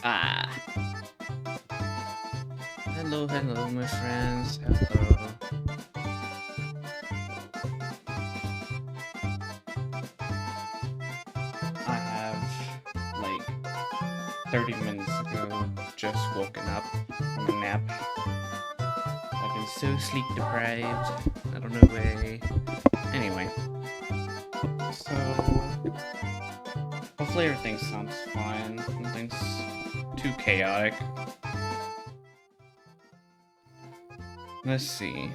Ah, hello, hello, my friends. Hello. I have like 30 minutes ago also just woken up from a nap. I've been so sleep deprived. I don't know why. Anyway, so hopefully everything sounds fine. Nothing's too chaotic. Let's see.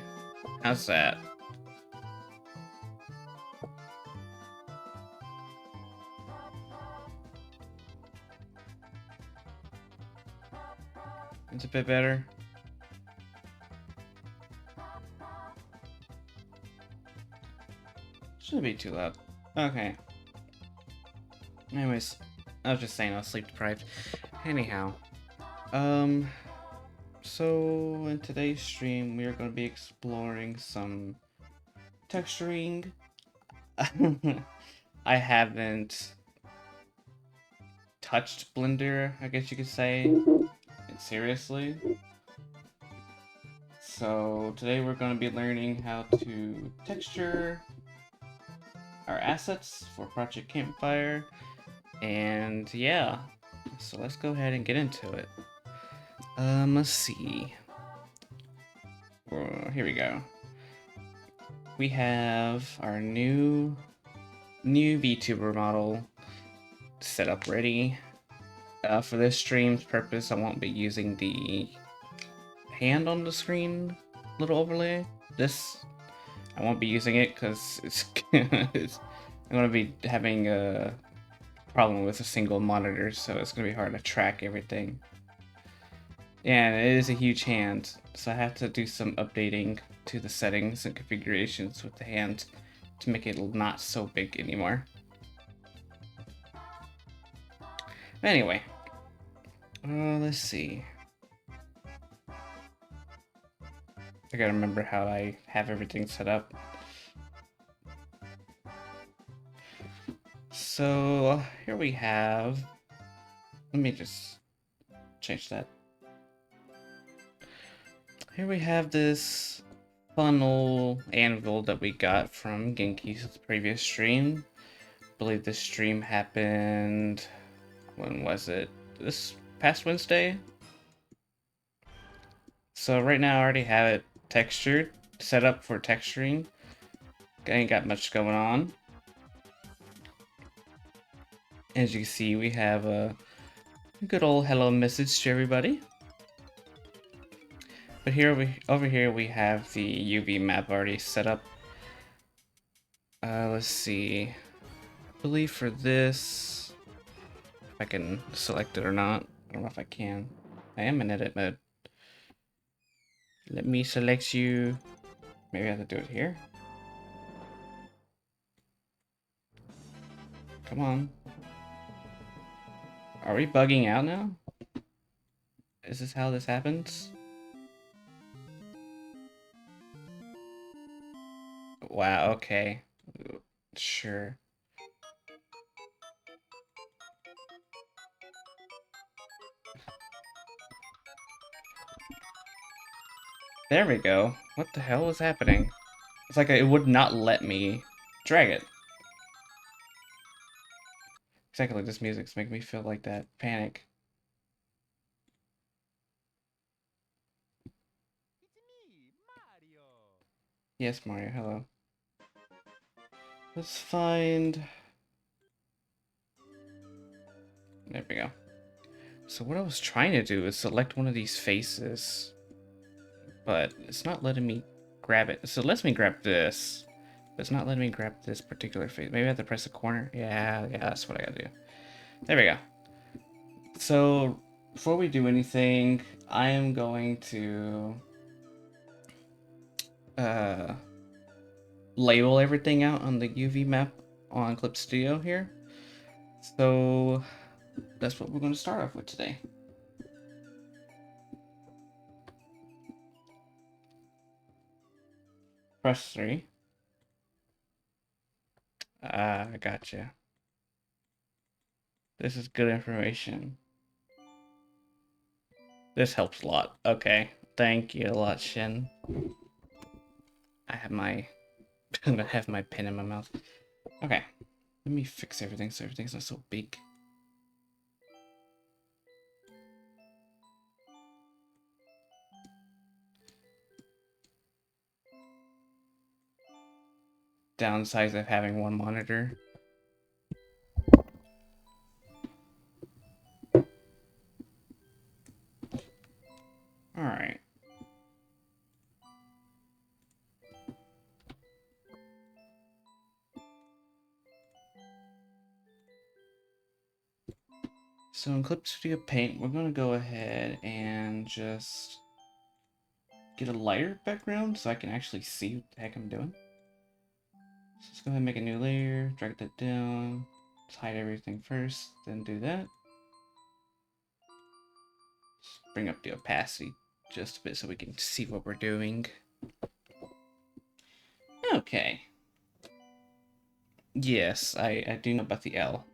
How's that? It's a bit better. Shouldn't be too loud. Okay. Anyways, I was just saying I was sleep deprived. Anyhow, so in today's stream we are going to be exploring some texturing. I haven't touched Blender, I guess you could say, seriously. So today we're going to be learning how to texture our assets for Project Campfire, and yeah, so let's go ahead and get into it. Let's see. Here we go. We have our new VTuber model set up ready. For this stream's purpose, I won't be using the hand on the screen little overlay. I won't be using it because I'm going to be having a problem with a single monitor, so it's going to be hard to track everything. And it is a huge hand, so I have to do some updating to the settings and configurations with the hand to make it not so big anymore. Anyway, let's see. I gotta remember how I have everything set up. So here we have, let me just change that. Here we have this funnel Anvil that we got from Genki's previous stream. I believe this stream happened, when was it? This past Wednesday? So right now I already have it textured, set up for texturing. I ain't got much going on. As you can see, we have a good old hello message to everybody. But over here we have the UV map already set up. Let's see. I believe for this, if I can select it or not. I don't know if I can. I am in edit mode. Let me select you. Maybe I have to do it here. Come on. Are we bugging out now? Is this how this happens? Wow, okay. Sure. There we go. What the hell is happening? It's like it would not let me drag it. Exactly like this music's making me feel like that. Panic. Yes, Mario, hello. Let's find... There we go. So what I was trying to do is select one of these faces, but it's not letting me grab it. So it lets me grab this, but it's not letting me grab this particular face. Maybe I have to press the corner. Yeah, that's what I gotta do. There we go. So before we do anything, I am going to label everything out on the UV map on Clip Studio here. So that's what we're going to start off with today. Press 3. I gotcha. This is good information. This helps a lot. Okay. Thank you a lot, Shin. I have my I'm gonna have my pen in my mouth. Okay. Let me fix everything so everything's not so big. downsides of having one monitor. Alright. So in Clip Studio Paint, we're going to go ahead and just get a lighter background so I can actually see what the heck I'm doing. So let's go ahead and make a new layer, drag that down, let's hide everything first, then do that. Let's bring up the opacity just a bit so we can see what we're doing. Okay. Yes, I do know about the L.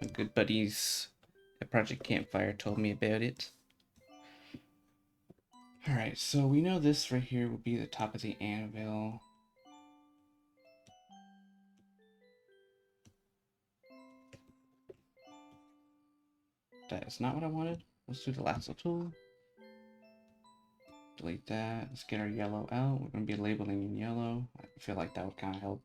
My good buddies at Project Campfire told me about it. Alright, so we know this right here will be the top of the anvil. That is not what I wanted. Let's do the lasso tool. Delete that. Let's get our yellow out. We're going to be labeling in yellow. I feel like that would kind of help.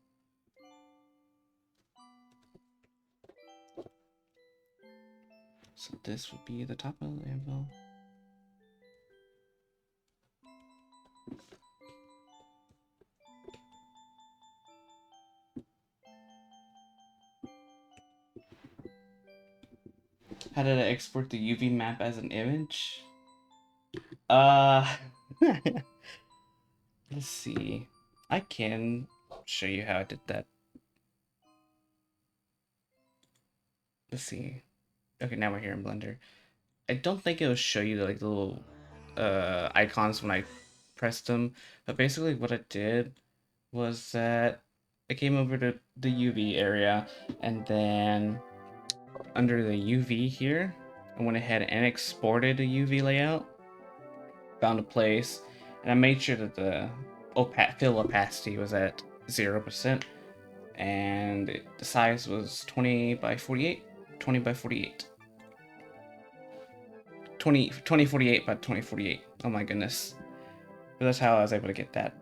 So this would be the top of the anvil. How did I export the UV map as an image? Let's see. I can show you how I did that. Let's see. Okay, now we're here in Blender. I don't think it'll show you the, like, the little icons when I pressed them, but basically what I did was that I came over to the UV area, and then under the UV here, I went ahead and exported a UV layout, found a place, and I made sure that the fill opacity was at 0%, and the size was 20 by 48, 20 by 48. 2048 by 2048. Oh my goodness. But that's how I was able to get that.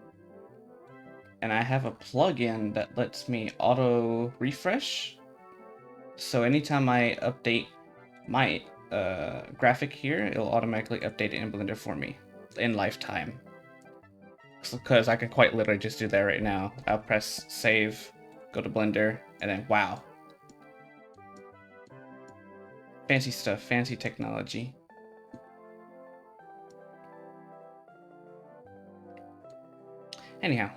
And I have a plugin that lets me auto refresh. So anytime I update my graphic here, it'll automatically update it in Blender for me in lifetime. Because I can quite literally just do that right now. I'll press save, go to Blender, and then wow. Fancy stuff, fancy technology. Anyhow,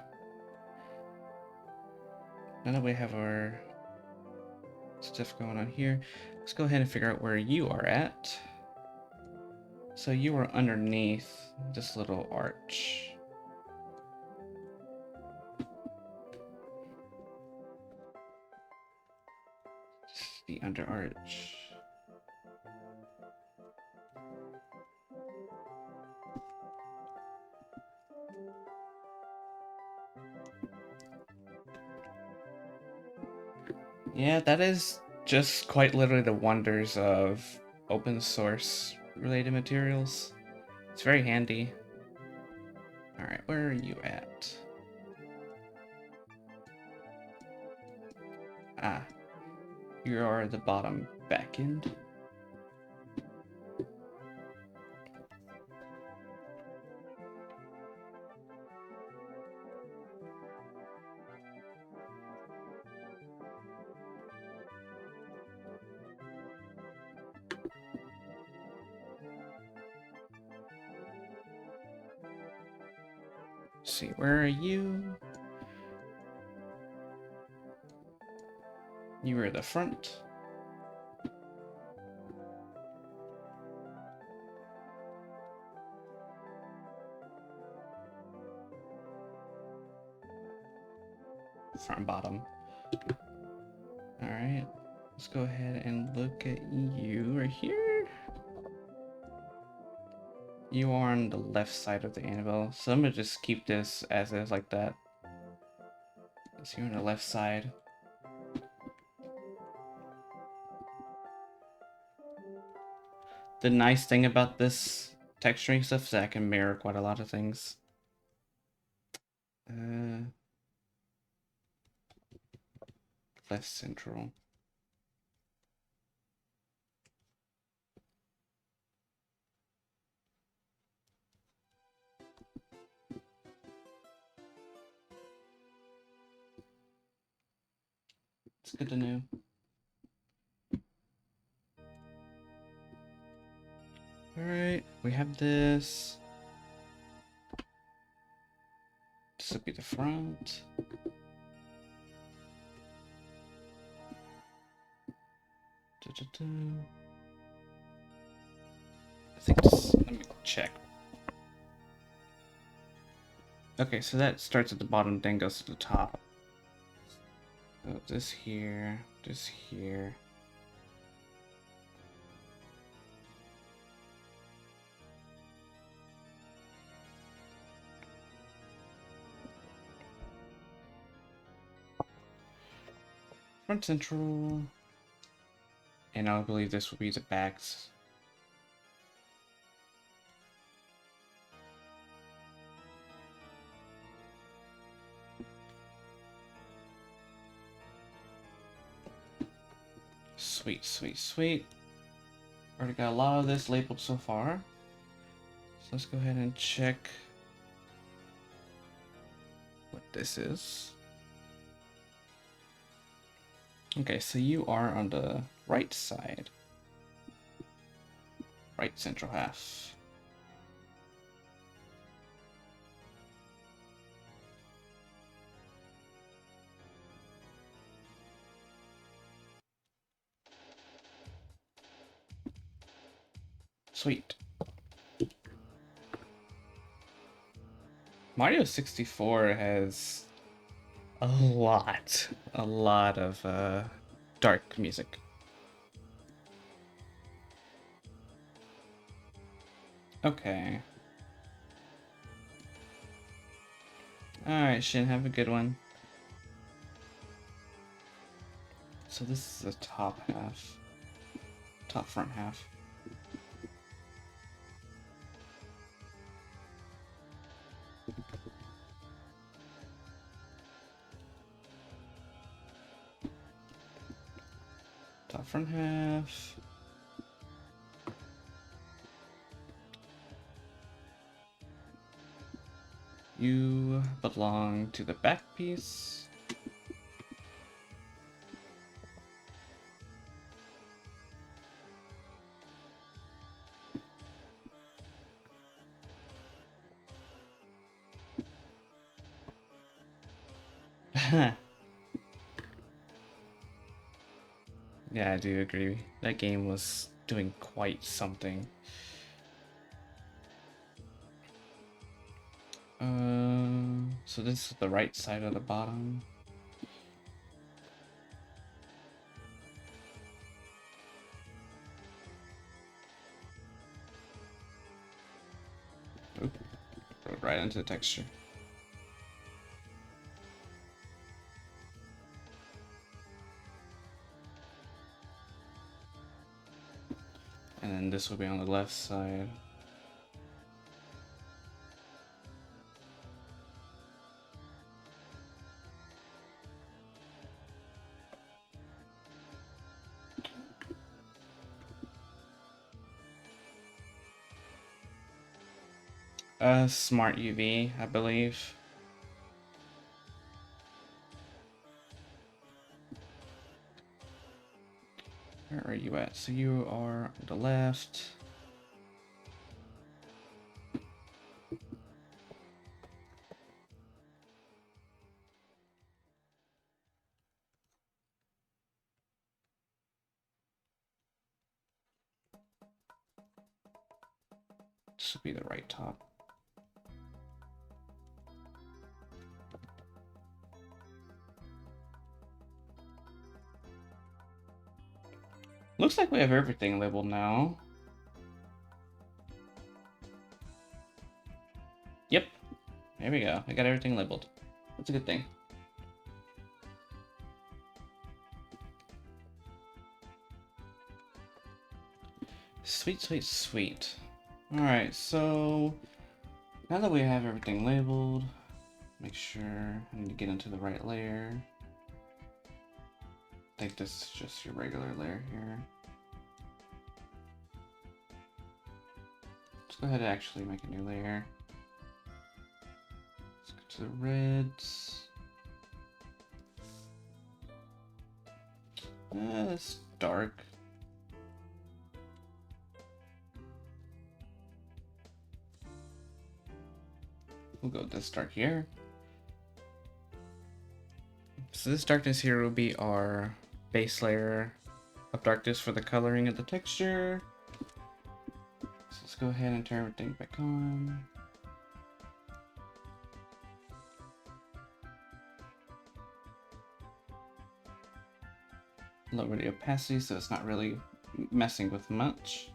now that we have our stuff going on here, let's go ahead and figure out where you are at. So you are underneath this little arch. The under arch. Yeah, that is just quite literally the wonders of open source related materials. It's very handy. Alright, where are you at? Ah, you are the bottom back end. Let's see, where are you? You are the front. Front bottom. Alright, let's go ahead and look at you right here. You are on the left side of the anvil, so I'm gonna just keep this as is like that. So you're on the left side. The nice thing about this texturing stuff is that I can mirror quite a lot of things. Left central. It's good to know. Alright, we have this. This will be the front. I think this, let me check. Okay, so that starts at the bottom, then goes to the top. So this here, this here. Front central. And I believe this will be the backs. Sweet, sweet, sweet. Already got a lot of this labeled so far. So let's go ahead and check what this is. Okay, so you are on the right side. Right central half. Sweet. Mario 64 has a lot of dark music. Okay. Alright, Shin, have a good one. So this is the top half. Top front half. Top front half. You belong to the back piece. Yeah, I do agree. That game was doing quite something. So this is the right side of the bottom. Oop, rode right into the texture. And then this will be on the left side. Smart UV, I believe. Where are you at? So you are on the left. This would be the right top. Looks like we have everything labeled now. Yep. There we go. I got everything labeled. That's a good thing. Sweet, sweet, sweet. Alright, so now that we have everything labeled, Make sure I need to get into the right layer. I think this is just your regular layer here. Let's go ahead and actually make a new layer. Let's go to the reds. It's dark. We'll go with this dark here. So this darkness here will be our base layer of darkness for the coloring of the texture. So let's go ahead and turn everything back on. Lower the opacity so it's not really messing with much.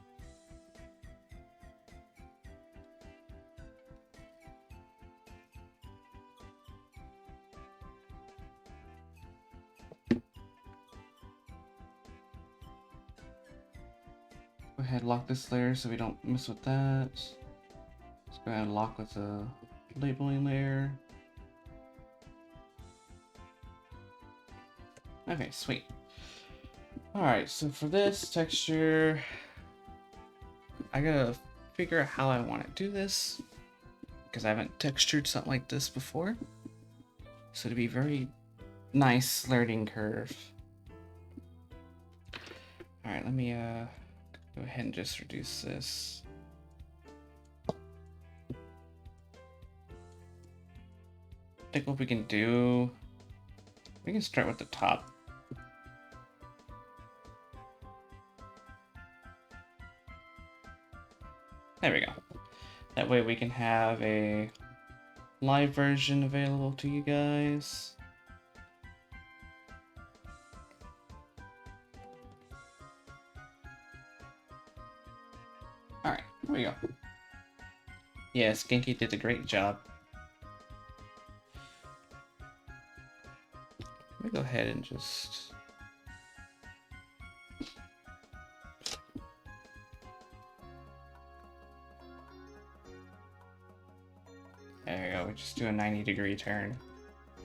Go ahead and lock this layer so we don't mess with that. Let's go ahead and lock with the labeling layer. Okay, sweet. Alright, so for this texture, I gotta figure out how I want to do this, because I haven't textured something like this before. So to be very nice learning curve. Alright, let me go ahead and just reduce this. I think what we can do, we can start with the top. There we go. That way we can have a live version available to you guys. Alright, here we go. Yeah, Skinky did a great job. Let me go ahead and just... There we go, we just do a 90-degree turn.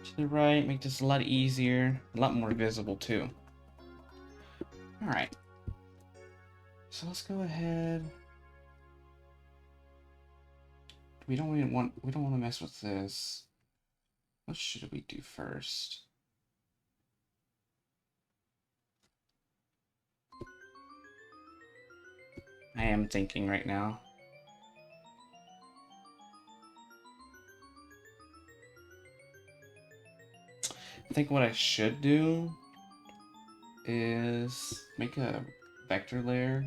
To the right, make this a lot easier, a lot more visible too. Alright. So let's go ahead. We don't want to mess with this. What should we do first? I am thinking right now. I think what I should do is make a vector layer.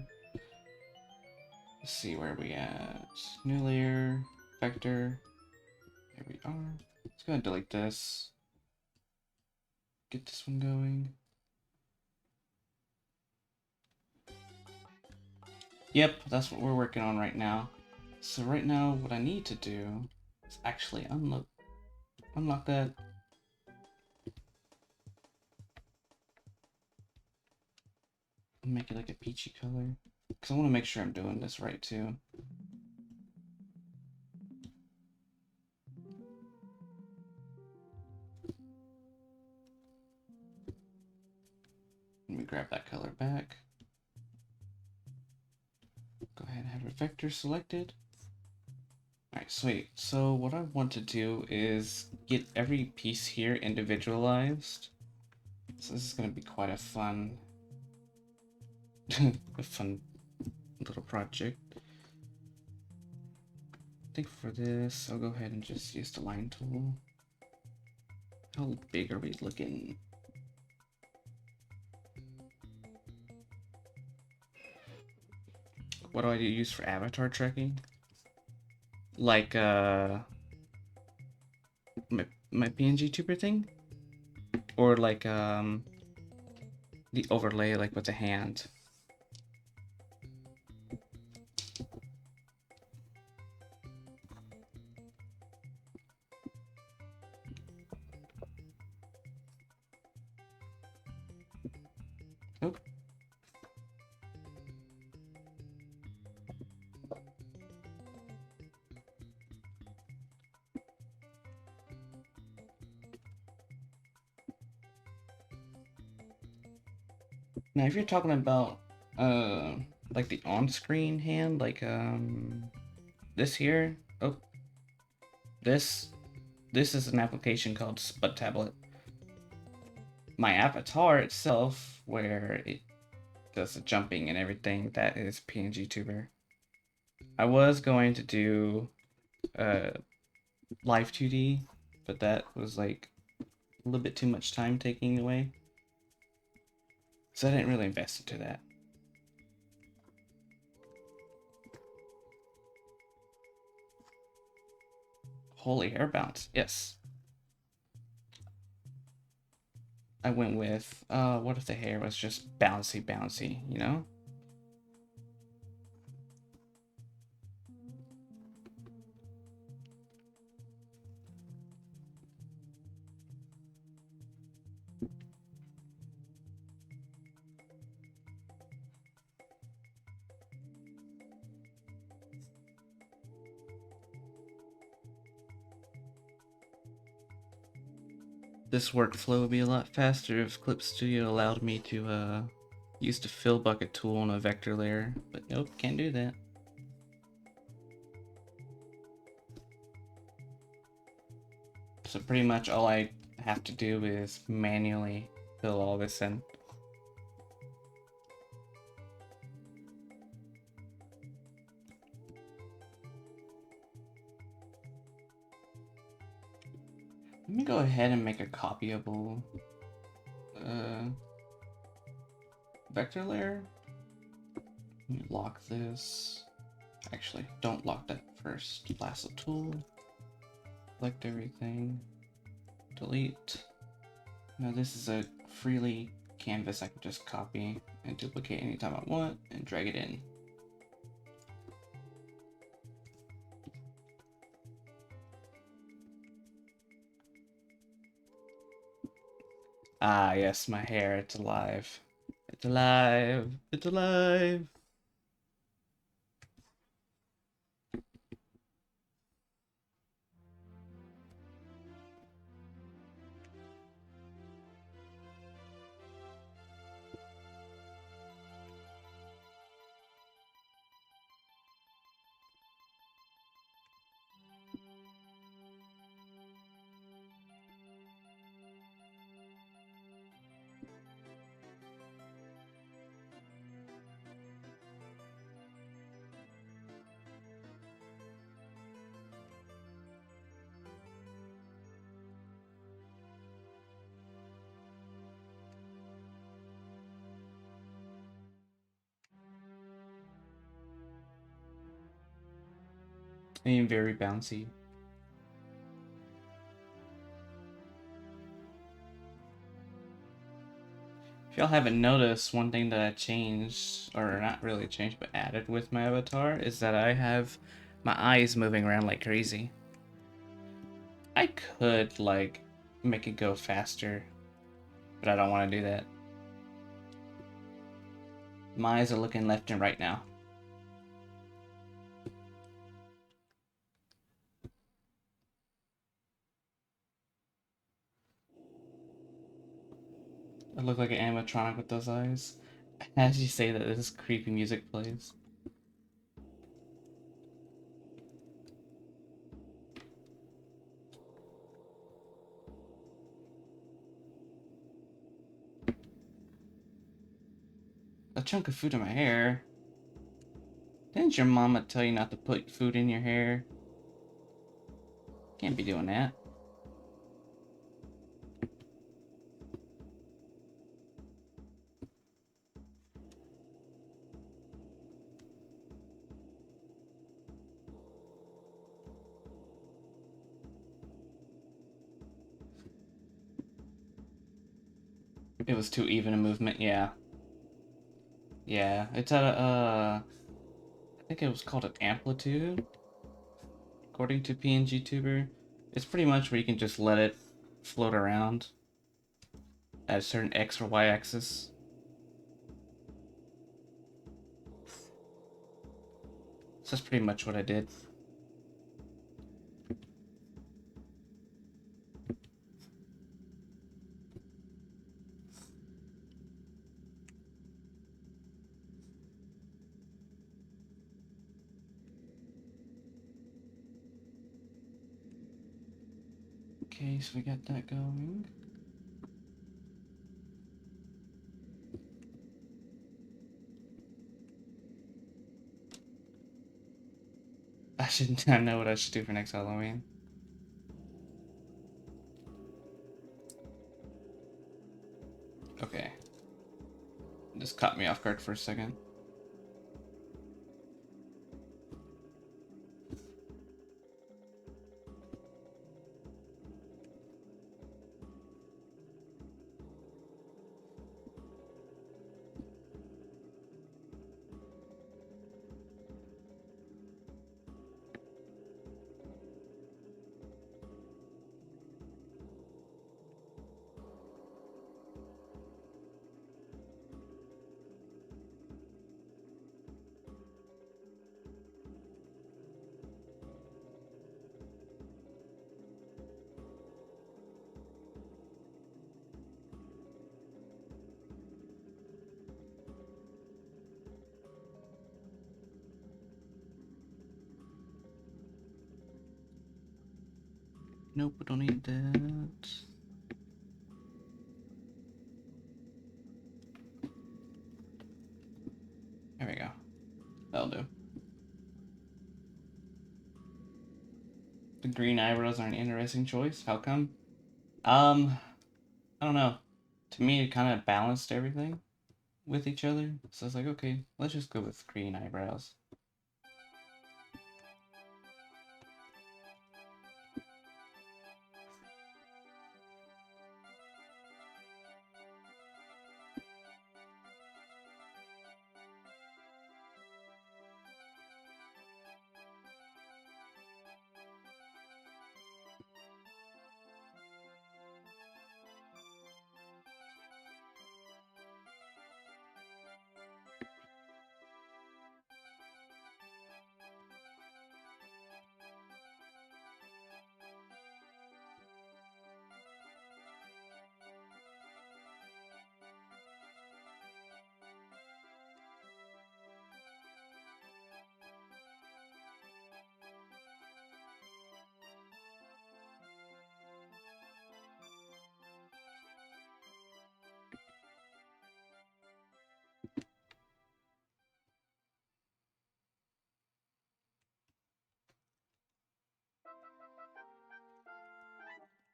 Let's see where we at. New layer, vector. There we are. Let's go ahead and delete this. Get this one going. Yep, that's what we're working on right now. So right now, what I need to do is actually unlock that. Make it like a peachy color. Because I want to make sure I'm doing this right too. Let me grab that color back. Go ahead and have a vector selected. Alright, sweet. So what I want to do is get every piece here individualized. So this is going to be quite a fun little project. I think for this, I'll go ahead and just use the line tool. How big are we looking? What do I use for avatar tracking? Like my PNG tuber thing? Or like the overlay like with the hand. Nope. Now, if you're talking about like the on-screen hand, like this here, oh, this this is an application called Spud Tablet. My avatar itself, where it does the jumping and everything, that is PNG Tuber. I was going to do live 2D, but that was like a little bit too much time taking away, so I didn't really invest into that. Holy hair bounce, yes. I went with what if the hair was just bouncy bouncy, you know? This workflow would be a lot faster if Clip Studio allowed me to use the fill bucket tool on a vector layer, but nope, can't do that. So pretty much all I have to do is manually fill all this in. Let me go ahead and make a copyable vector layer. Let me lock this. Actually, don't lock that first. Lasso tool. Select everything. Delete. Now this is a freely canvas I can just copy and duplicate anytime I want and drag it in. Ah, yes, my hair, it's alive. It's alive. It's alive. I am very bouncy. If y'all haven't noticed, one thing that I changed, or not really changed, but added with my avatar, is that I have my eyes moving around like crazy. I could, like, make it go faster, but I don't want to do that. My eyes are looking left and right now. I look like an animatronic with those eyes. As you say that, this creepy music plays. A chunk of food in my hair? Didn't your mama tell you not to put food in your hair? Can't be doing that. It was too even a movement, yeah. Yeah, it's at a, I think it was called an amplitude, according to PNG Tuber. It's pretty much where you can just let it float around at a certain X or Y axis. So that's pretty much what I did. Okay, so we got that going. I know what I should do for next Halloween. Okay. This caught me off guard for a second. Nope, we don't need that. There we go. That'll do. The green eyebrows are an interesting choice. How come? I don't know. To me, it kind of balanced everything with each other. So I was like, okay, let's just go with green eyebrows.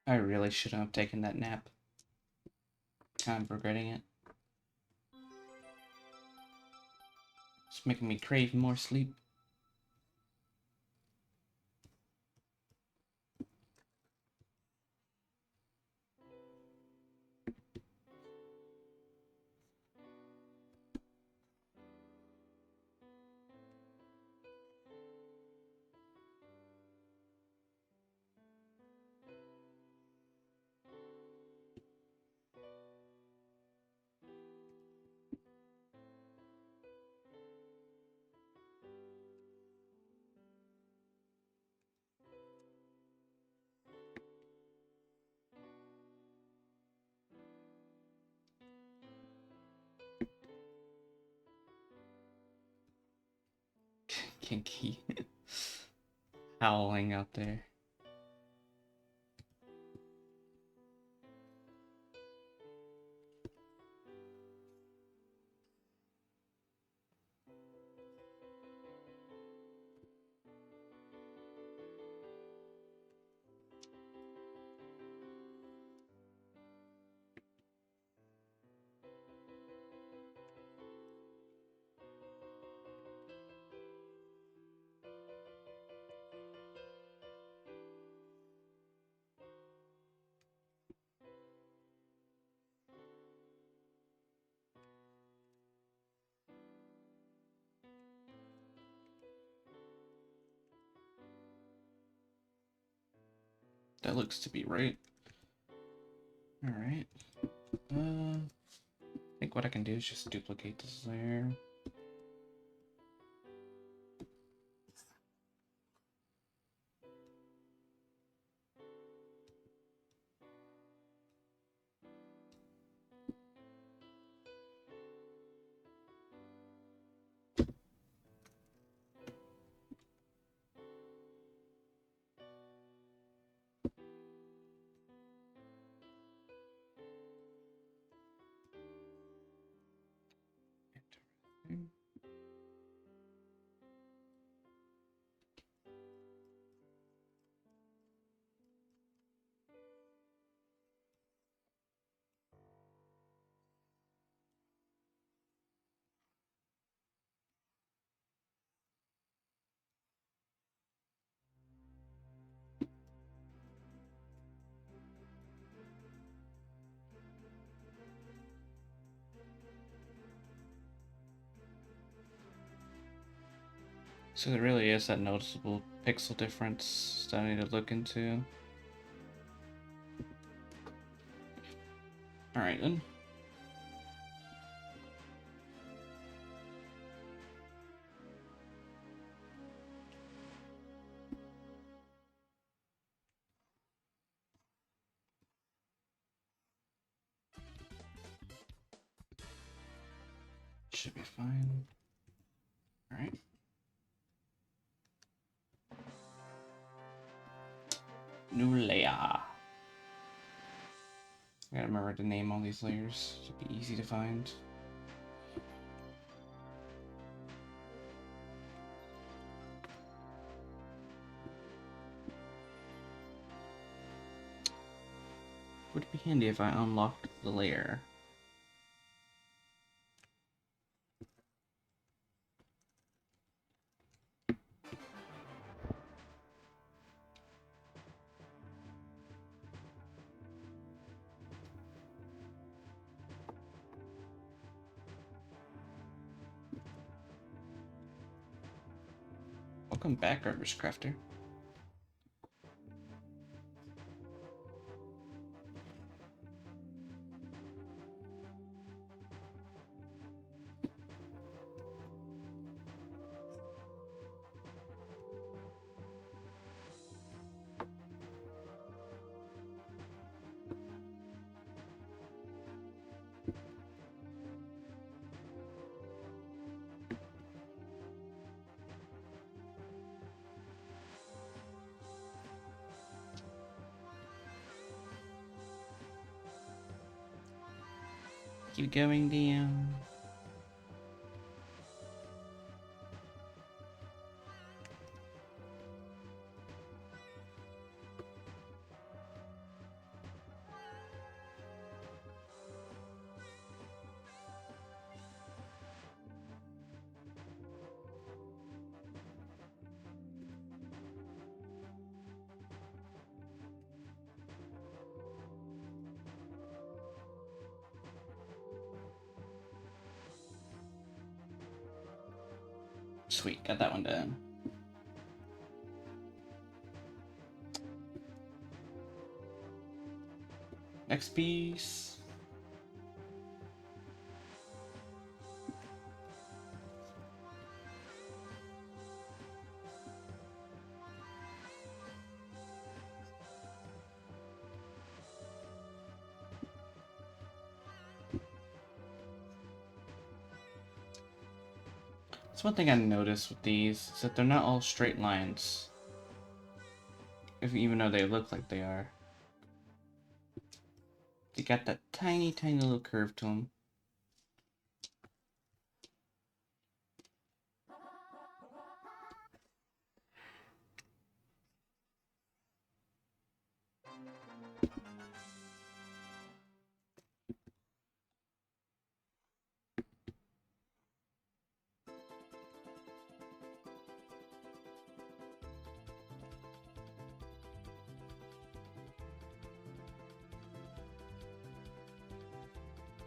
I really shouldn't have taken that nap. Kind of regretting it. It's making me crave more sleep. Kinky. Howling out there. That looks to be right. Alright. I think what I can do is just duplicate this there. So there really is that noticeable pixel difference that I need to look into. Alright then. Should be fine. Alright. New layer. I gotta remember to name all these layers. Should be easy to find. Would be handy if I unlocked the layer. Welcome back, Garbage Crafter. Keep going down. Sweet, got that one done. Next piece. That's one thing I noticed with these, is that they're not all straight lines. Even though they look like they are. They got that tiny, tiny little curve to them.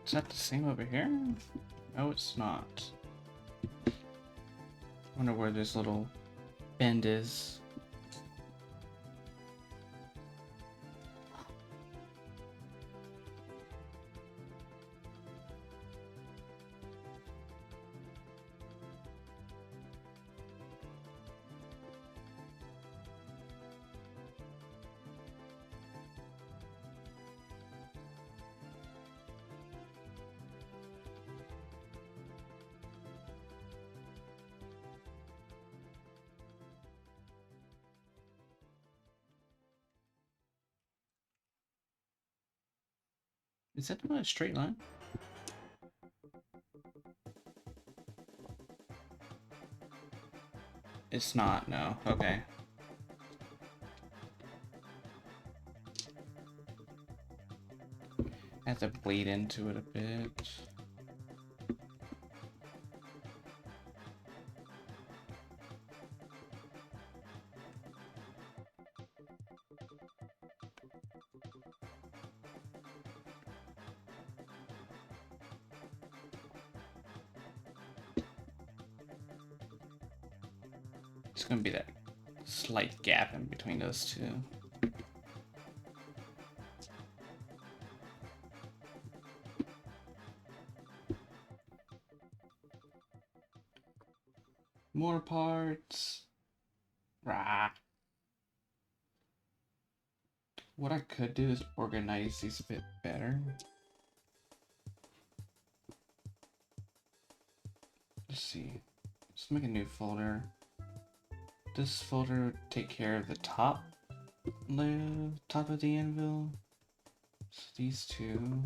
Is that the same over here? No, it's not. I wonder where this little bend is. Is that not a straight line? It's not, no. Okay. I have to bleed into it a bit. It's gonna be that slight gap in between those two. More parts. Rah. What I could do is organize these a bit better. Let's see. Let's make a new folder. This folder would take care of the top of the anvil. So these two.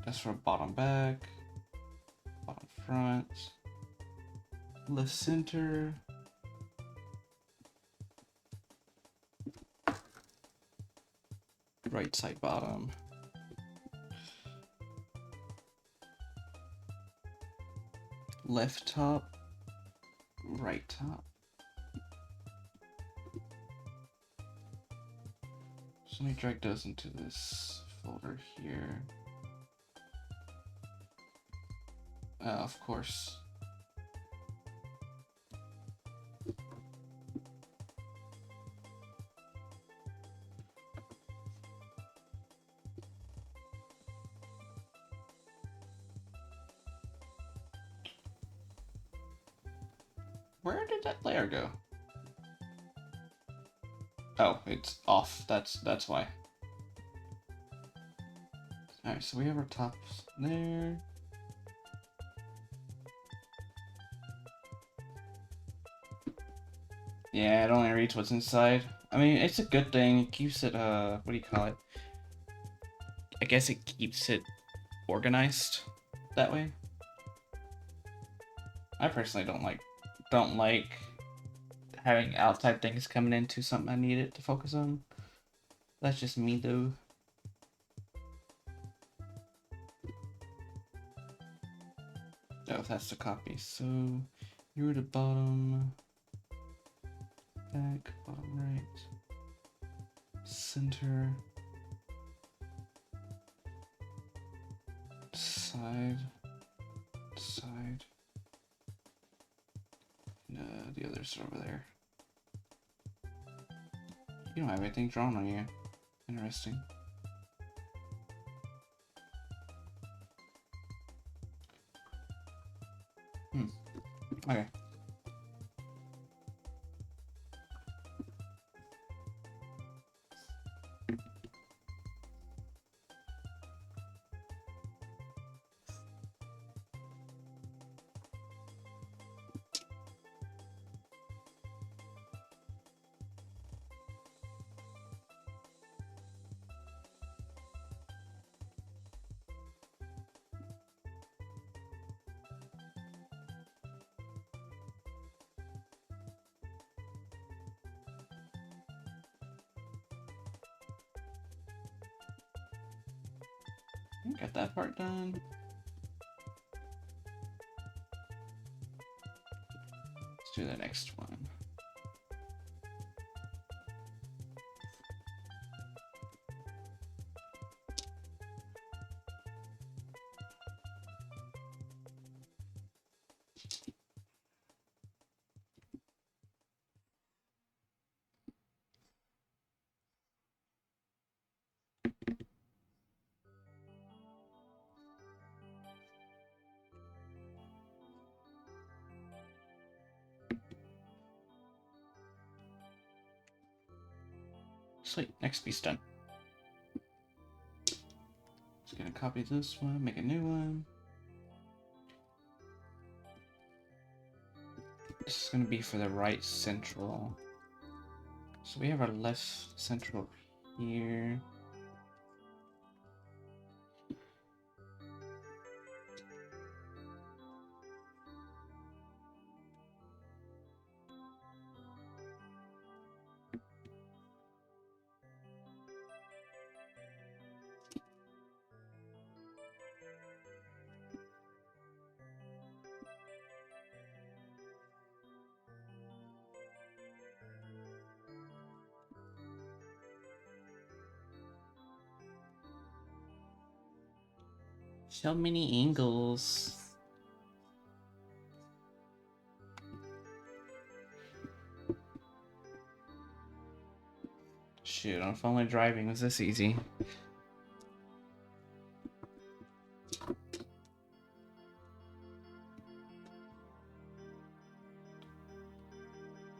That's for bottom back, bottom front, left center. Right side bottom. Left top, right top. So let me drag those into this folder here. Of course. Where did that layer go? Oh, it's off. That's why. Alright, so we have our tops there. Yeah, it only reads what's inside. I mean, it's a good thing. It keeps it, what do you call it? I guess it keeps it organized that way. I personally don't like having outside things coming into something I need it to focus on. That's just me though. Oh, that's the copy. So you're the bottom, back, bottom right, center, side, side. No, the others are over there. You don't have anything drawn on you. Interesting. Okay. Got that part done. Let's do the next one. Sweet, next piece done. Just gonna copy this one, make a new one. This is gonna be for the right central. So we have our left central here. So many angles. Shoot, if only driving was this easy.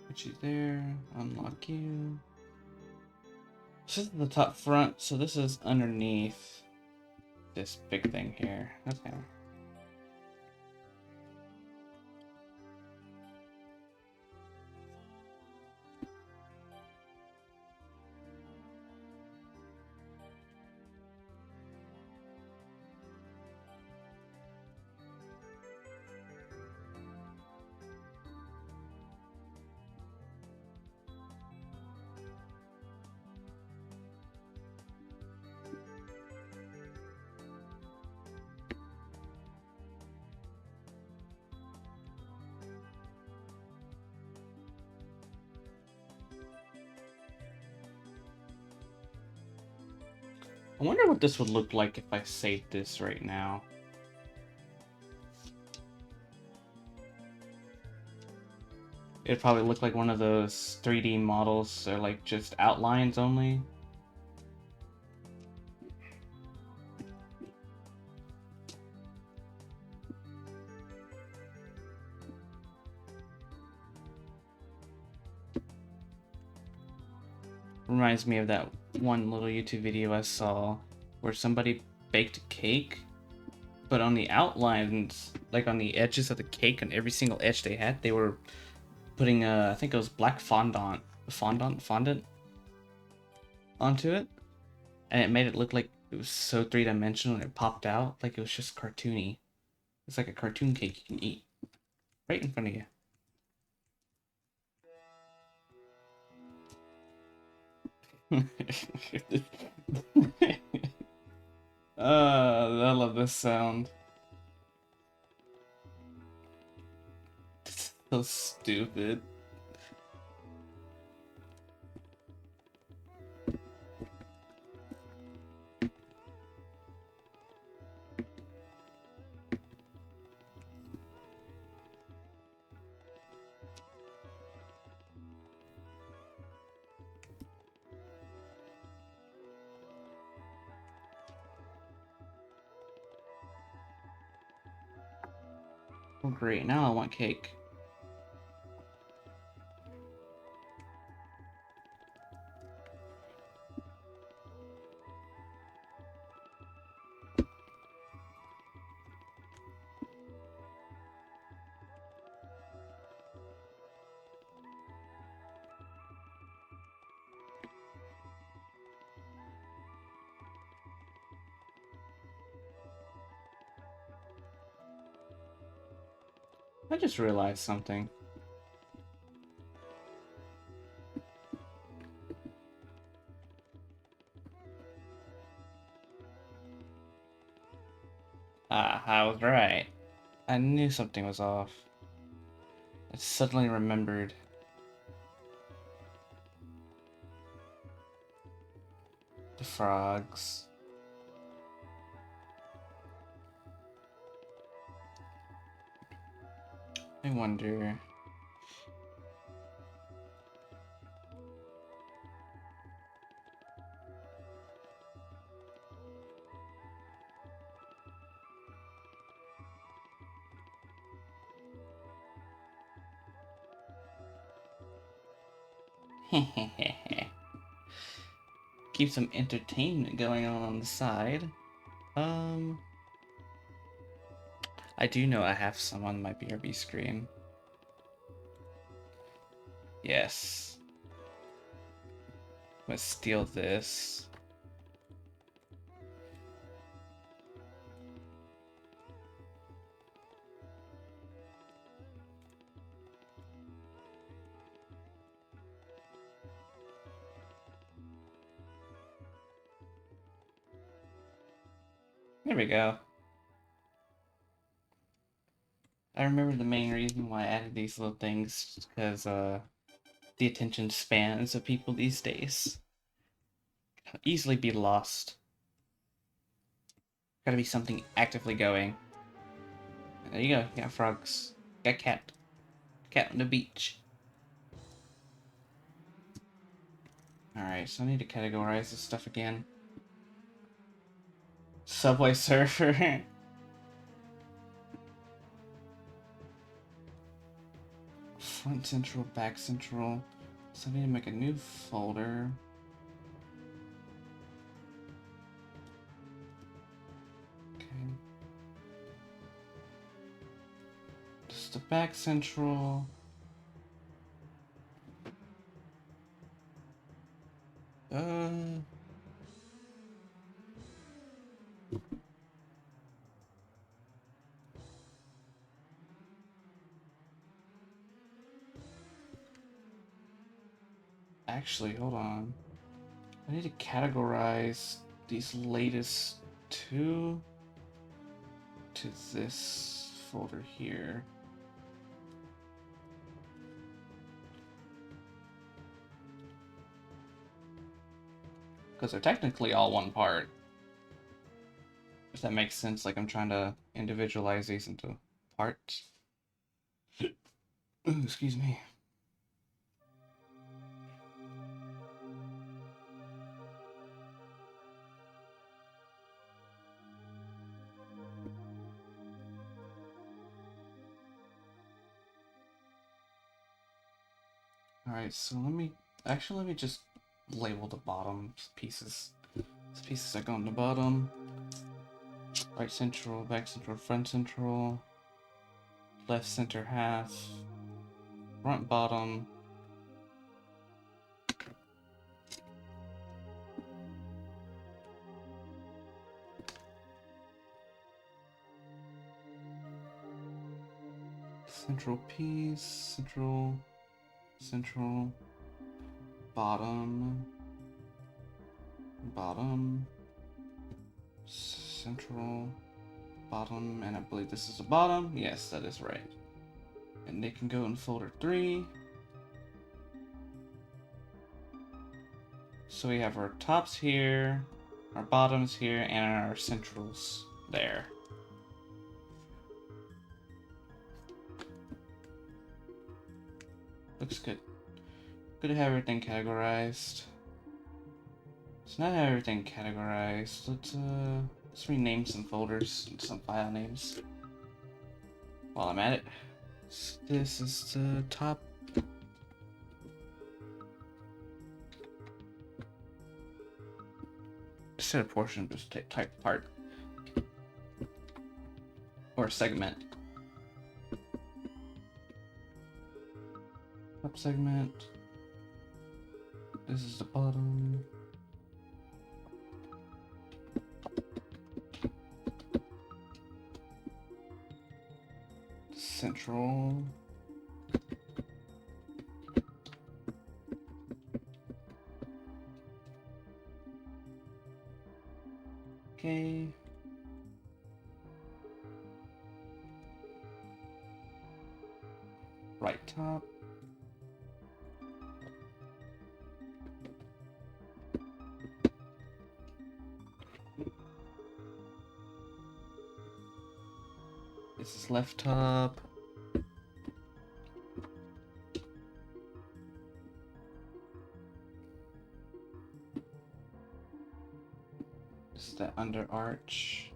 Put you there, unlock you. This is the top front, so this is underneath this big thing here. Okay. I wonder what this would look like if I saved this right now. It'd probably look like one of those 3D models, or like just outlines only. Reminds me of that one little YouTube video I saw where somebody baked a cake, but on the outlines, like on the edges of the cake, on every single edge they had, they were putting I think it was black fondant onto it, and it made it look like it was so three-dimensional and it popped out like it was just cartoony. It's like a cartoon cake you can eat right in front of you. I love this sound. It's so stupid. Oh great, now I want cake. I just realized something. Ah, I was right. I knew something was off. I suddenly remembered. The frogs. I wonder. Keep some entertainment going on the side. I do know I have some on my BRB screen. Yes. Let's steal this. There we go. I remember the main reason why I added these little things, because the attention spans of people these days can easily be lost. Gotta be something actively going. There you go, you got frogs. Got cat on the beach. Alright, so I need to categorize this stuff again. Subway Surfer. Front central, back central. So I need to make a new folder. Okay. Just the back central. Actually, hold on. I need to categorize these latest two to this folder here. Because they're technically all one part. If that makes sense, like I'm trying to individualize these into parts. Ooh, excuse me. Alright, so let me just label the bottom pieces. These pieces that go on the bottom. Right central, back central, front central, left center half, front bottom. Central piece, central, bottom, central, bottom, and I believe this is the bottom. Yes, that is right. And they can go in folder 3. So we have our tops here, our bottoms here, and our centrals there. Looks good. Good to have everything categorized. So now I have everything categorized. Let's rename some folders and some file names while I'm at it. So this is the top. Instead of portion, just type part or segment. Top segment. This is the bottom. Central. Okay. Right top. This is left top. This is the under arch.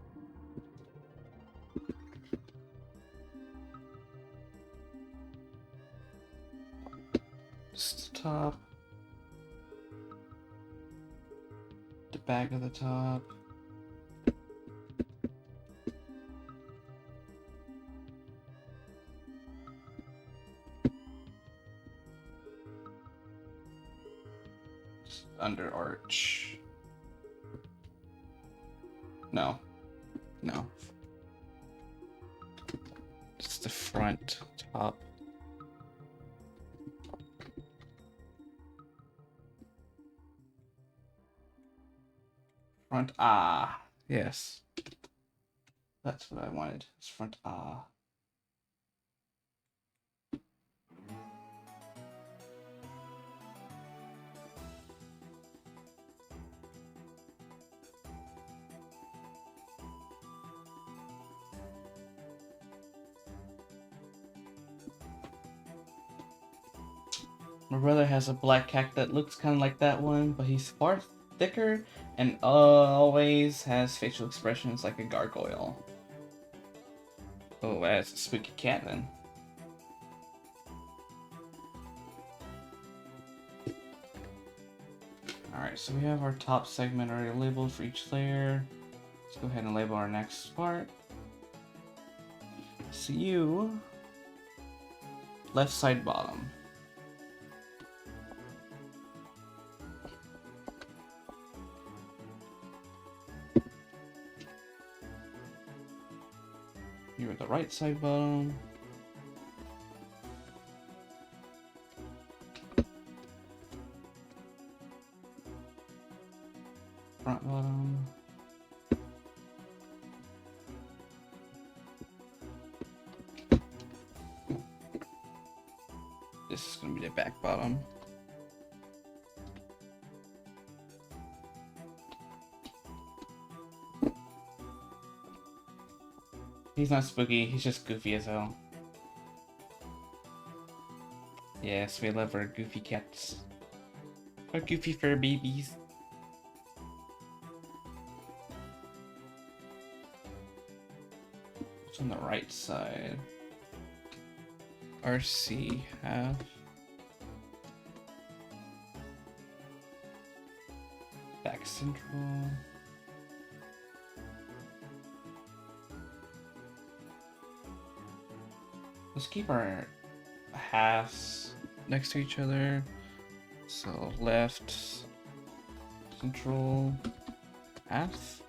This is the top. The back of the top. Under arch. No. It's the front top. Front yes. That's what I wanted. It's front My brother has a black cat that looks kind of like that one, but he's far thicker and always has facial expressions like a gargoyle. Oh, that's a spooky cat then. Alright, so we have our top segment already labeled for each layer. Let's go ahead and label our next part. See you. Left side bottom. You're the right side bottom. Front bottom. This is gonna be the back bottom. He's not spooky, he's just goofy as hell. Yes, we love our goofy cats. Our goofy fur babies. It's on the right side. RC half. Back central. Let's keep our halves next to each other. So left, central, half.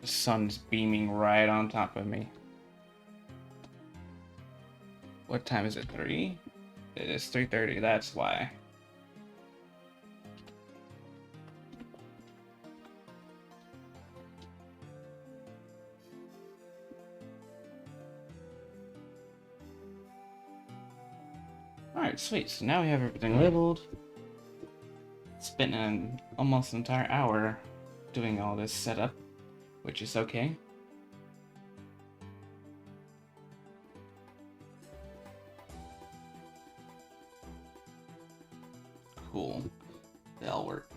The sun's beaming right on top of me. What time is it? 3? It is 3:30, that's why. Alright, sweet. So now we have everything labeled. Spent almost an entire hour doing all this setup, which is okay. Cool. That'll work.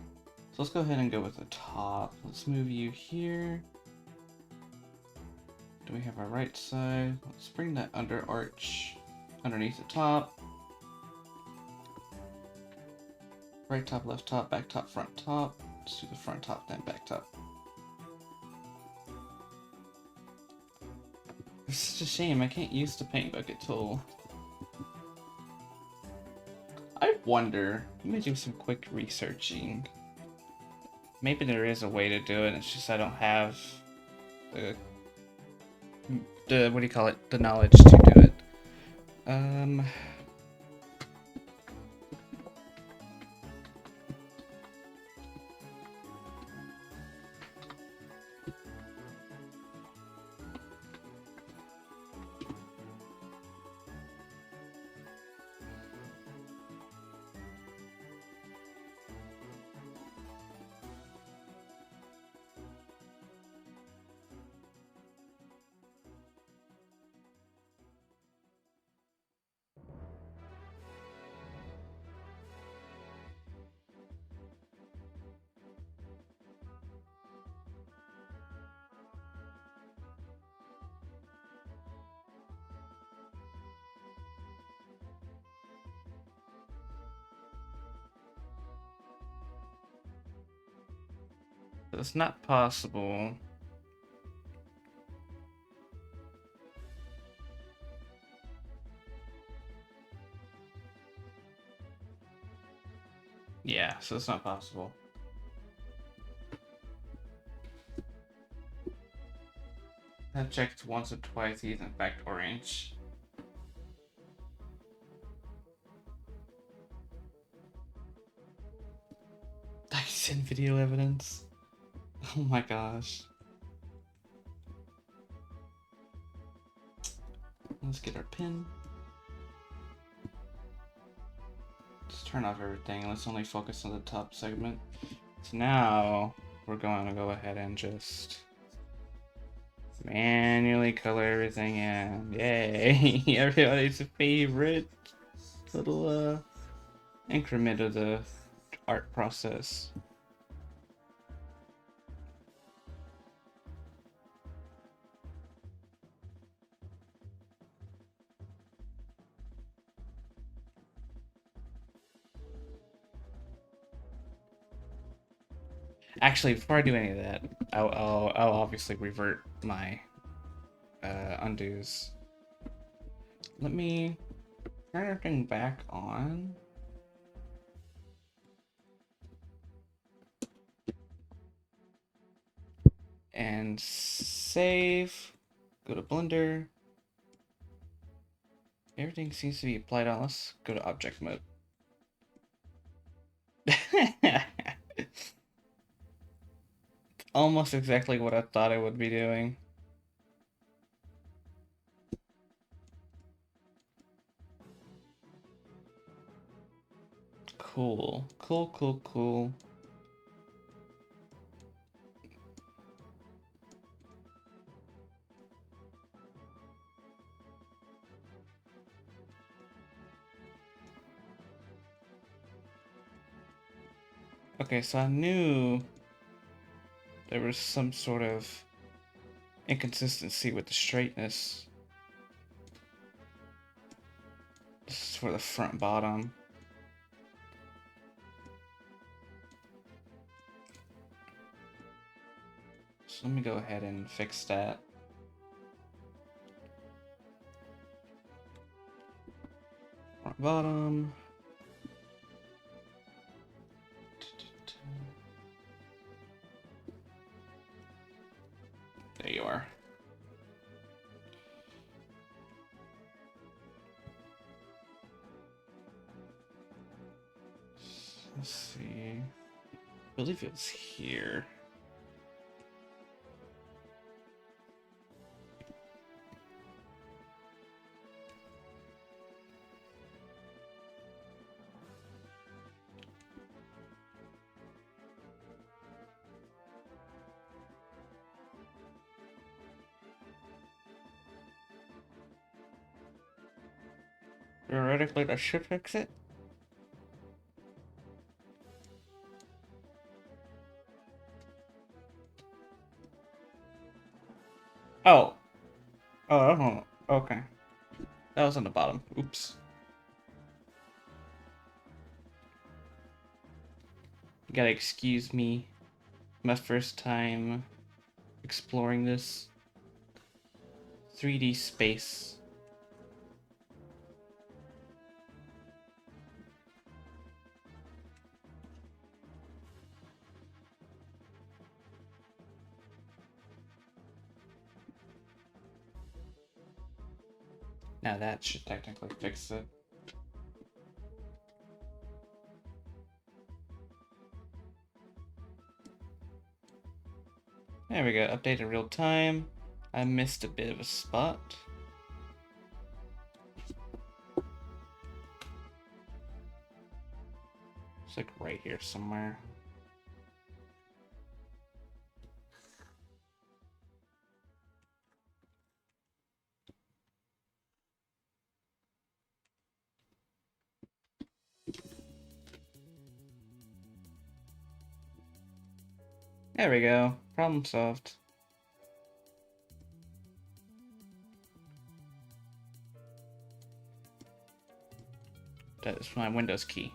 So let's go ahead and go with the top. Let's move you here. Do we have our right side? Let's bring that under arch underneath the top. Right top, left top, back top, front top. Let's do the front top, then back top. It's such a shame I can't use the paint bucket tool. I wonder, let me do some quick researching. Maybe there is a way to do it, it's just I don't have the what do you call it? The knowledge to do it. It's not possible. Yeah, so it's not possible. I've checked once or twice, he's in fact orange. I sent video evidence. Oh my gosh. Let's get our pin. Let's turn off everything. Let's only focus on the top segment. So now we're going to go ahead and just manually color everything in. Yay! Everybody's favorite little increment of the art process. Actually, before I do any of that, I'll obviously revert my undos. Let me turn everything back on. And save. Go to Blender. Everything seems to be applied on. Let's go to object mode. Almost exactly what I thought I would be doing. Cool. Cool, cool, cool. Okay, so I knew there was some sort of inconsistency with the straightness. This is for the front bottom. So let me go ahead and fix that. Front bottom. There you are. Let's see. I believe it was here. Theoretically, that should fix it. Oh. Oh, okay. That was on the bottom. Oops. You gotta excuse me. My first time exploring this 3D space. Now that should technically fix it. There we go, update in real time. I missed a bit of a spot. It's like right here somewhere. There we go, problem solved. That is my Windows key.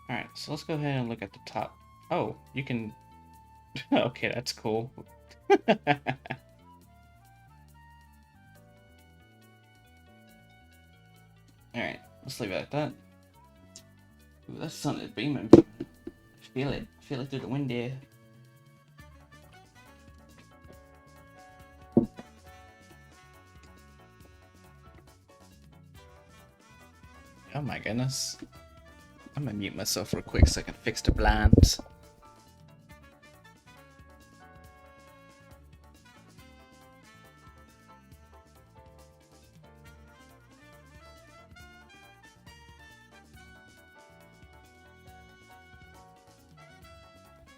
Alright, so let's go ahead and look at the top. Oh, you can... Okay, that's cool. Alright, let's leave it at that. Ooh, that sun is beaming. Feel it. Feel it through the window. Oh my goodness. I'm gonna mute myself real quick so I can fix the blinds.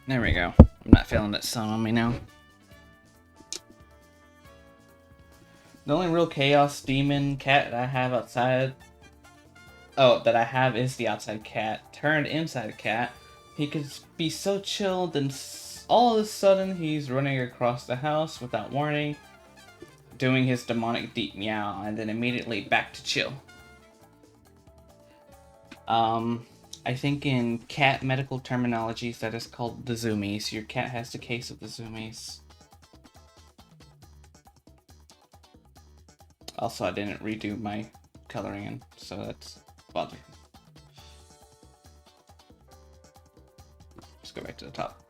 There we go. I'm not feeling that sun on me now. The only real chaos demon cat that I have outside... Oh, that I have is the outside cat. Turned inside cat. He could be so chilled and all of a sudden he's running across the house without warning, doing his demonic deep meow, and then immediately back to chill. I think in cat medical terminologies that is called the zoomies. Your cat has the case of the zoomies. Also, I didn't redo my coloring, so that's bothering. Let's go back to the top.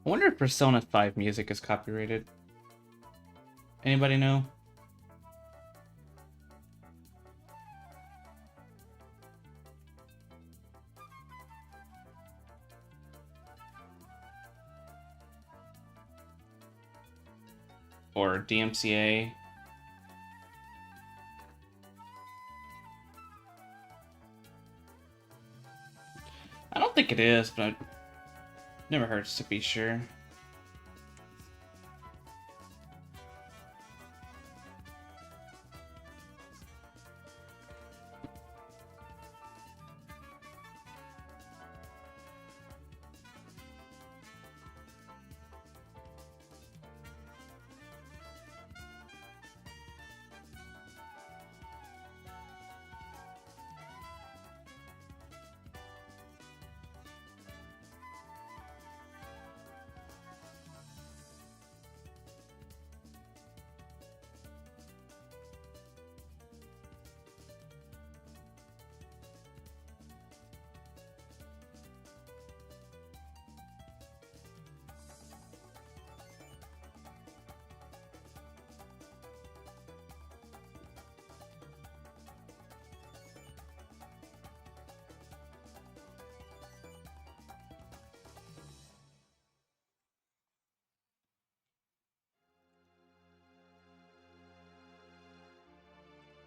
I wonder if Persona 5 music is copyrighted. Anybody know? Or DMCA? I don't think it is, but it never hurts to be sure.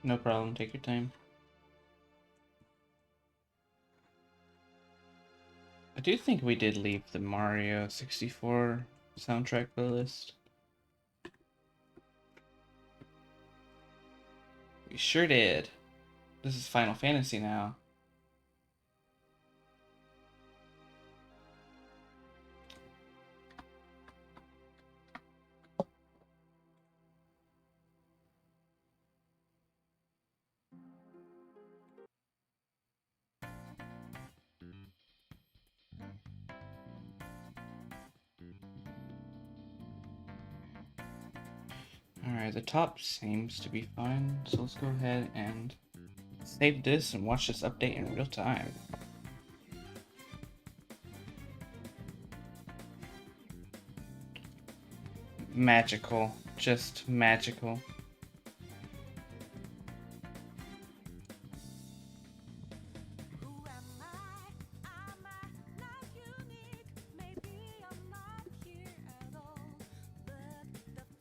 No problem, take your time. I do think we did leave the Mario 64 soundtrack playlist. We sure did. This is Final Fantasy now. Alright, the top seems to be fine, so let's go ahead and save this and watch this update in real time. Magical. Just magical.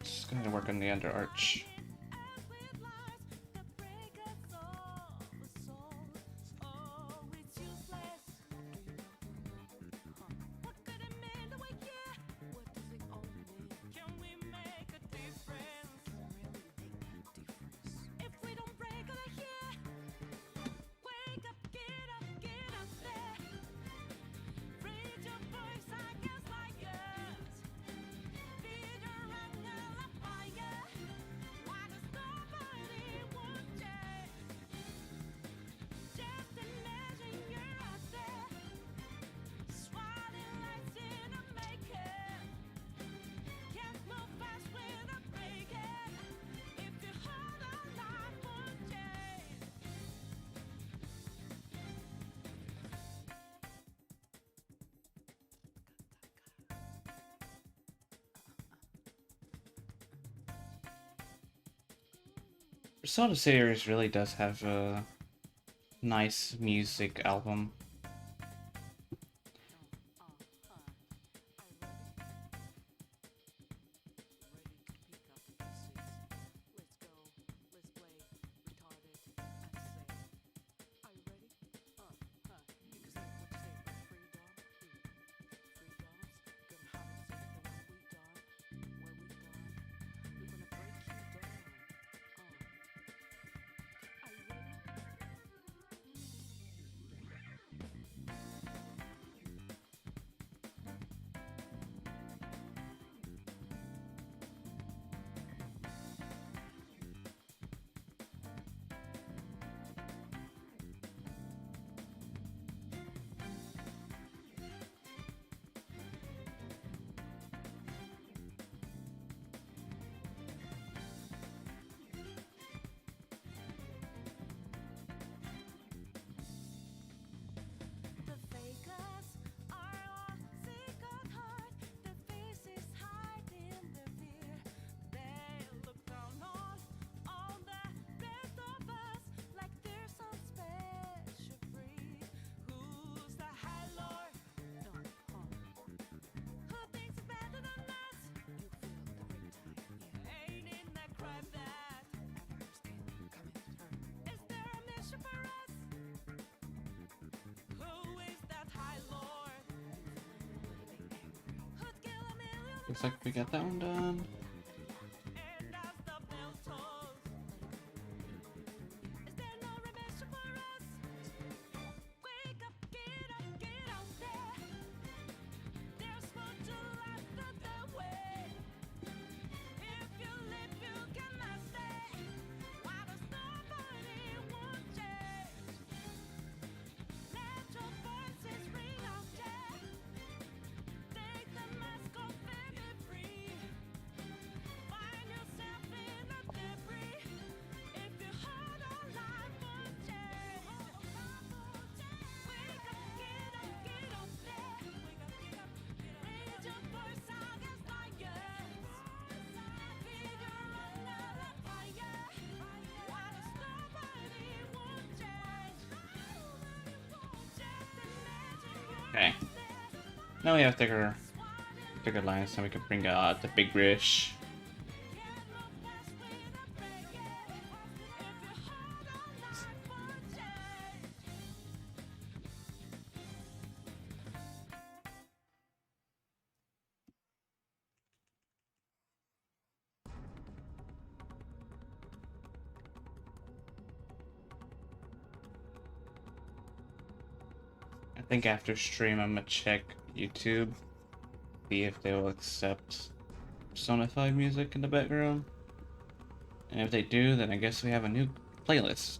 Just go ahead and work on the under arch. Persona series really does have a nice music album. Looks like we got that one done. Okay. Now we have thicker lines, so we can bring out the big bridge. I think after stream I'm gonna check YouTube, see if they will accept Persona 5 music in the background. And if they do, then I guess we have a new playlist.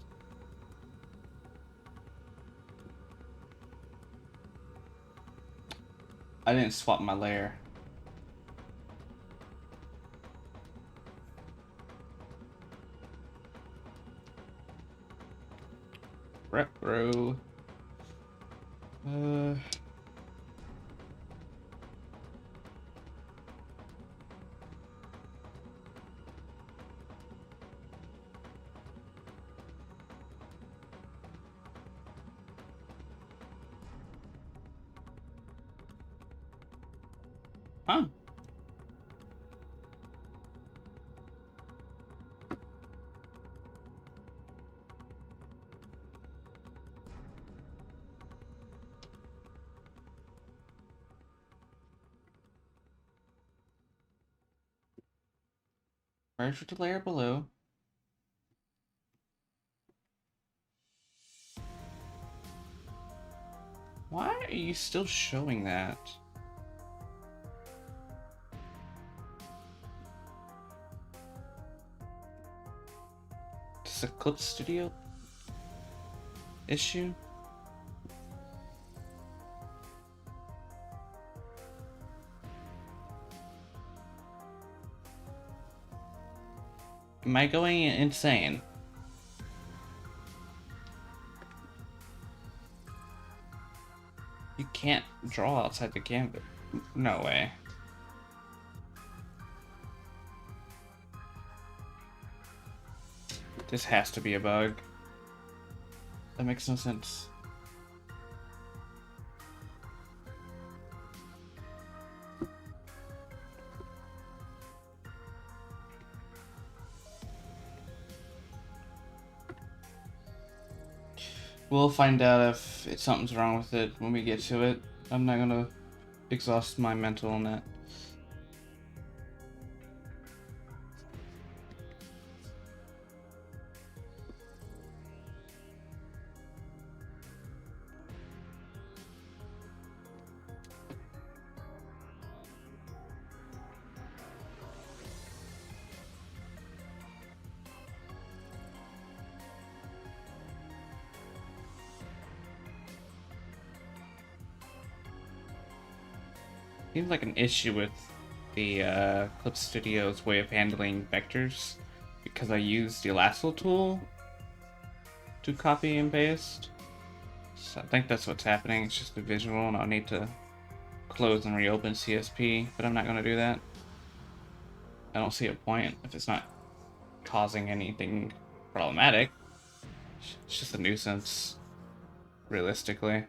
I didn't swap my layer. Rep bro. Huh? Merge with the layer below. Why are you still showing that? This Eclipse Studio issue? Am I going insane? You can't draw outside the canvas. No way. This has to be a bug. That makes no sense. We'll find out if something's wrong with it when we get to it. I'm not gonna exhaust my mental on that. Seems like an issue with the Clip Studio's way of handling vectors because I used the lasso tool to copy and paste. So I think that's what's happening. It's just the visual, and I'll need to close and reopen CSP, but I'm not going to do that. I don't see a point if it's not causing anything problematic. It's just a nuisance, realistically.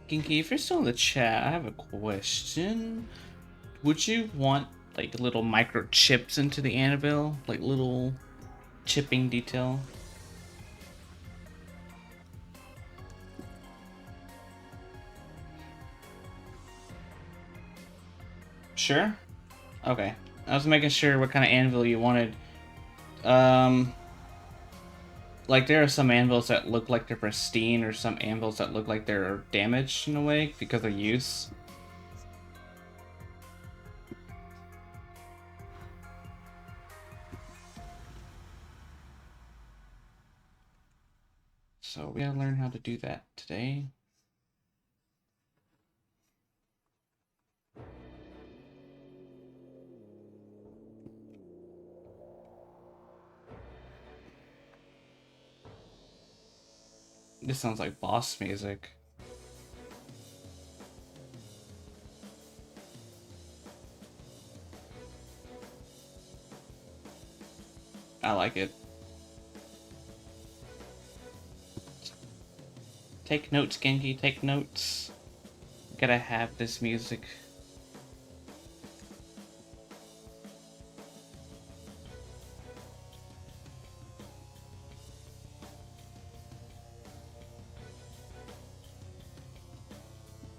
Ginky, if you're still in the chat, I have a question. Would you want like little microchips into the Anvil? Like little chipping detail? Sure? Okay. I was making sure what kind of anvil you wanted. Like there are some anvils that look like they're pristine, or some anvils that look like they're damaged in a way because of use. So we gotta learn how to do that today. This sounds like boss music. I like it. Take notes, Genki, take notes. Gotta have this music.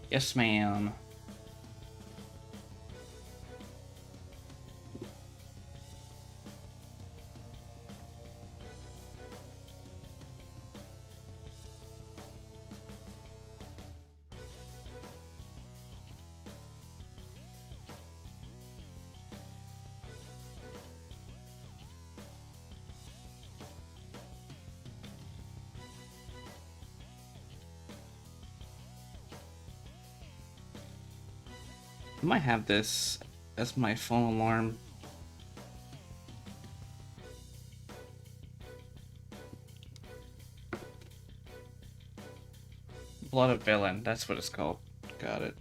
Yes, ma'am. I might have this as my phone alarm. Blood of Villain, that's what it's called. Got it.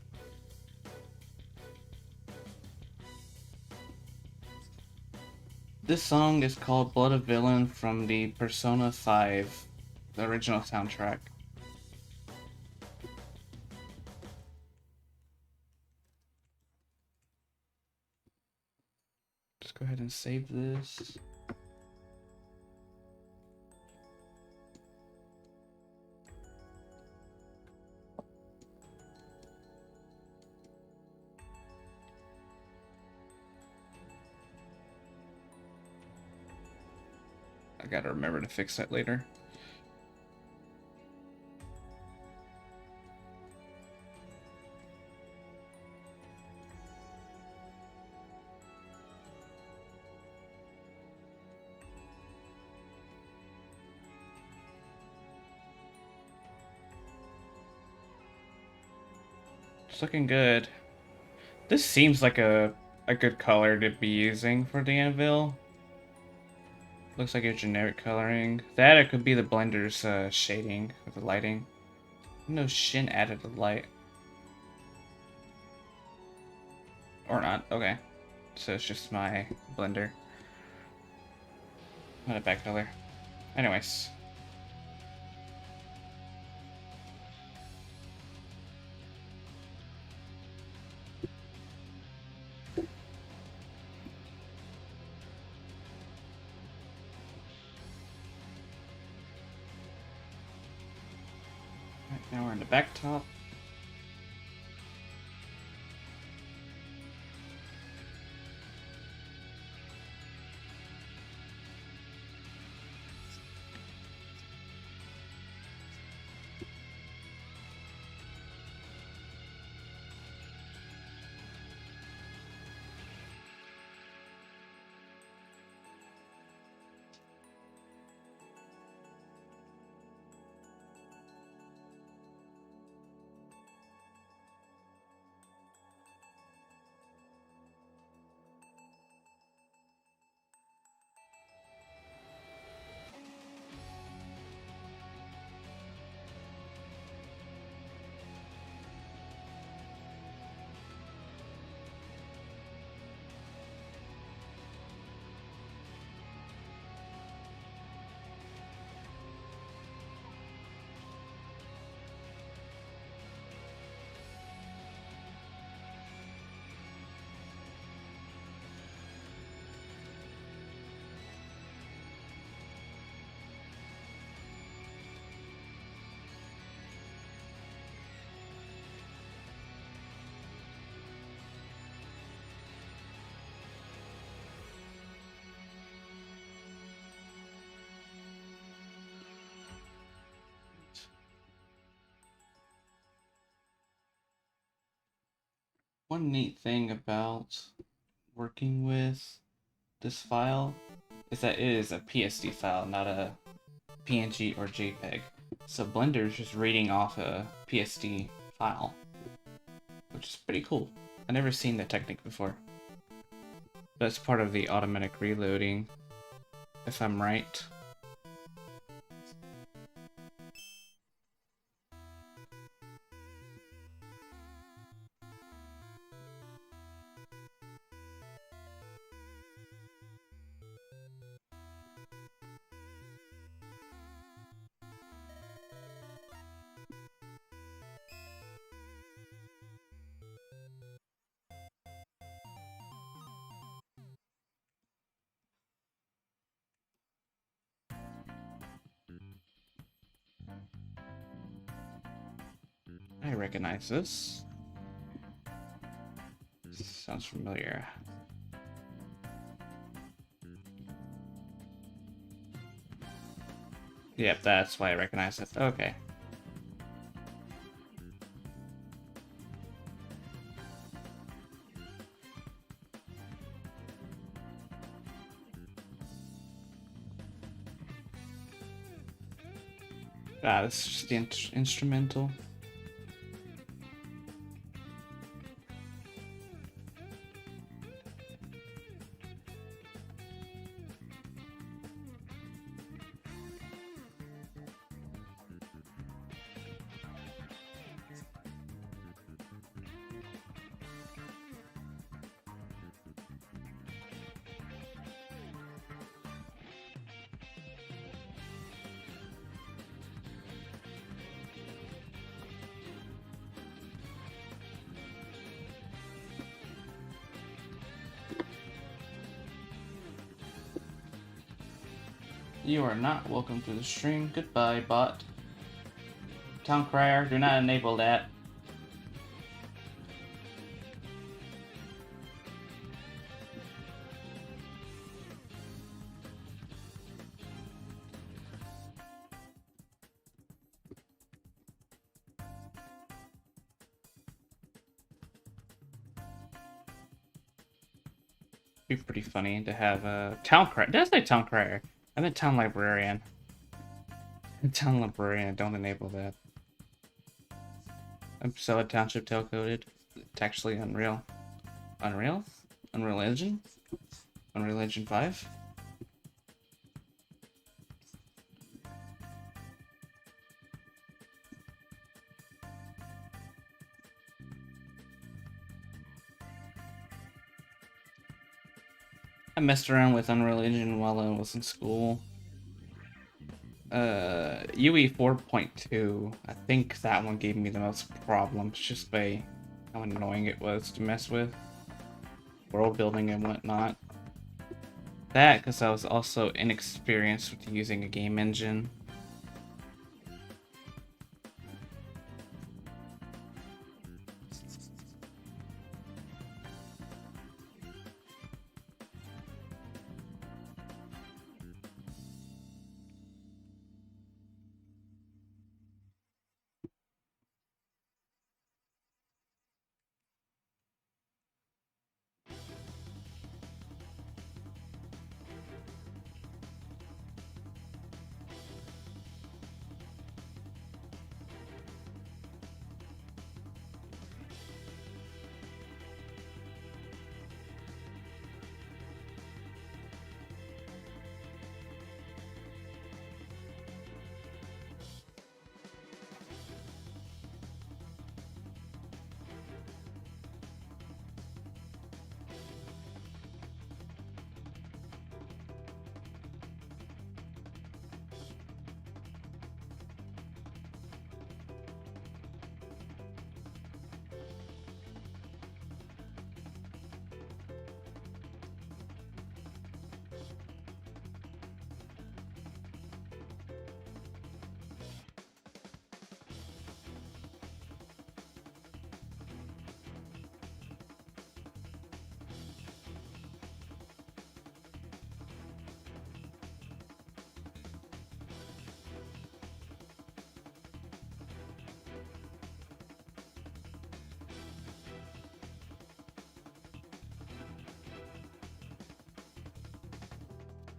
This song is called Blood of Villain from the Persona 5, the original soundtrack. Just go ahead and save this. I gotta remember to fix that later. It's looking good. This seems like a good color to be using for the Anvil. Looks like a generic coloring. That it could be the blender's shading with the lighting. No Shin added the light. Or not, okay. So it's just my blender. Not a back color. Anyways. Right, now we're in the back top. One neat thing about working with this file is that it is a PSD file, not a PNG or JPEG. So Blender is just reading off a PSD file, which is pretty cool. I've never seen that technique before. That's part of the automatic reloading, if I'm right. I recognize this. Sounds familiar. Yep, that's why I recognize it. Okay. Ah, this is just the instrumental. You are not welcome to the stream. Goodbye, bot. Town crier, do not enable that. Be pretty funny to have a town crier. Did I say town crier? I meant town librarian. Town librarian, don't enable that. I'm so township tail coded. It's actually Unreal. Unreal? Unreal Engine? Unreal Engine 5? I messed around with Unreal Engine while I was in school. UE 4.2, I think that one gave me the most problems just by how annoying it was to mess with. World building and whatnot. That, because I was also inexperienced with using a game engine.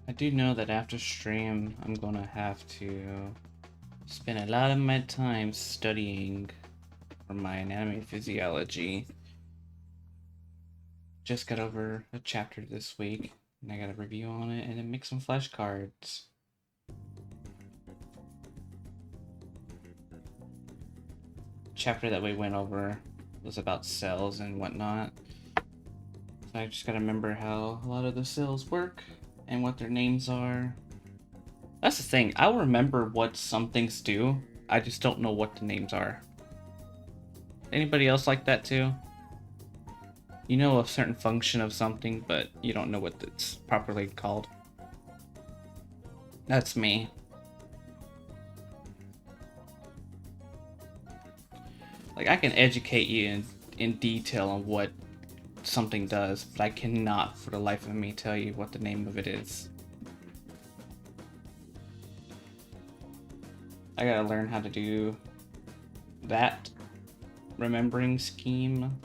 I do know that after stream, I'm gonna have to spend a lot of my time studying for my anatomy and physiology. Just got over a chapter this week, and I got a review on it, and then make some flashcards. Chapter that we went over was about cells and whatnot. So I just gotta remember how a lot of the cells work and what their names are. That's the thing, I'll remember what some things do, I just don't know what the names are. Anybody else like that too? You know a certain function of something, but you don't know what it's properly called. That's me. Like, I can educate you in detail on what something does, but I cannot for the life of me tell you what the name of it is. I gotta learn how to do that remembering scheme.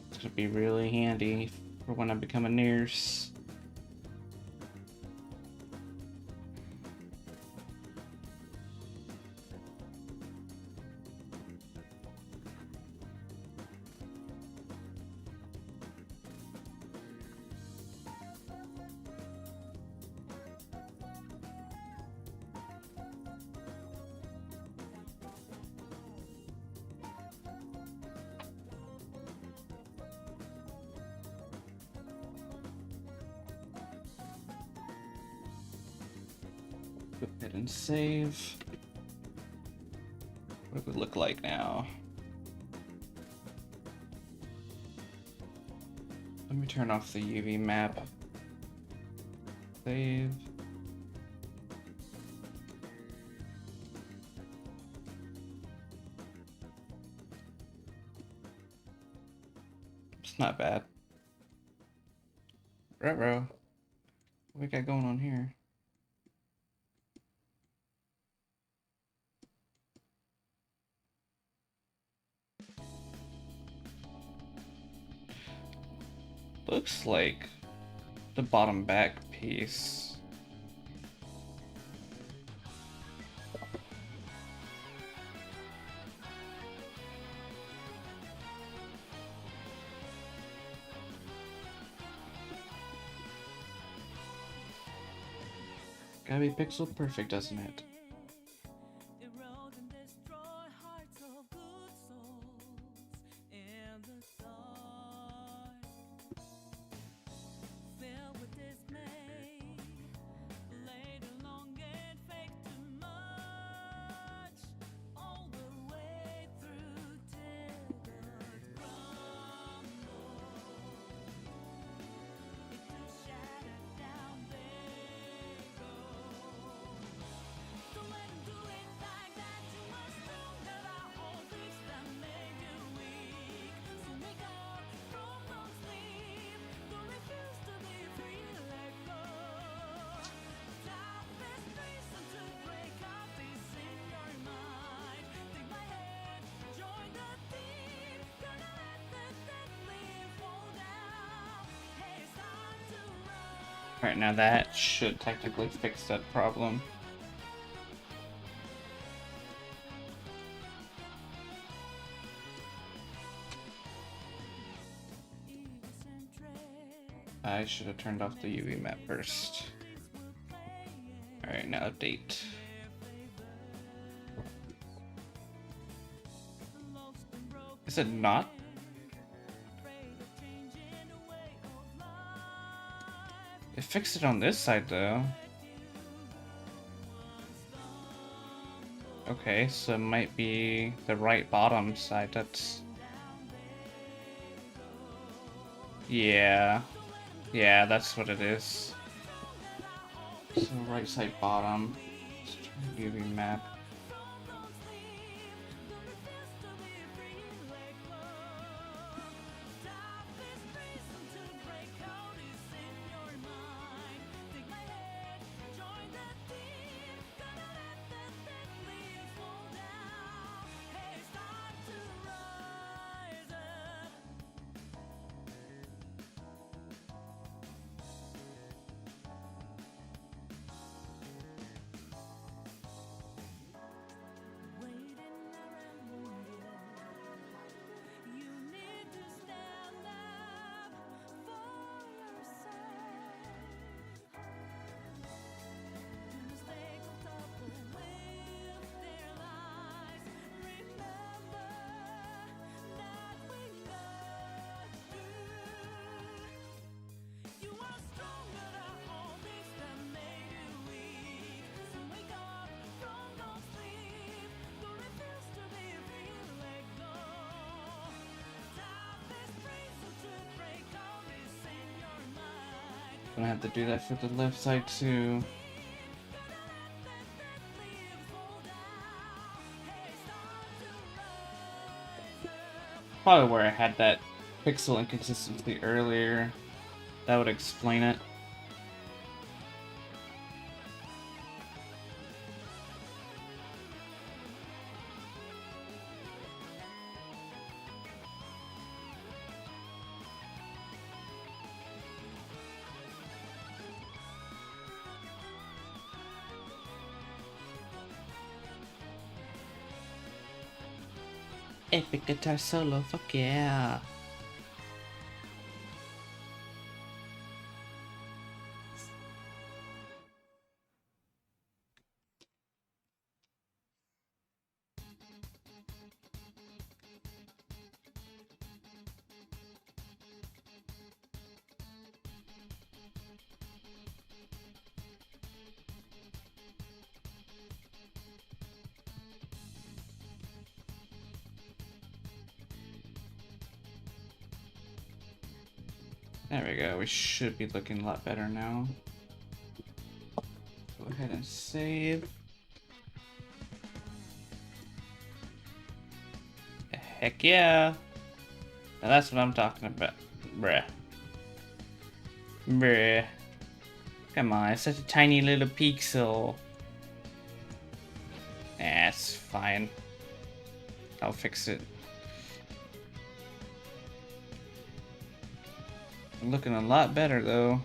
It's gonna be really handy for when I become a nurse. Go ahead and save. What does it look like now? Let me turn off the UV map. Save. It's not bad. Ruh-roh. What we got going on here? Looks like the bottom back piece. Gotta be pixel perfect, doesn't it? Alright, now that should technically fix that problem. I should have turned off the UV map first. Alright, now update. Is it not? It fixed it on this side though. Okay, so it might be the right bottom side. That's... Yeah, that's what it is. So right side bottom. Let's try UV map. Gonna have to do that for the left side too. Probably where I had that pixel inconsistency earlier. That would explain it. Epic guitar solo, fuck yeah. There we go, we should be looking a lot better now. ahead and save. Heck yeah. Now that's what I'm talking about. Bruh. Bruh. Come on, it's such a tiny little pixel. It's fine. I'll fix it. Looking a lot better though.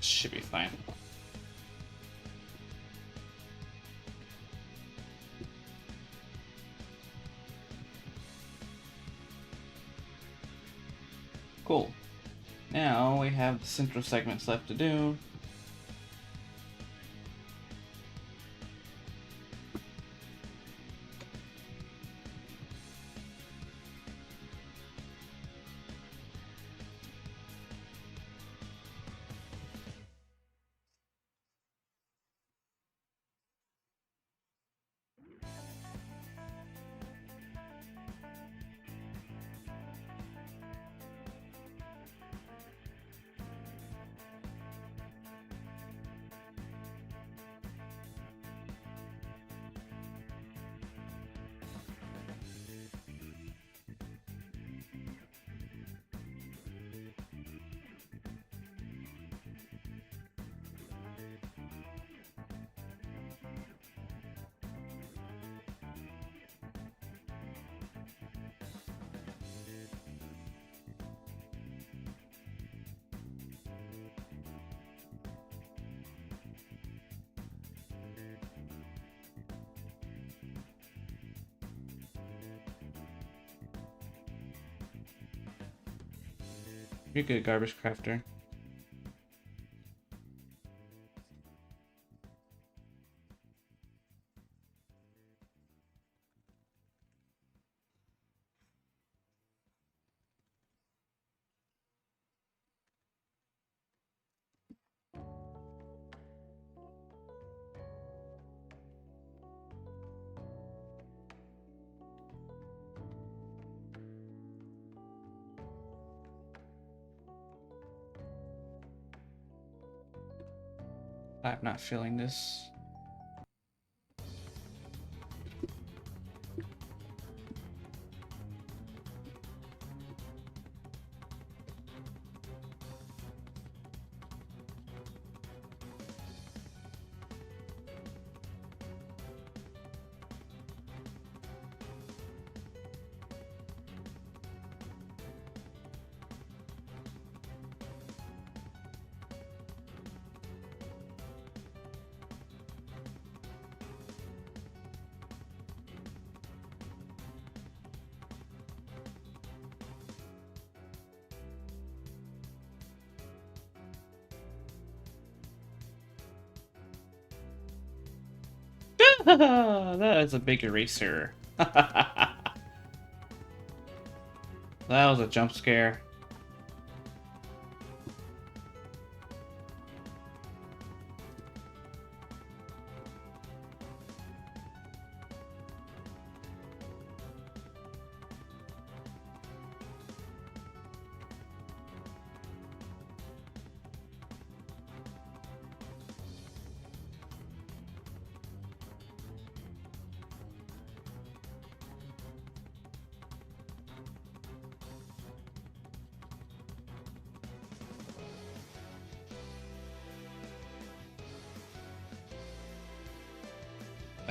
Should be fine. Cool. Now we have the central segments left to do. You're good, garbage crafter. I'm not feeling this. That is a big eraser. That was a jump scare.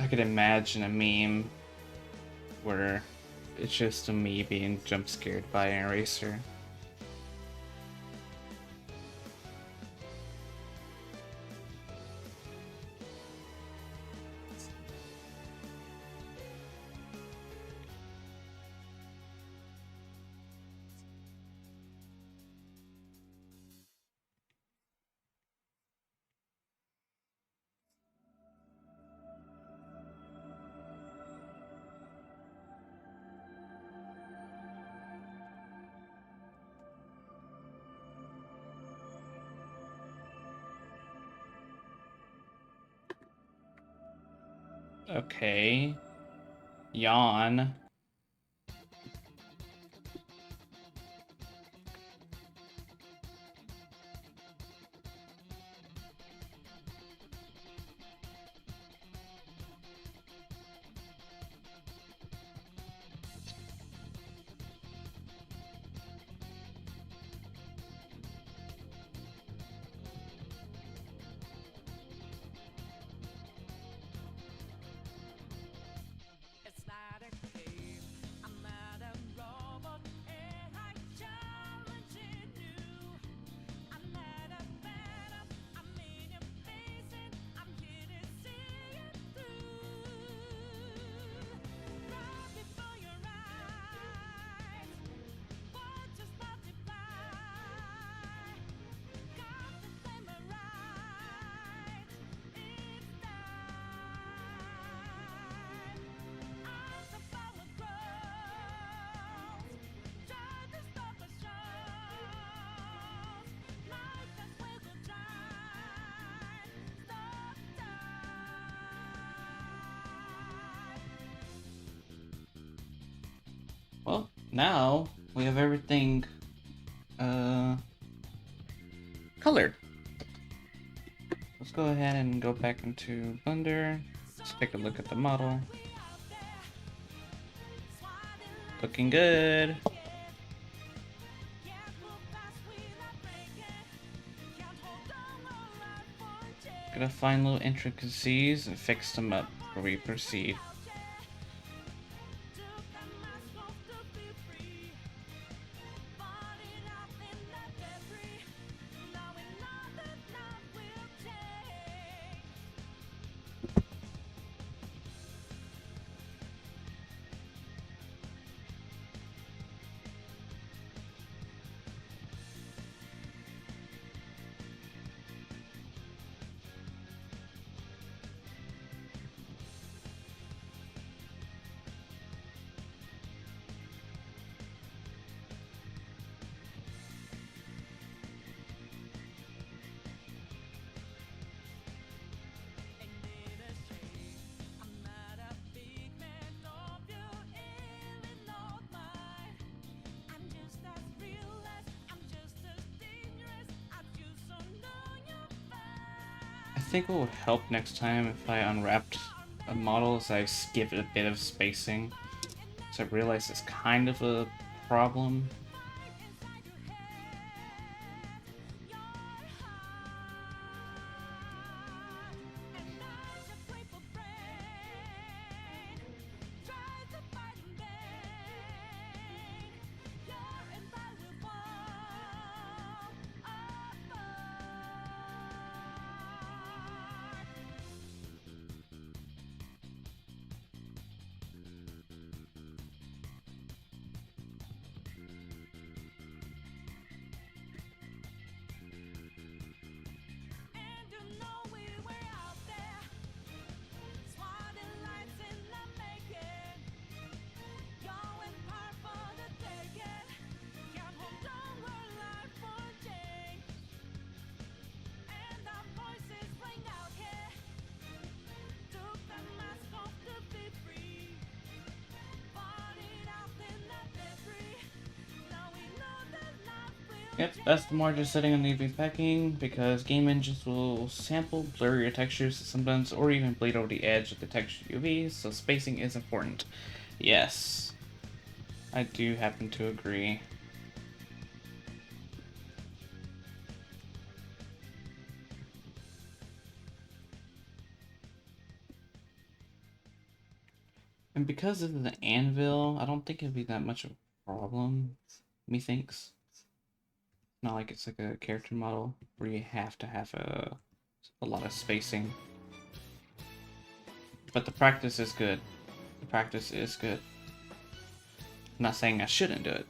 I could imagine a meme where it's just a me being jump scared by an eraser. Okay. Yawn. Well, now we have everything colored. Let's go ahead and go back into Blender. Let's take a look at the model. Looking good. Gonna find little intricacies and fix them up before we proceed. I think what would help next time if I unwrapped a model is I give it a bit of spacing. So I realize it's kind of a problem. Yep, that's the margin setting on the UV packing because game engines will sample blurrier textures sometimes or even bleed over the edge of the texture UV, so spacing is important. Yes, I do happen to agree. And because of the Anvil, I don't think it'd be that much of a problem, methinks. Not like it's like a character model where you have to have a lot of spacing. But the practice is good. The practice is good. I'm not saying I shouldn't do it.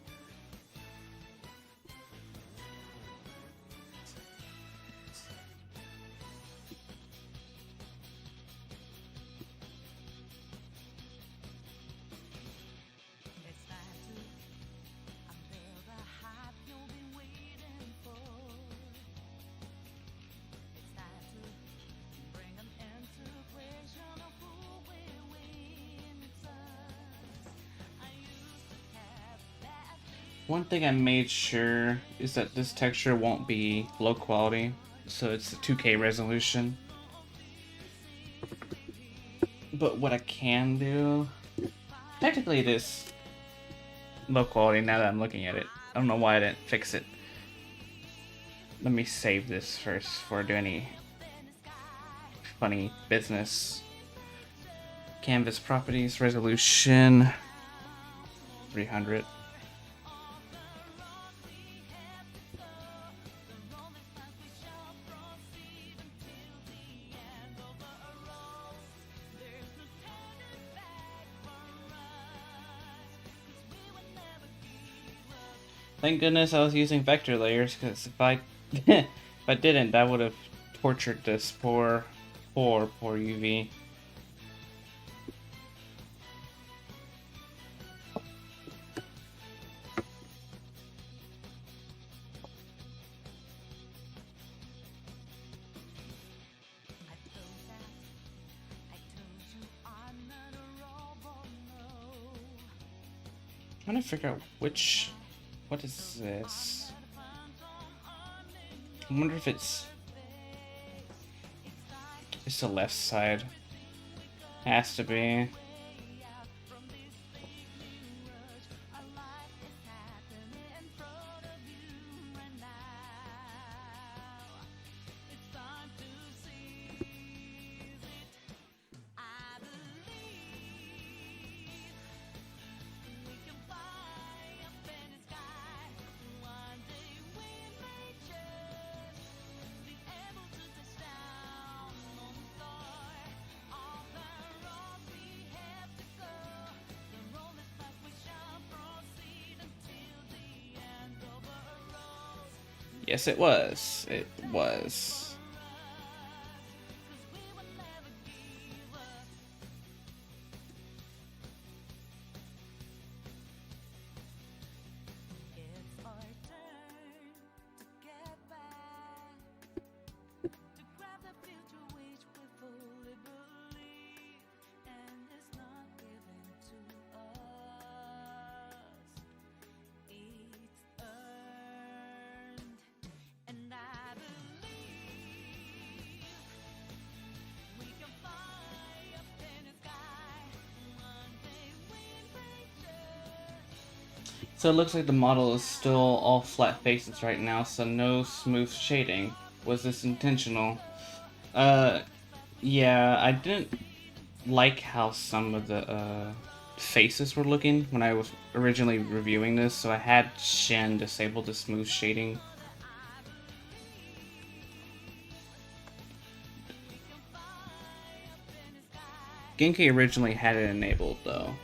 One thing I made sure is that this texture won't be low quality, so it's a 2K resolution. But what I can do, technically it is low quality now that I'm looking at it. I don't know why I didn't fix it. Let me save this first before I do any funny business. Canvas properties, resolution 300. Thank goodness I was using vector layers, because if I if I didn't, that would have tortured this poor UV. I'm trying to figure out which... What is this? I wonder if it's the left side. Has to be. Yes, it was. It was. So it looks like the model is still all flat faces right now, so no smooth shading. Was this intentional? Yeah, I didn't like how some of the faces were looking when I was originally reviewing this, so I had Shen disable the smooth shading. Genki originally had it enabled though.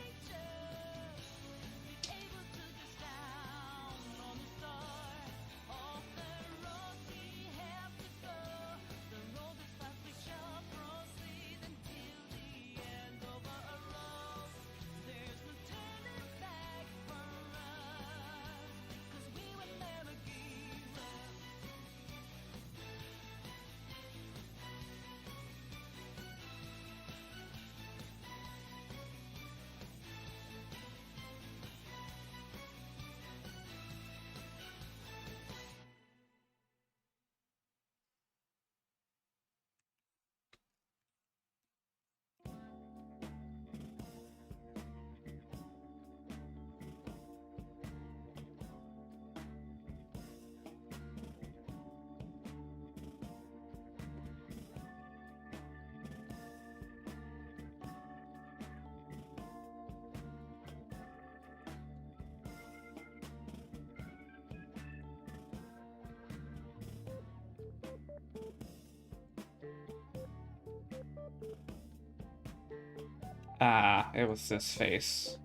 Ah, it was this face.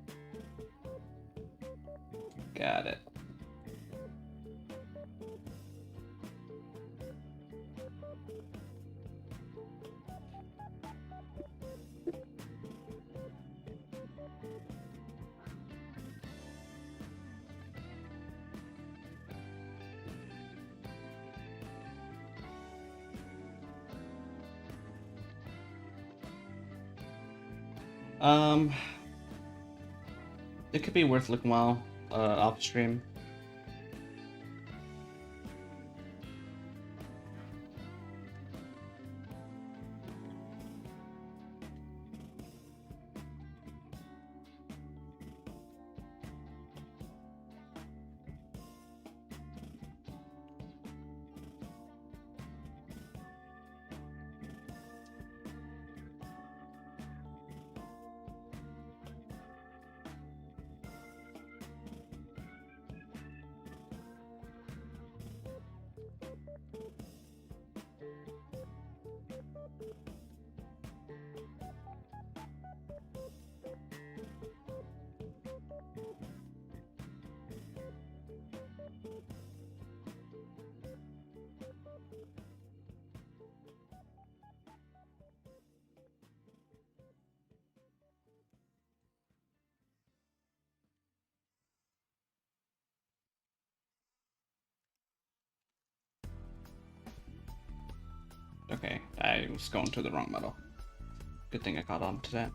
Got it. It could be worth looking while off stream. Okay, I was going to the wrong model. Good thing I caught on to that.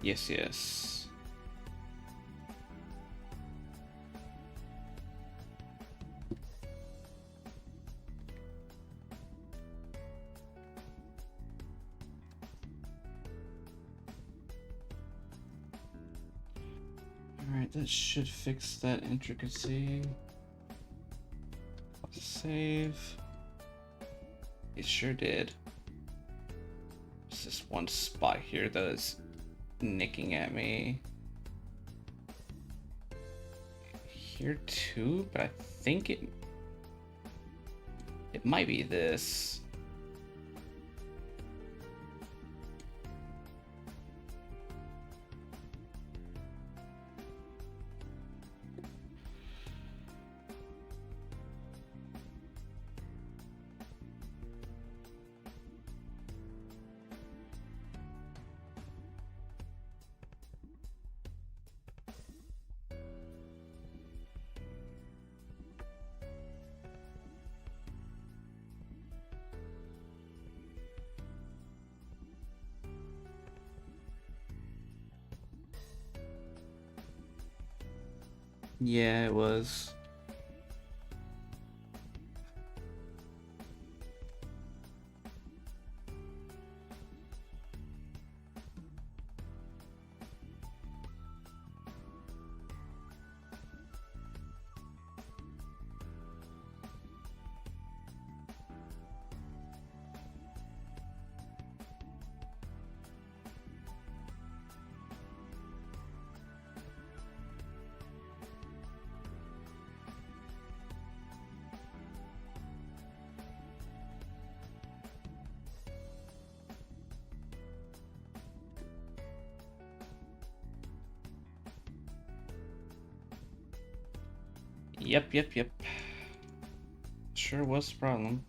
Yes, yes. Alright, that should fix that intricacy. Save. It sure did. There's this one spot here that is nicking at me. Here too, but I think it might be this. Yeah, it was. Yep. Sure was the problem.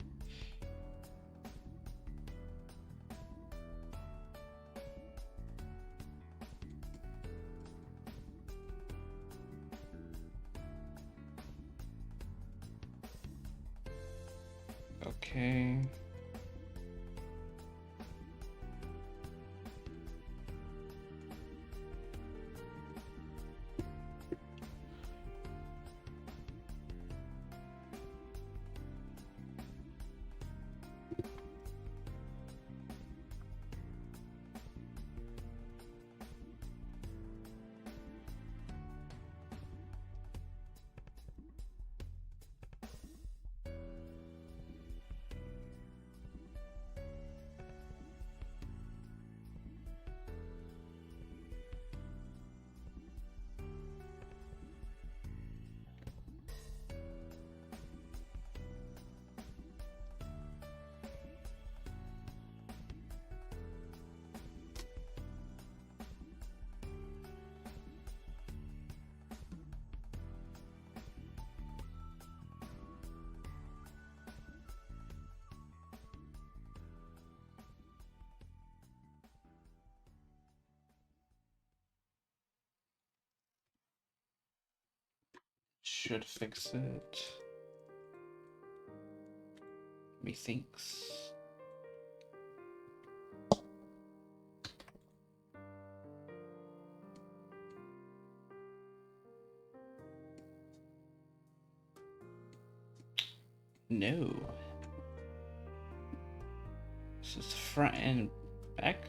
Okay. should fix it. Methinks. No. This is front and back.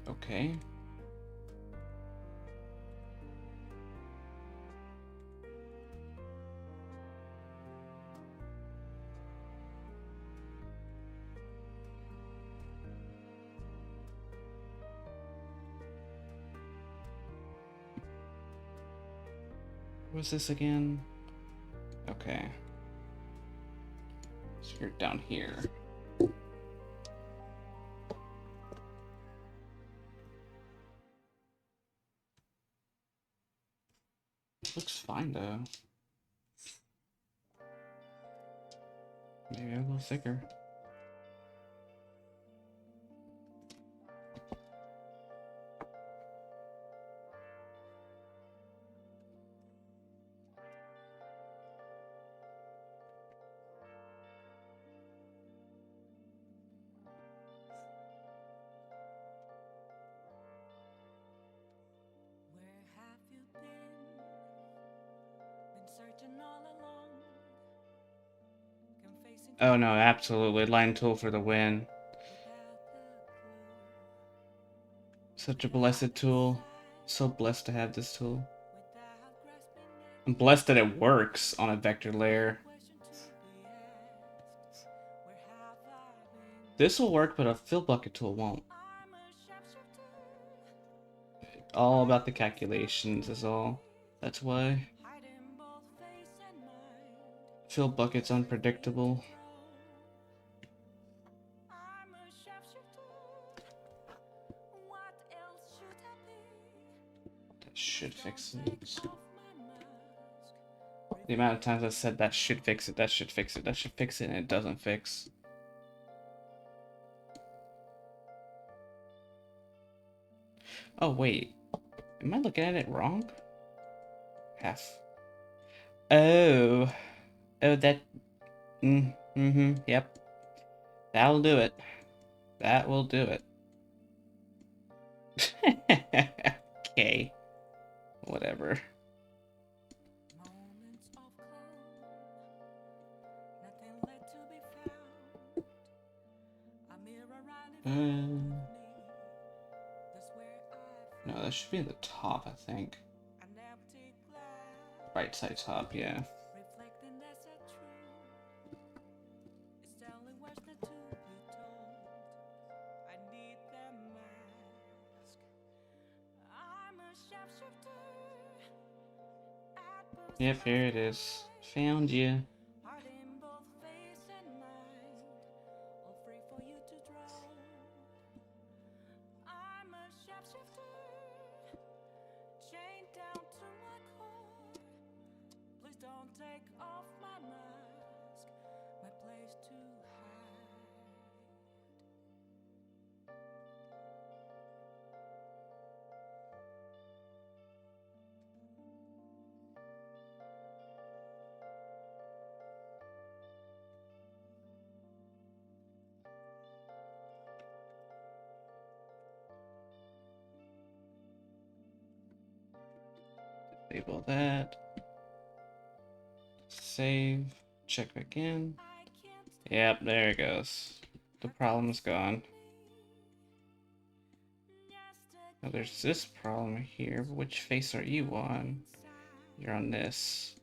Okay. What was this again? Okay. So you're down here. Looks fine though. Maybe a little thicker. Oh no, absolutely. Line tool for the win. Such a blessed tool. So blessed to have this tool. I'm blessed that it works on a vector layer. This will work, but a fill bucket tool won't. All about the calculations is all. That's why. Fill bucket's unpredictable. That should fix it. The amount of times I said that should fix it, that should fix it, that should fix it, and it doesn't fix. Oh, wait. Am I looking at it wrong? Half. Oh. Oh, that... yep. That'll do it. That will do it. Okay. Whatever. No, that should be at the top, I think. Right side top, yeah. Yep, here it is. Found you. Label that. Save. Check back in. Yep, there it goes. The problem's gone. Now there's this problem here. Which face are you on? You're on this.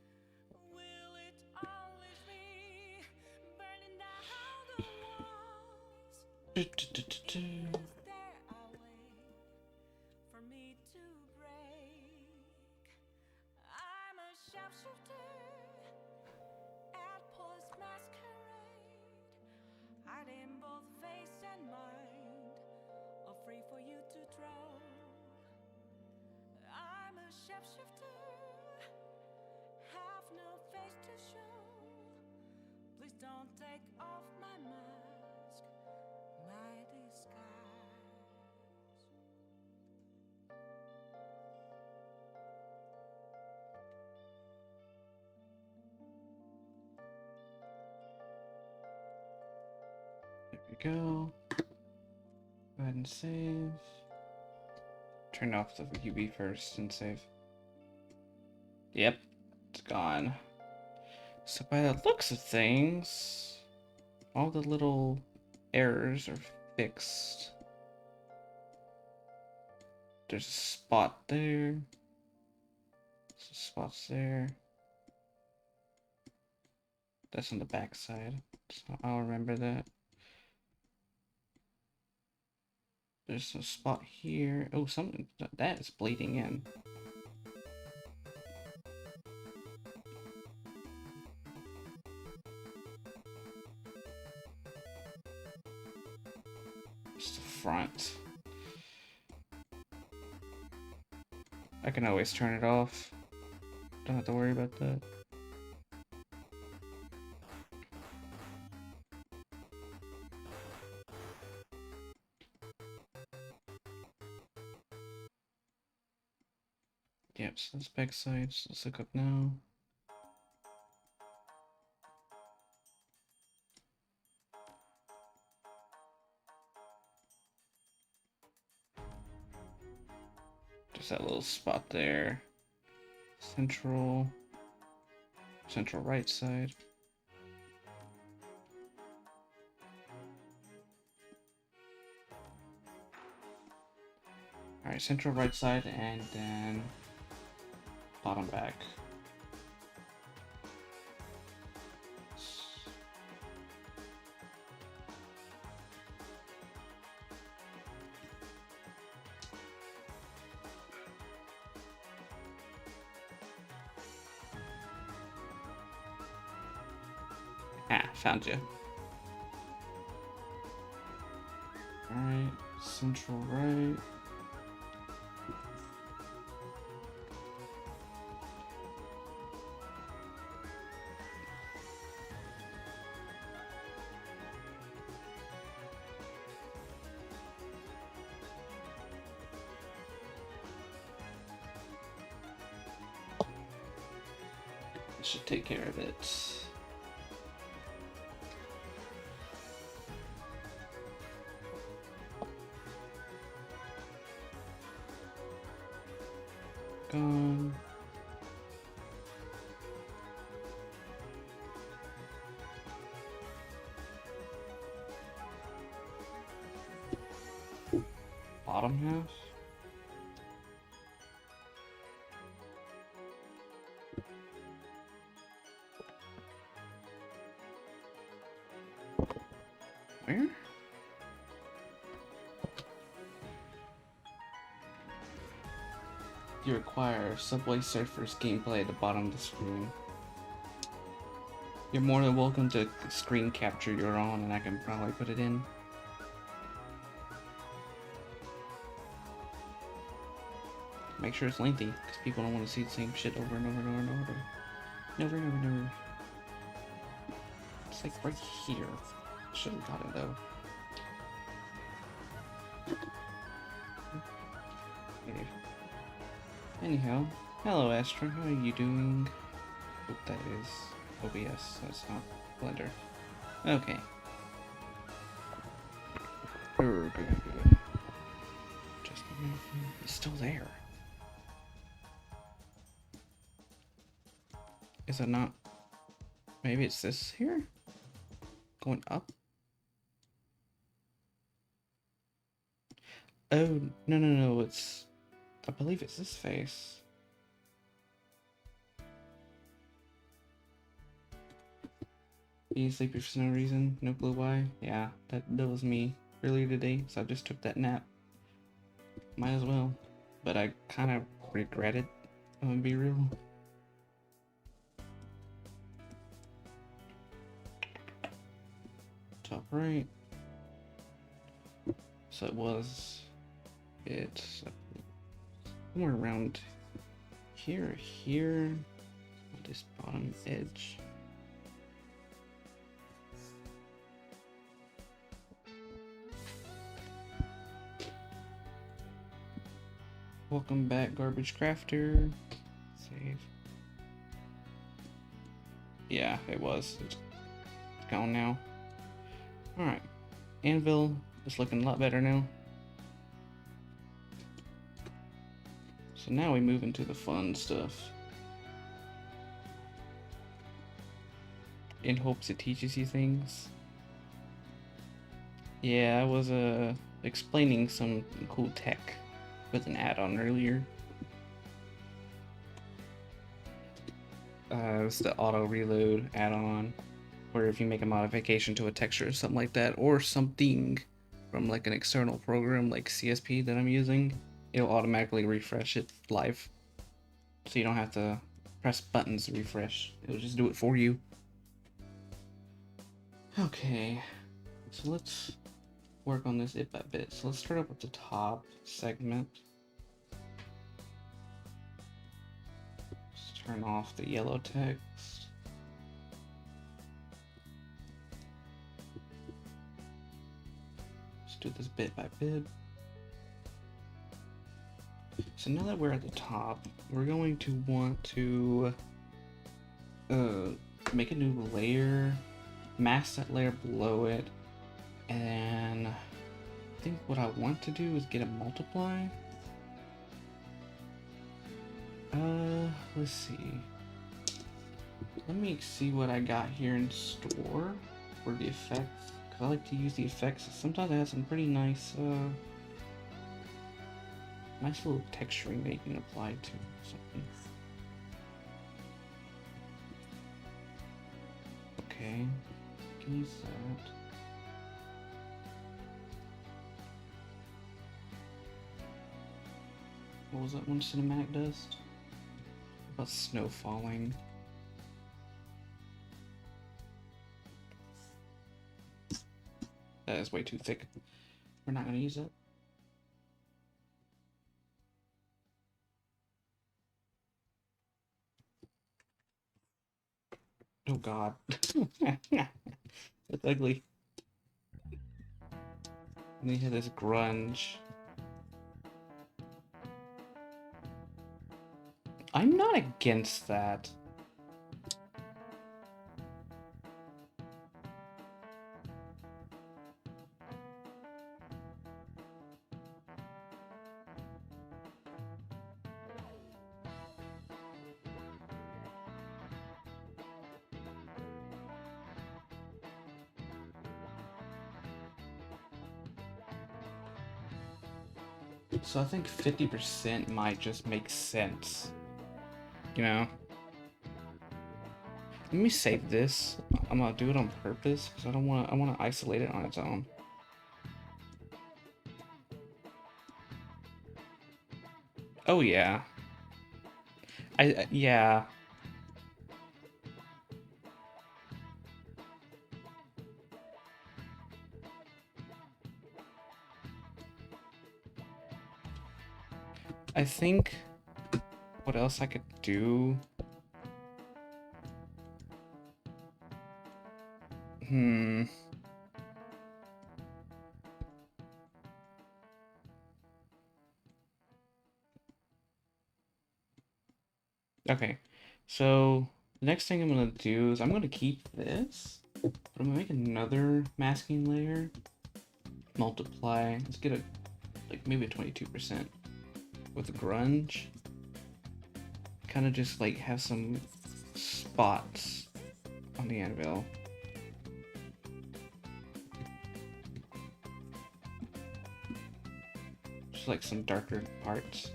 Don't take off my mask, my disguise. we go. Go ahead and save. Turn off the UV first and save. Yep, it's gone. So by the looks of things, all the little errors are fixed. There's a spot there. Some spots there. That's on the back side, so I'll remember that. There's a spot here. Oh, something that is bleeding in. It's the front. I can always turn it off. Don't have to worry about that. Yep, so that's back side. So let's look up now. Just that little spot there. Central right side. Alright, central right side and then bottom back. Ah, found you. Alright, central right. This should take care of it. Gone. Bottom half. Where? You require Subway Surfers gameplay at the bottom of the screen. You're more than welcome to screen capture your own, and I can probably put it in. Make sure it's lengthy, because people don't want to see the same shit over and over and over and over. Never, never, never. It's like right here. Should have got it though. Anyhow, hello Astra, how are you doing? Hope that is OBS, that's not Blender. Okay. Just a minute. It's still there. Is it not? Maybe it's this here? Going up? Oh, no, it's... I believe it's this face. Being sleepy for no reason, no clue why. Yeah, that was me earlier today, so I just took that nap. Might as well. But I kind of regret it, I'm gonna be real. Top right. So it's somewhere around here, this bottom edge. Welcome back, Garbage Crafter. Save. Yeah, it was. It's gone now. Alright. Anvil is looking a lot better now. So now we move into the fun stuff. In hopes it teaches you things. Yeah, I was explaining some cool tech with an add-on earlier. It's the auto reload add-on, where if you make a modification to a texture or something like that, or something from like an external program like CSP that I'm using, it'll automatically refresh it live. So you don't have to press buttons to refresh. It'll just do it for you. Okay, so let's work on this bit by bit. So let's start up with the top segment. Let's turn off the yellow text. Let's do this bit by bit. So now that we're at the top, we're going to want to make a new layer, mask that layer below it, and I think what I want to do is get a multiply. Let's see. Let me see what I got here in store for the effects, because I like to use the effects. Sometimes I have some pretty nice, nice little texturing that you can apply to something. Okay, can use that. What was that one cinematic does? About snow falling. That is way too thick. We're not gonna use that. Oh god. That's ugly. And then you have this grunge. I'm not against that. So I think 50% might just make sense. You know? Let me save this. I'm gonna do it on purpose because I wanna isolate it on its own. Oh yeah. Yeah. I think what else I could do? Okay, so the next thing I'm gonna do is I'm gonna keep this, but I'm gonna make another masking layer, multiply. Let's get a like maybe a 22% with grunge. Kind of just like have some spots on the anvil. Just like some darker parts.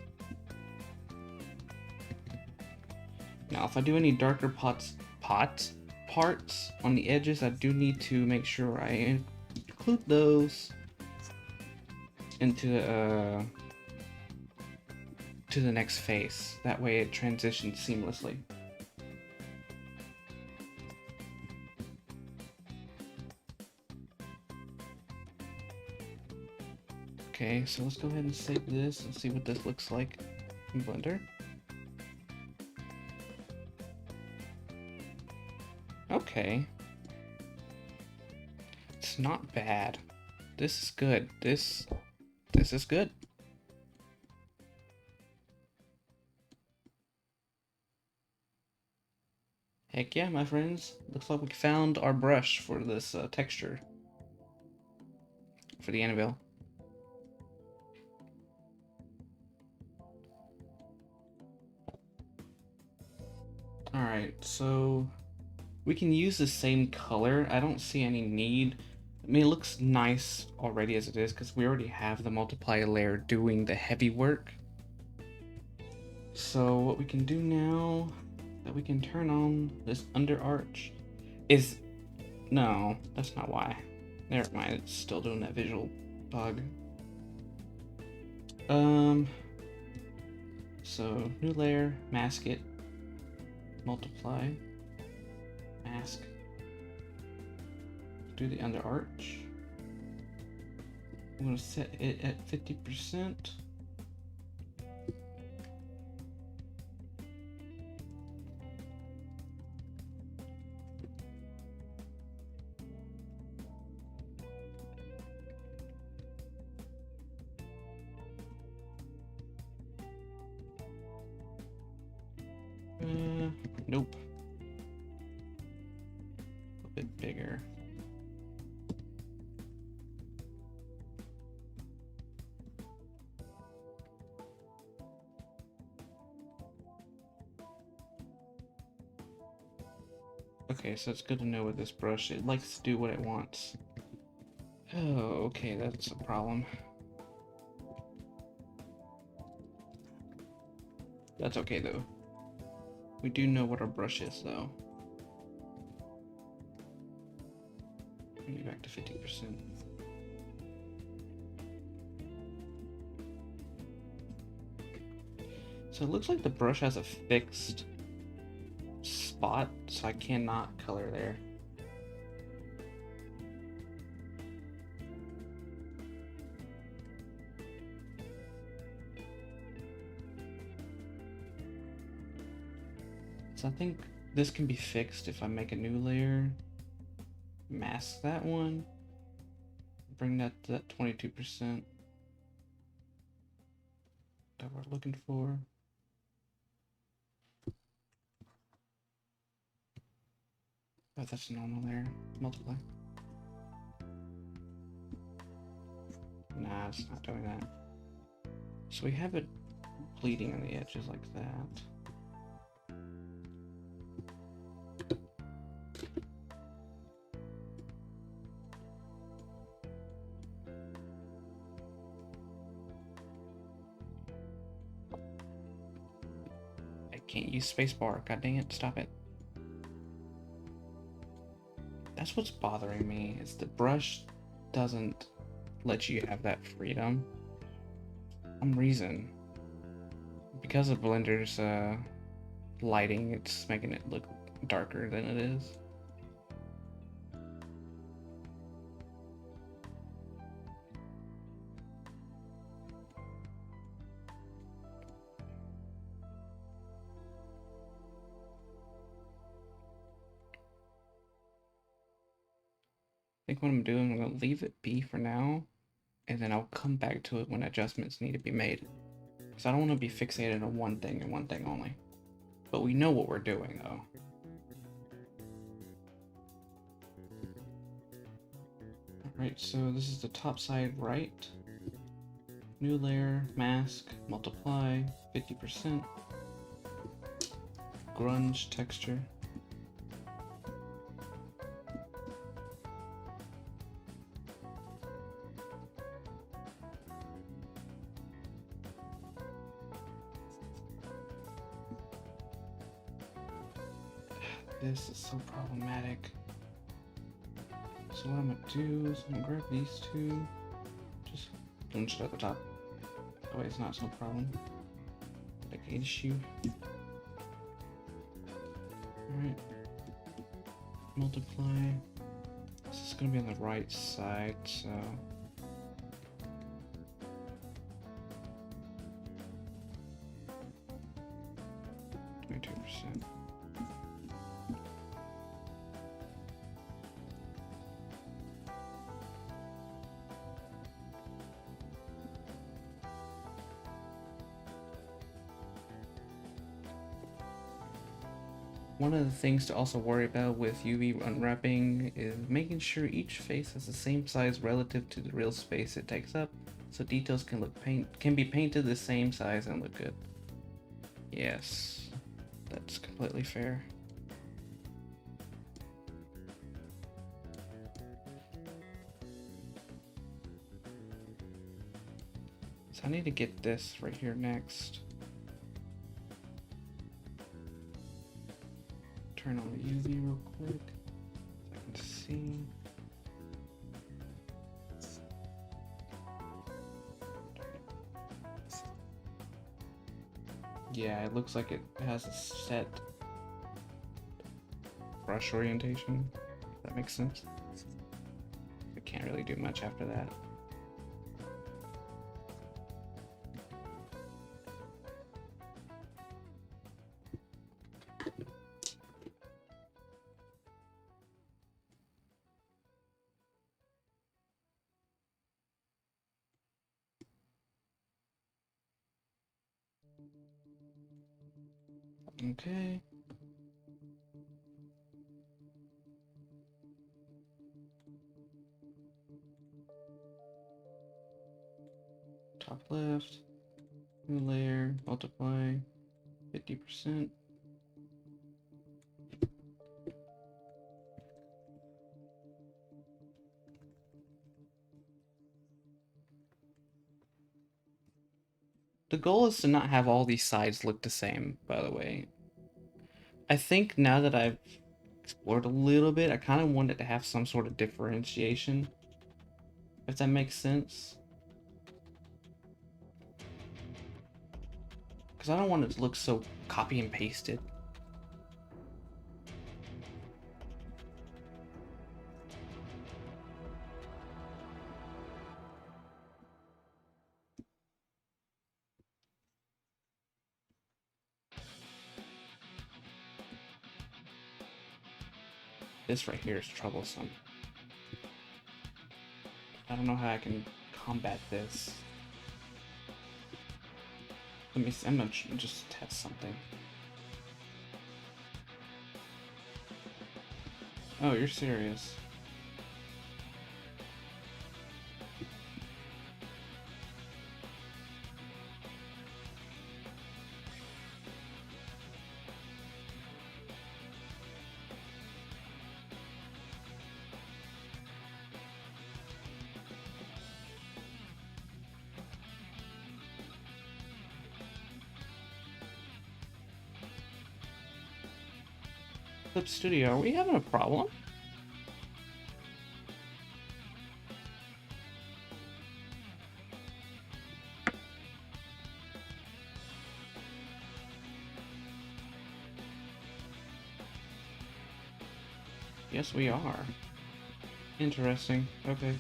Now, if I do any darker parts on the edges, I do need to make sure I include those into to the next face. That way it transitions seamlessly. Okay, so let's go ahead and save this and see what this looks like in Blender. Okay. It's not bad. This is good. This is good. Heck yeah, my friends. Looks like we found our brush for this texture. for the Anvil. Alright, so we can use the same color. I don't see any need. I mean, it looks nice already as it is because we already have the multiply layer doing the heavy work. So what we can do now that we can turn on this under arch is, no, that's not why. Never mind, it's still doing that visual bug. So new layer, mask it, multiply, mask, do the under arch. I'm gonna set it at 50%. Nope. A bit bigger. Okay, so it's good to know with this brush, it likes to do what it wants. Oh, okay, that's a problem. That's okay though. We do know what our brush is though. Bring it back to 50%. So it looks like the brush has a fixed spot, so I cannot color there. So I think this can be fixed if I make a new layer, mask that one, bring that to that 22% that we're looking for. Oh, that's a normal layer. Multiply. Nah, it's not doing that. So we have it bleeding on the edges like that. I can't use spacebar. God dang it! Stop it. That's what's bothering me. Is the brush doesn't let you have that freedom. For some reason, because of Blender's lighting, it's making it look darker than it is. I think what I'm doing, I'm gonna leave it be for now, and then I'll come back to it when adjustments need to be made. Because I don't want to be fixated on one thing and one thing only. But we know what we're doing though. Alright, so this is the top side right. New layer, mask, multiply, 50%. Grunge texture. This is so problematic. So what I'm gonna do is I'm gonna grab these two, just plunge it at the top. That way it's not so problem. Like an issue. Alright. Multiply. This is gonna be on the right side, so 22%. One of the things to also worry about with UV unwrapping is making sure each face has the same size relative to the real space it takes up, so details can be painted the same size and look good. Yes, that's completely fair. So I need to get this right here next. Turn on the UV real quick so I can see. Yeah, it looks like it has a set brush orientation. If that makes sense. I can't really do much after that. Okay. Top left, new layer, multiply, 50%. The goal is to not have all these sides look the same, by the way. I think now that I've explored a little bit, I kind of want it to have some sort of differentiation, if that makes sense. Because I don't want it to look so copy and pasted. This right here is troublesome. I don't know how I can combat this. Let me see. I'm gonna just test something. Oh, you're serious. Clip Studio, are we having a problem? Yes, we are. Interesting. Okay.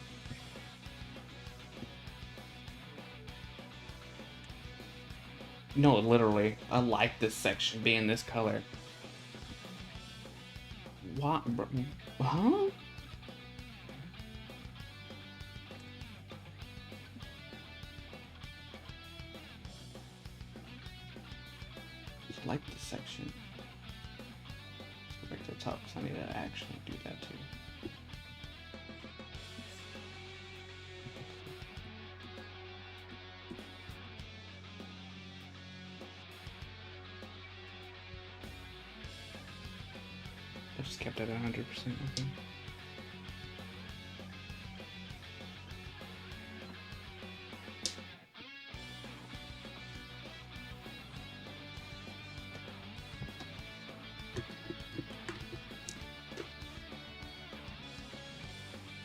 No, literally. I like this section being this color. What? Huh? Just like this section. Let's go back to the top because I need to actually do that too. I just kept it at 100%. Okay.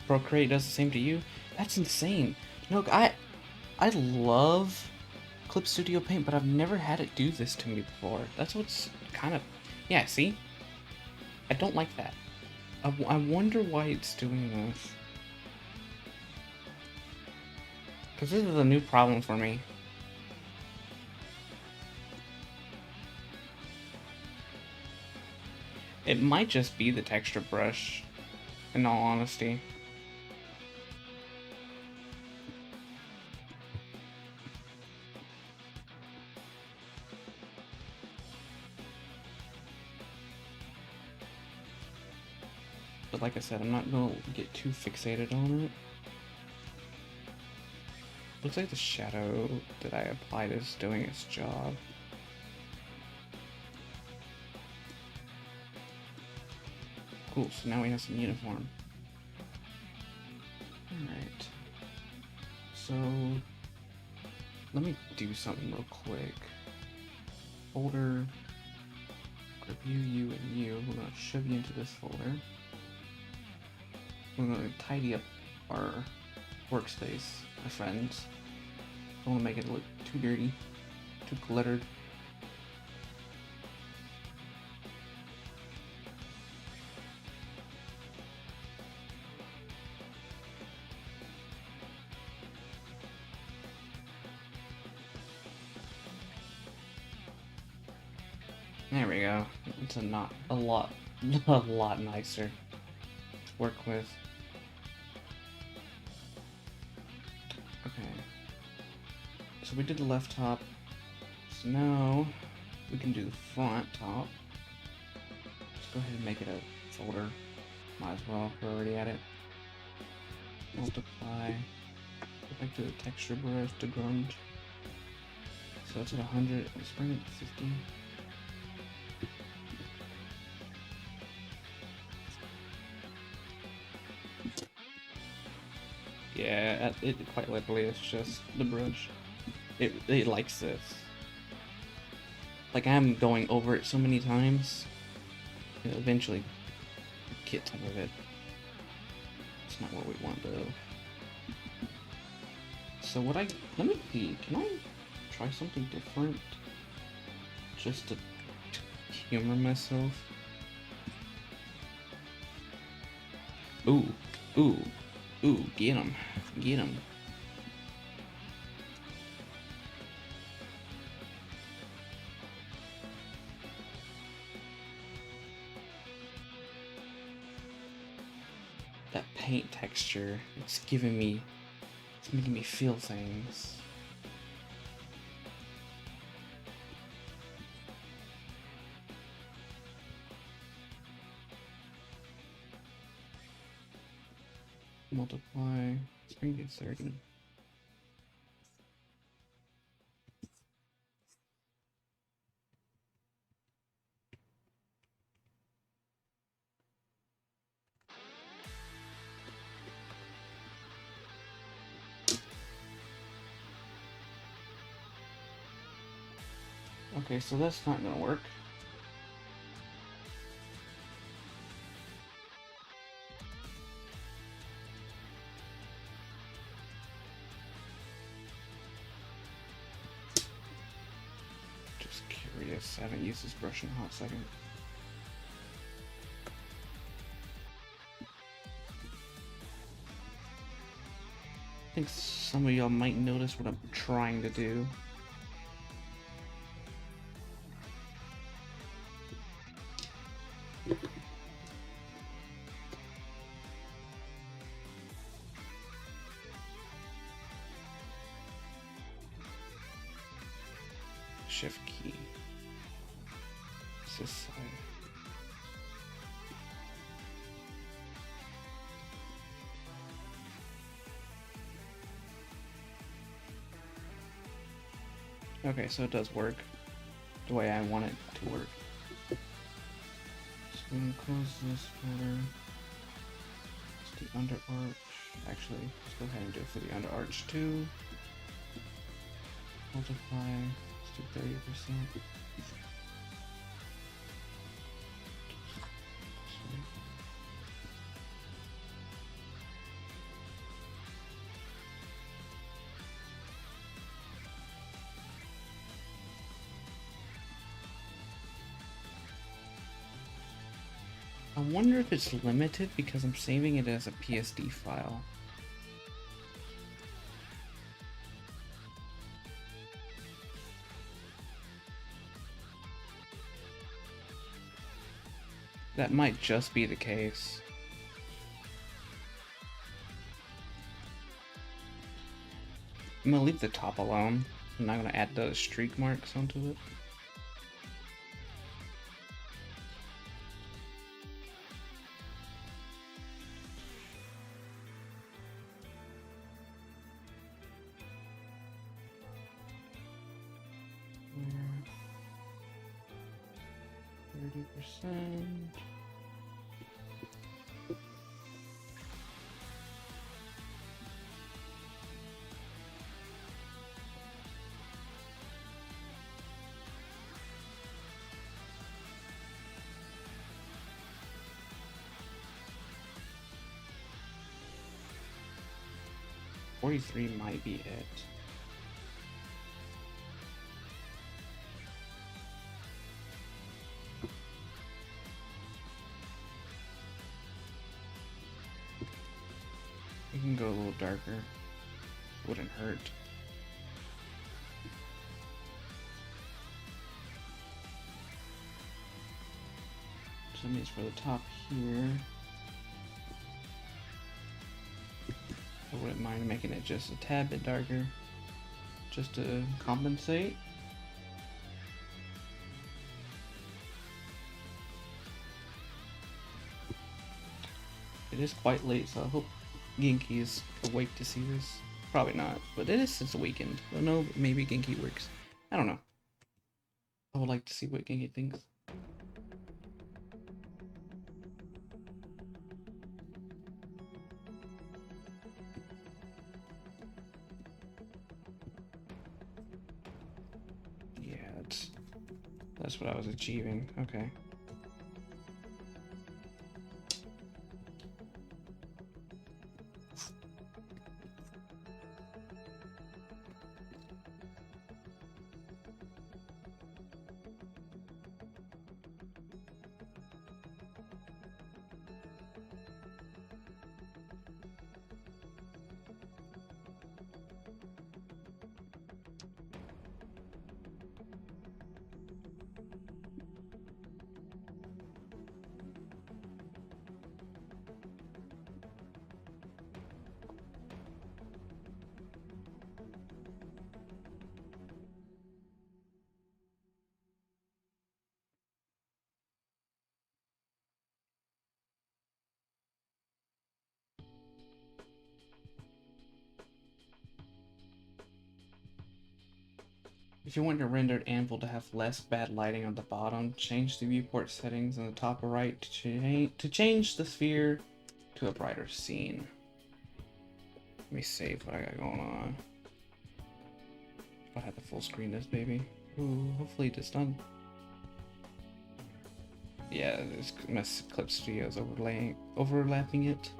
Procreate does the same to you? That's insane. No, I love Clip Studio Paint, but I've never had it do this to me before. That's what's kind of... Yeah, see? I don't like that. I wonder why it's doing this. Because this is a new problem for me. It might just be the texture brush, in all honesty. But like I said, I'm not gonna get too fixated on it. Looks like the shadow that I applied is doing its job. Cool, so now we have some uniform. Alright. So, let me do something real quick. Folder, grab you, and you. We're gonna shove you into this folder. We're gonna tidy up our workspace, my friends. Don't wanna make it look too dirty, too cluttered. There we go. It's a lot nicer to work with. Okay. So we did the left top. So now we can do the front top. Let's go ahead and make it a folder. Might as well, we're already at it. Multiply. Go back to the texture brush to grunge. So it's at 100. Let's bring it to 50. Yeah, it quite literally is just the brush. It likes this. Like, I'm going over it so many times, it'll eventually get some of it. It's not what we want though. So let me see, can I try something different? Just to humor myself? Ooh, get him. Get him. That paint texture, it's making me feel things. Multiply, let's bring it to 30. Okay, so that's not gonna work. Just curious, I haven't used this brush in a hot second. I think some of y'all might notice what I'm trying to do. Shift key. It's this side. Okay, so it does work the way I want it to work. So we can close this folder. Let's do under arch. Actually, let's go ahead and do it for the under arch too. Multiply. Let's do 30%. I wonder if it's limited because I'm saving it as a PSD file. That might just be the case. I'm gonna leave the top alone. I'm not gonna add those streak marks onto it. 30%. $43 might be it. We can go a little darker. Wouldn't hurt. So that means for the top here, I wouldn't mind making it just a tad bit darker, just to compensate. It is quite late, so I hope Genki is awake to see this. Probably not, but it is since the weekend. I don't know, maybe Genki works. I don't know. I would like to see what Genki thinks. Yeah, that's what I was achieving. Okay. If you want your rendered Anvil to have less bad lighting on the bottom, change the viewport settings on the top right to change the sphere to a brighter scene. Let me save what I got going on. If I had the full screen this baby. Ooh, hopefully it's done. Yeah, my Clip Studio is overlapping it.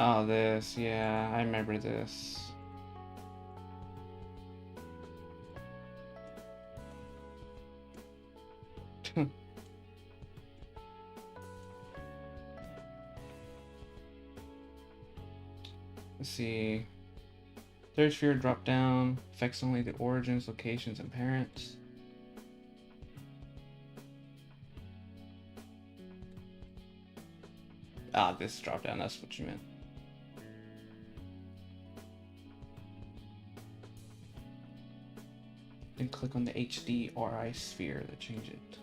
Oh, this, yeah, I remember this. Let's see. Third sphere drop down, affects only the origins, locations, and parents. Ah, this drop down, that's what you meant. Then click on the HDRI sphere to change it.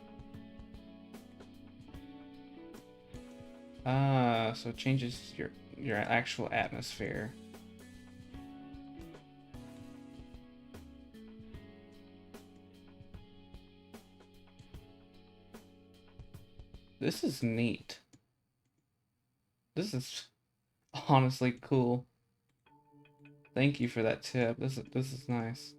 Ah, so it changes your actual atmosphere. This is neat. This is honestly cool. Thank you for that tip. This is nice.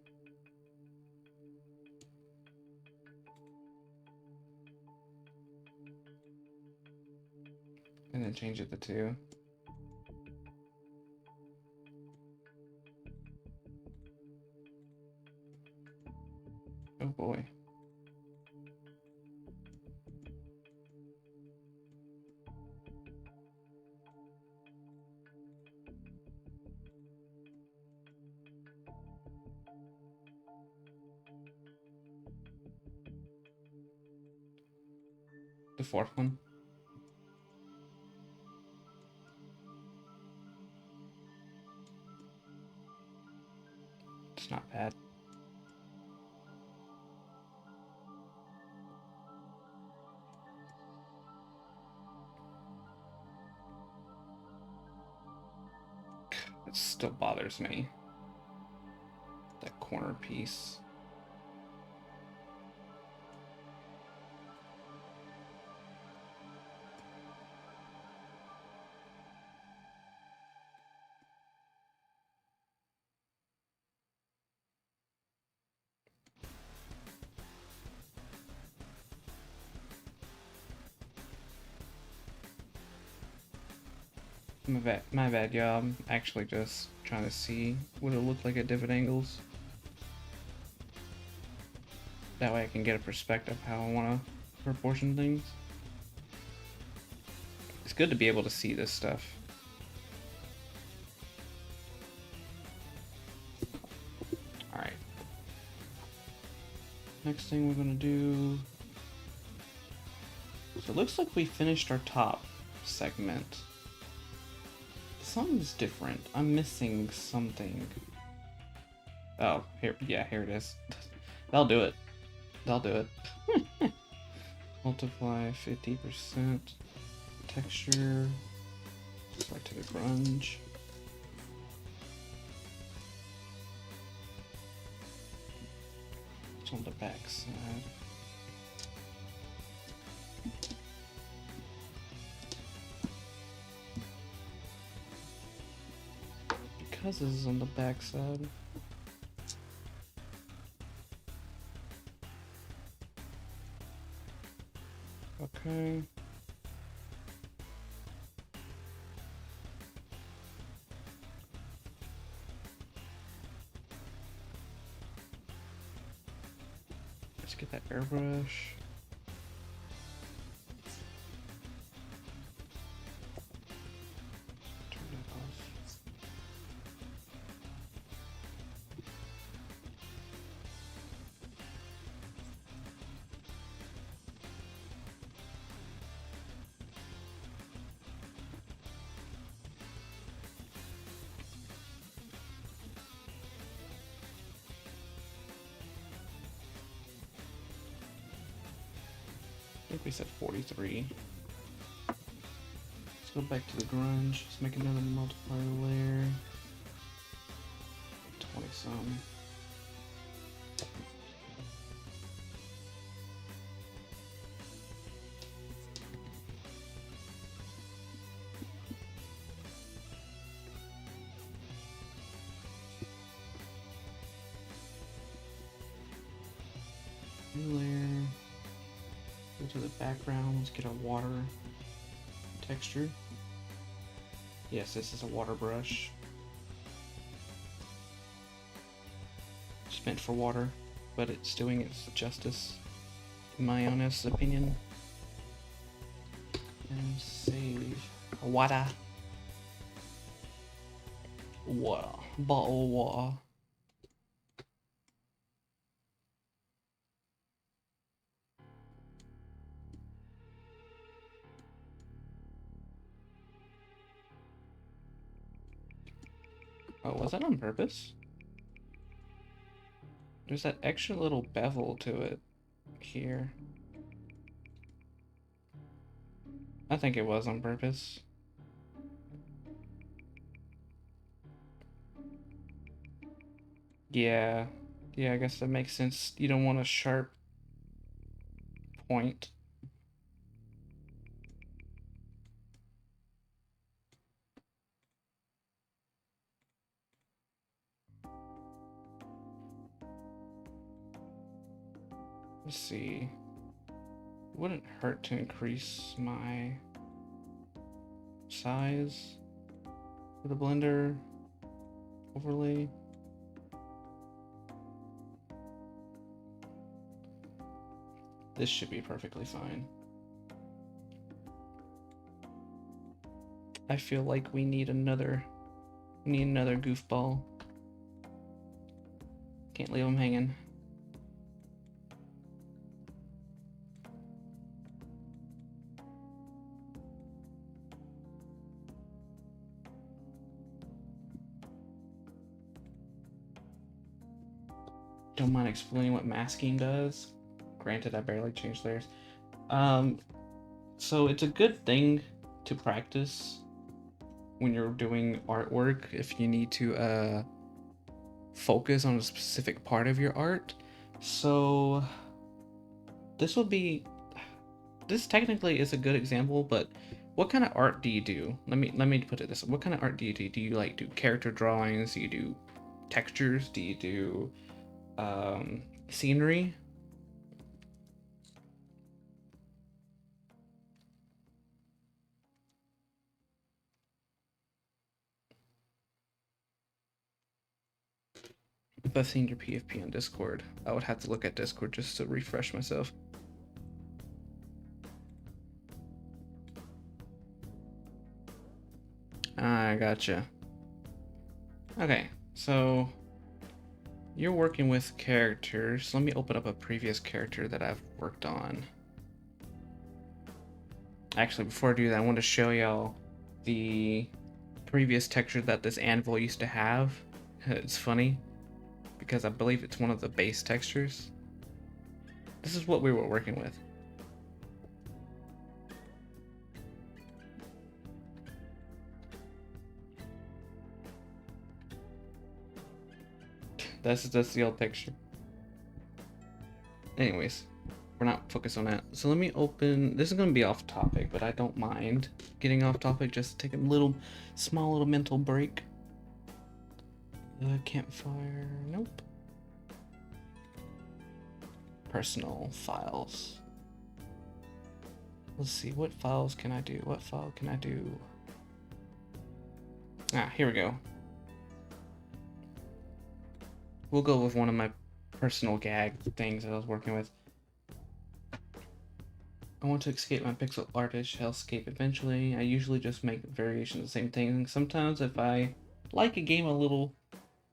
And then change it to 2. Oh boy. The 4th one. It's not bad. still bothers me. That corner piece. My bad, y'all. I'm actually just trying to see what it'll look like at different angles. That way I can get a perspective how I want to proportion things. It's good to be able to see this stuff. Alright. Next thing we're going to do... So it looks like we finished our top segment. Something's different. I'm missing something. Oh, here it is. That'll do it. That'll do it. Multiply 50%. Texture. Right to the grunge. It's on the back side. Because this is on the back side. Okay. Let's get that airbrush. Turn it off. I think we said 43. Let's go back to the grunge. Let's make another multiplier layer. 20 some. New layer. Go to the background. Let's get a water texture. Yes, this is a water brush. It's meant for water, but it's doing its justice, in my honest opinion. And save. Water. Water. Bottle of water. Oh, was that on purpose? There's that extra little bevel to it here. I think it was on purpose. Yeah. Yeah, I guess that makes sense. You don't want a sharp point. Let's see. It wouldn't hurt to increase my size for the blender overlay. This should be perfectly fine. I feel like we need another goofball. Can't leave him hanging. Don't mind explaining what masking does. Granted, I barely changed layers. So it's a good thing to practice when you're doing artwork, if you need to focus on a specific part of your art. So this will be, this technically is a good example, but what kind of art do you do? Let me put it this way. What kind of art do you do? Do you like do character drawings? Do you do textures? Do you do scenery? If I've seen your PFP on Discord, I would have to look at Discord just to refresh myself. I gotcha. Okay, so you're working with characters. Let me open up a previous character that I've worked on. Actually, before I do that, I want to show y'all the previous texture that this Anvil used to have. It's funny because I believe it's one of the base textures. This is what we were working with. That's the old texture. Anyways, we're not focused on that. So let me open, this is going to be off topic, but I don't mind getting off topic, just take a small little mental break. Campfire, nope. Personal files. Let's see, what files can I do? What file can I do? Ah, here we go. We'll go with one of my personal gag things that I was working with. I want to escape my pixel artist hellscape eventually. I usually just make variations of the same thing. Sometimes if I like a game a little,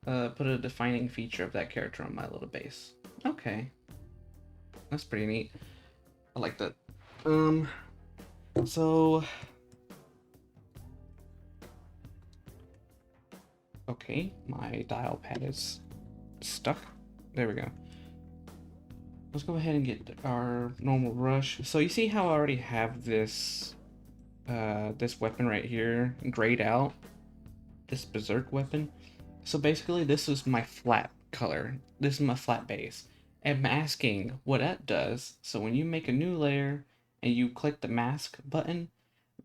put a defining feature of that character on my little base. Okay. That's pretty neat. I like that. So... Okay, my dial pad is stuck. There we go. Let's go ahead and get our normal rush. So you see how I already have this this weapon right here grayed out, this berserk weapon. So basically this is my flat color. This is my flat base. And masking, what that does, so when you make a new layer and you click the mask button,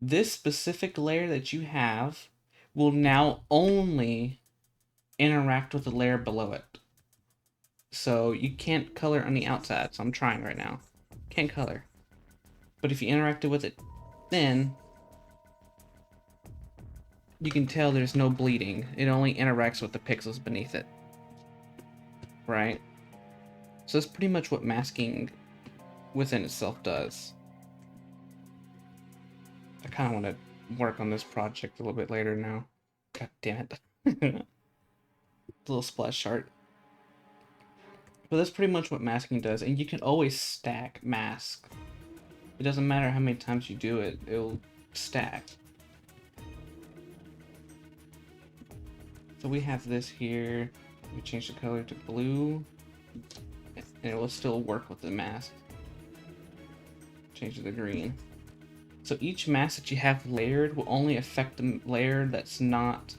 this specific layer that you have will now only interact with the layer below it. So you can't color on the outside, so I'm trying right now. Can't color. But if you interacted with it, then you can tell there's no bleeding. It only interacts with the pixels beneath it. Right? So that's pretty much what masking within itself does. I kind of want to work on this project a little bit later now. God damn it. Little splash chart. But that's pretty much what masking does, and you can always stack mask. It doesn't matter how many times you do it, it'll stack. So we have this here. We change the color to blue, and it will still work with the mask. Change it to green. So each mask that you have layered will only affect the layer that's not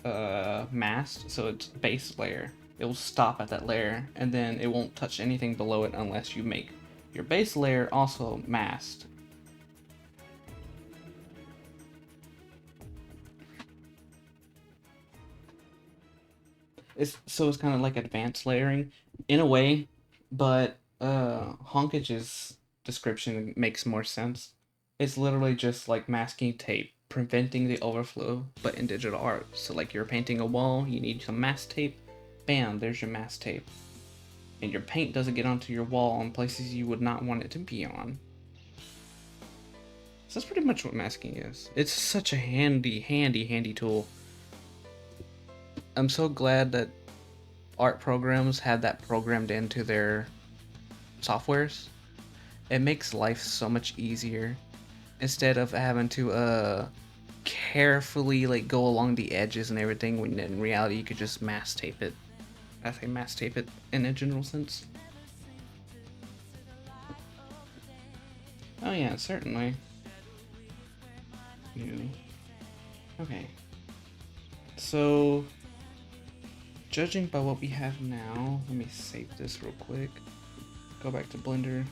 masked, so it's base layer. It will stop at that layer, and then it won't touch anything below it unless you make your base layer also masked. It's kind of like advanced layering in a way, but Honkage's description makes more sense. It's literally just like masking tape, preventing the overflow, but in digital art. So like you're painting a wall, you need some mask tape, bam, there's your mask tape. And your paint doesn't get onto your wall in places you would not want it to be on. So that's pretty much what masking is. It's such a handy tool. I'm so glad that art programs have that programmed into their softwares. It makes life so much easier instead of having to carefully like go along the edges and everything, when in reality you could just mask tape it. I say mask tape it in a general sense. Oh yeah, certainly. You Okay. So, judging by what we have now, let me save this real quick. Go back to Blender.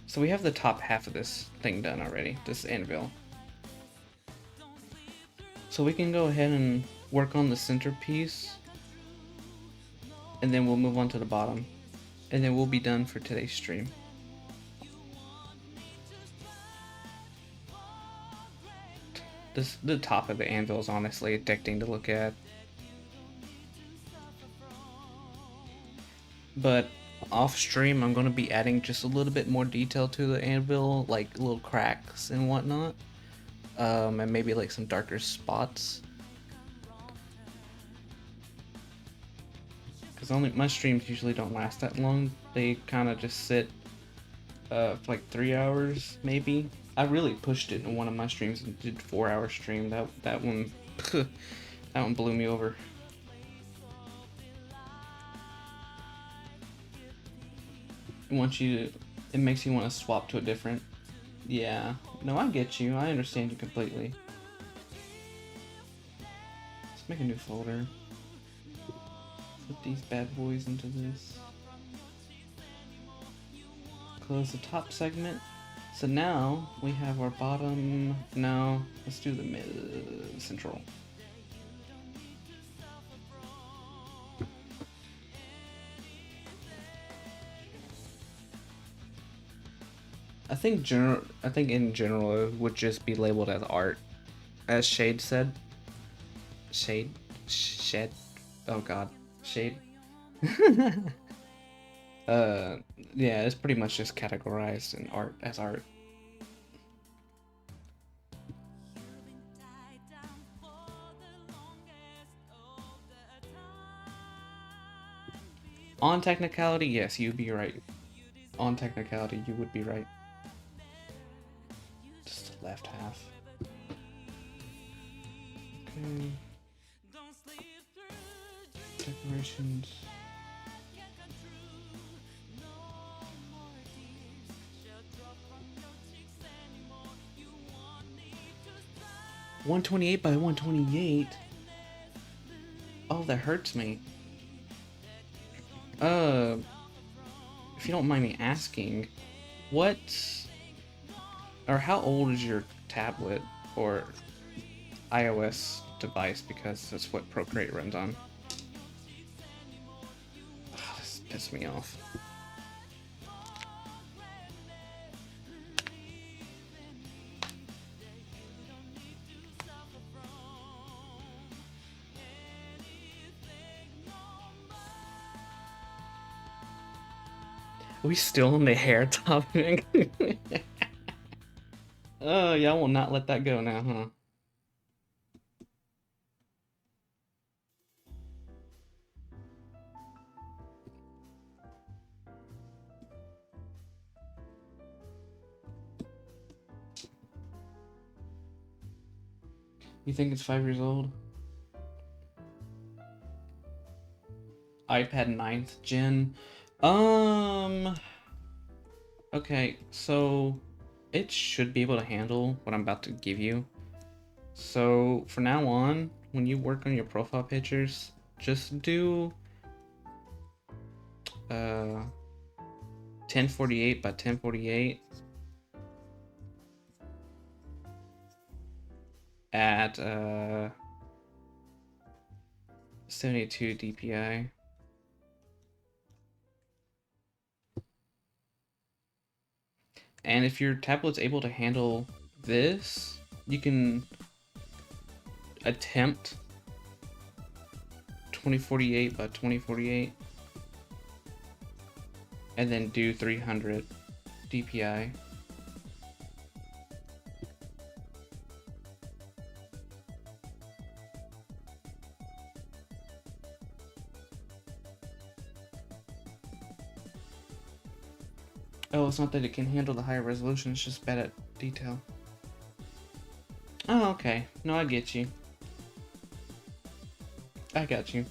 So we have the top half of this thing done already, this anvil. So we can go ahead and work on the centerpiece, and then we'll move on to the bottom, and then we'll be done for today's stream. The top of the anvil is honestly addicting to look at. But off stream, I'm going to be adding just a little bit more detail to the anvil, like little cracks and whatnot. And maybe like some darker spots. Because my streams usually don't last that long. They kind of just sit for like 3 hours, maybe. I really pushed it in one of my streams and did 4-hour stream. That one, that one blew me over. It makes you want to swap to a different. Yeah, no, I get you. I understand you completely. Let's make a new folder. Put these bad boys into this. Close the top segment. So now we have our bottom. No, let's do the central. I think in general it would just be labeled as art, as Shade said. Shed. Oh God, Shade. Yeah, it's pretty much just categorized in art as art. On technicality, yes, you'd be right. On technicality, you would be right. Just the left half. Okay. Decorations. $128 by $128. Oh, that hurts me. If you don't mind me asking, what or how old is your tablet or iOS device? Because that's what Procreate runs on. Oh, this pissed me off. Are we still on the hair topic? Oh, y'all will not let that go now, huh? You think it's 5 years old? iPad 9th gen. Okay, so it should be able to handle what I'm about to give you. So for now on, when you work on your profile pictures, just do 1048 by 1048 at 72 DPI. And if your tablet's able to handle this, you can attempt 2048 by 2048 and then do 300 DPI. Oh, it's not that it can handle the higher resolution, it's just bad at detail. Oh, okay. No, I get you. I got you.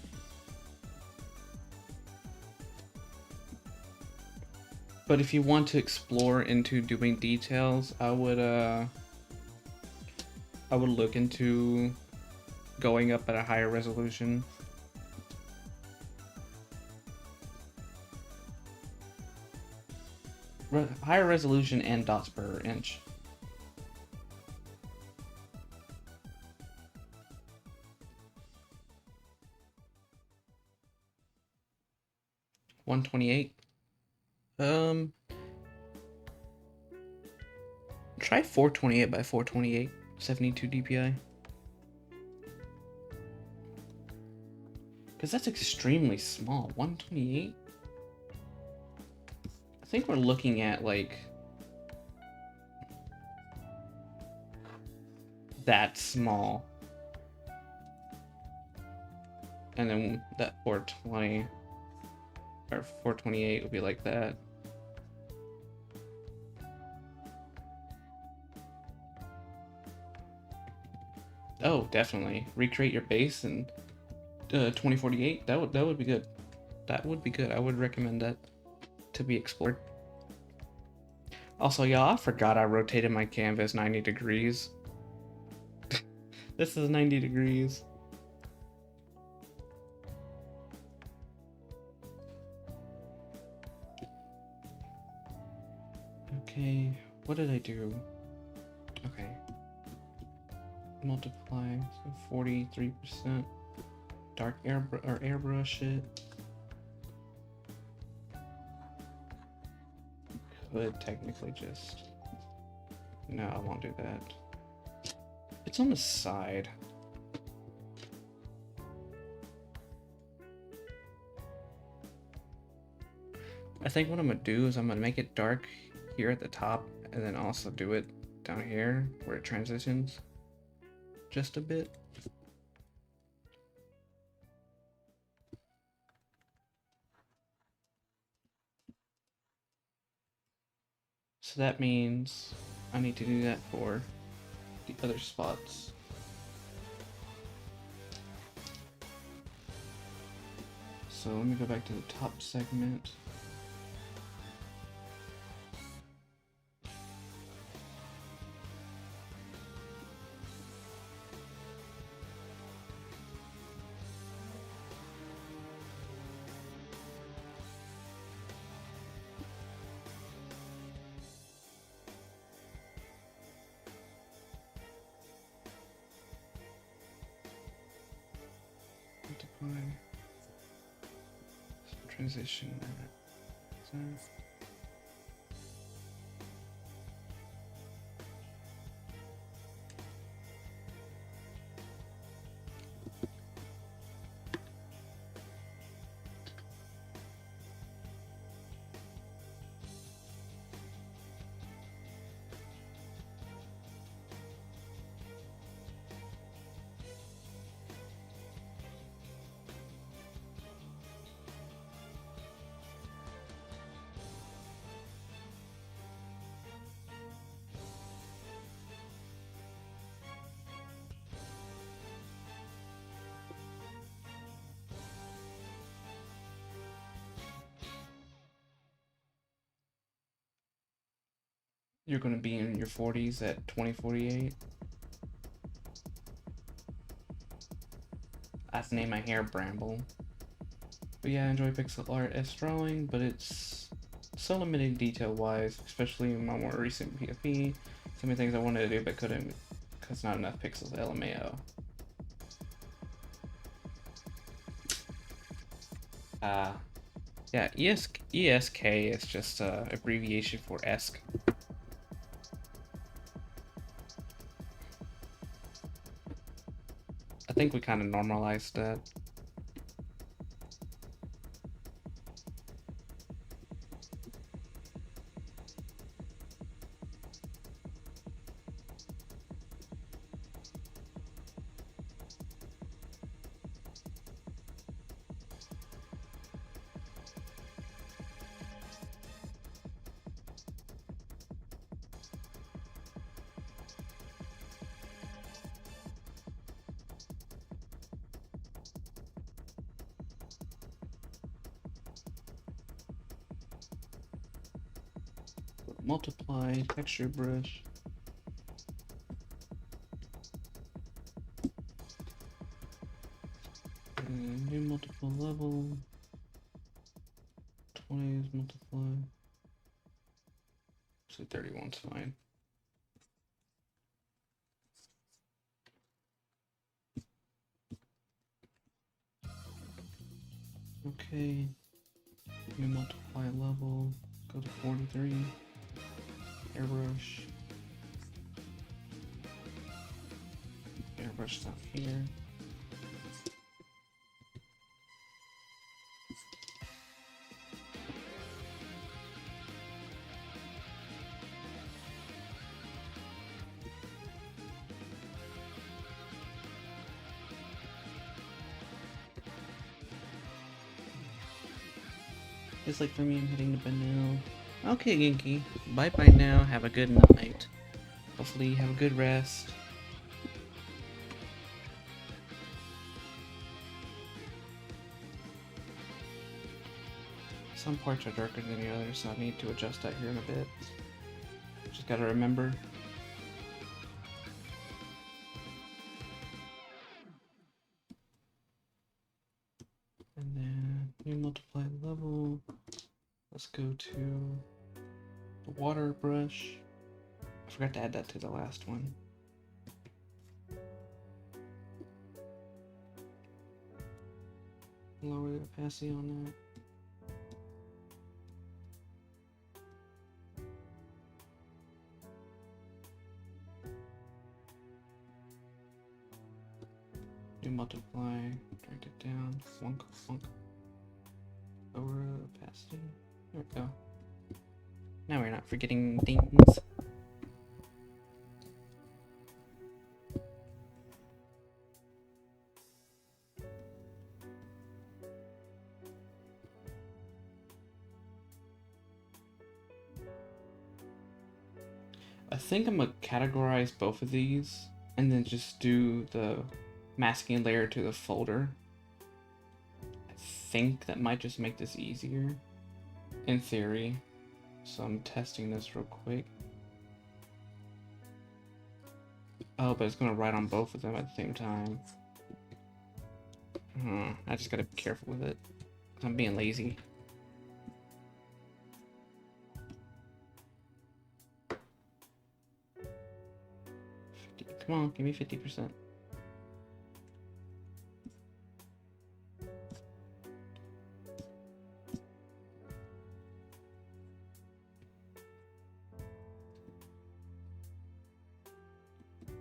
But if you want to explore into doing details, I would I would look into going up at a higher resolution. Higher resolution and dots per inch. $128. Try 428 by 428, 72 DPI. Because that's extremely small. 128? I think we're looking at like that small. And then that 420 or 428 would be like that. Oh, definitely. Recreate your base in 2048. That would be good. That would be good. I would recommend that to be explored. Also, y'all, I forgot I rotated my canvas 90 degrees. This is 90 degrees. Okay, what did I do? Okay. Multiply, so 43%. Dark airbrush it. Could technically just... No, I won't do that. It's on the side. I think what I'm gonna do is I'm gonna make it dark here at the top and then also do it down here where it transitions just a bit. So that means I need to do that for the other spots. So let me go back to the top segment. Multiply. Transition. So. You're going to be in your 40s at 2048. I have to name my hair Bramble. But yeah, I enjoy pixel art as drawing, but it's so limited detail-wise, especially in my more recent PFP. So many things I wanted to do but couldn't because not enough pixels, LMAO. Yeah, ESK is just abbreviation for ESC. I think we kind of normalized that. Multiply texture brush. multiple level. 20 is multiply. So 31's fine. Okay. New multiply level. Go to 43. Airbrush. Airbrush stuff here. It's like for me, I'm heading to bed now. Okay, Genki. Bye bye now. Have a good night. Hopefully, you have a good rest. Some parts are darker than the others, so I need to adjust that here in a bit. Just gotta remember. And then new multiply level. Let's go to the water brush. I forgot to add that to the last one. Lower the opacity on that. New multiply, drag it down, flunk, flunk. Lower opacity. There we go. Now we're not forgetting things. I think I'm gonna categorize both of these and then just do the masking layer to the folder. I think that might just make this easier in theory. So I'm testing this real quick. Oh, but it's gonna write on both of them at the same time. I just gotta be careful with it. I'm being lazy. Come on, give me 50%.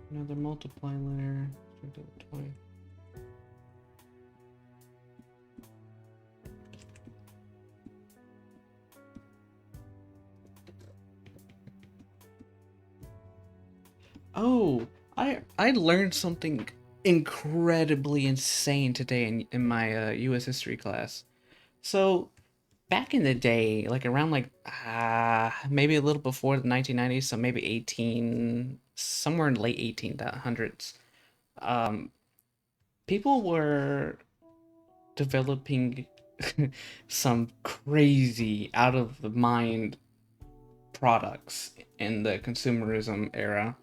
Another multiply layer. 20. Oh, I learned something incredibly insane today in my U.S. history class. So back in the day, like around like maybe a little before the 1990s, so maybe 18, somewhere in late 1800s, people were developing some crazy out of the mind products in the consumerism era.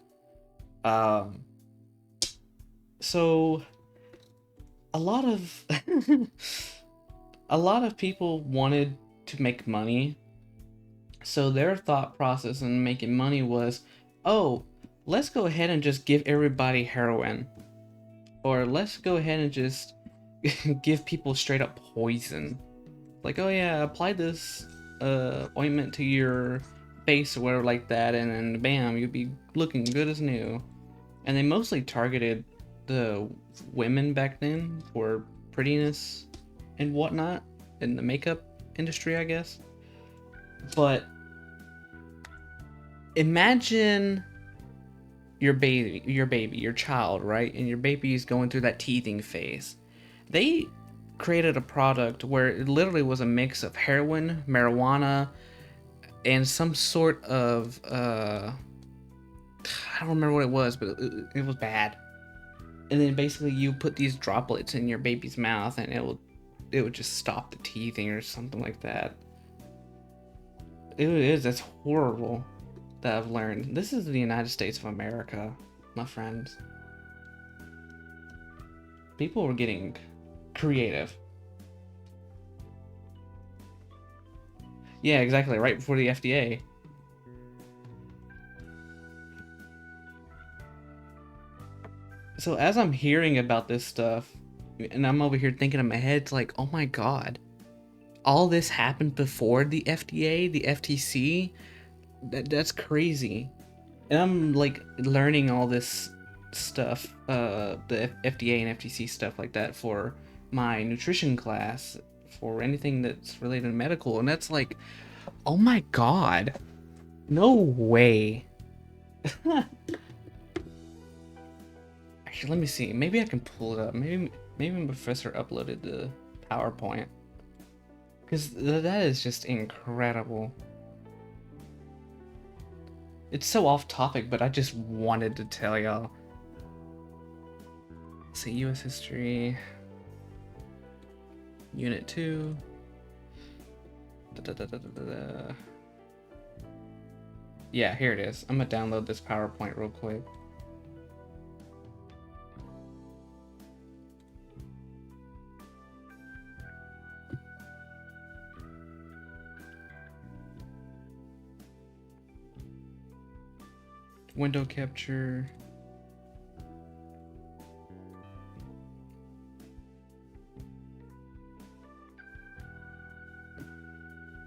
So a lot of a lot of people wanted to make money. So their thought process in making money was, oh, let's go ahead and just give everybody heroin. Or let's go ahead and just give people straight up poison. Like, oh yeah, apply this ointment to your face or whatever like that, and then bam, you'll be looking good as new. And they mostly targeted the women back then for prettiness and whatnot in the makeup industry, I guess. But imagine your your child, right? And your baby is going through that teething phase. They created a product where it literally was a mix of heroin, marijuana, and some sort of I don't remember what it was, but it was bad. And then basically you put these droplets in your baby's mouth and it would just stop the teething or something like that. That's horrible that I've learned. This is the United States of America, my friends. People were getting creative. Yeah, exactly, right before the FDA. So as I'm hearing about this stuff, and I'm over here thinking in my head, it's like, oh my god, all this happened before the FDA, the FTC? That's crazy. And I'm like learning all this stuff, the FDA and FTC stuff like that for my nutrition class, for anything that's related to medical, and that's like, oh my god, no way. Actually, let me see. Maybe I can pull it up. Maybe my professor uploaded the PowerPoint, because that is just incredible. It's so off topic, but I just wanted to tell y'all. Let's see, U.S. history, Unit 2. Yeah, here it is. I'm gonna download this PowerPoint real quick. Window capture.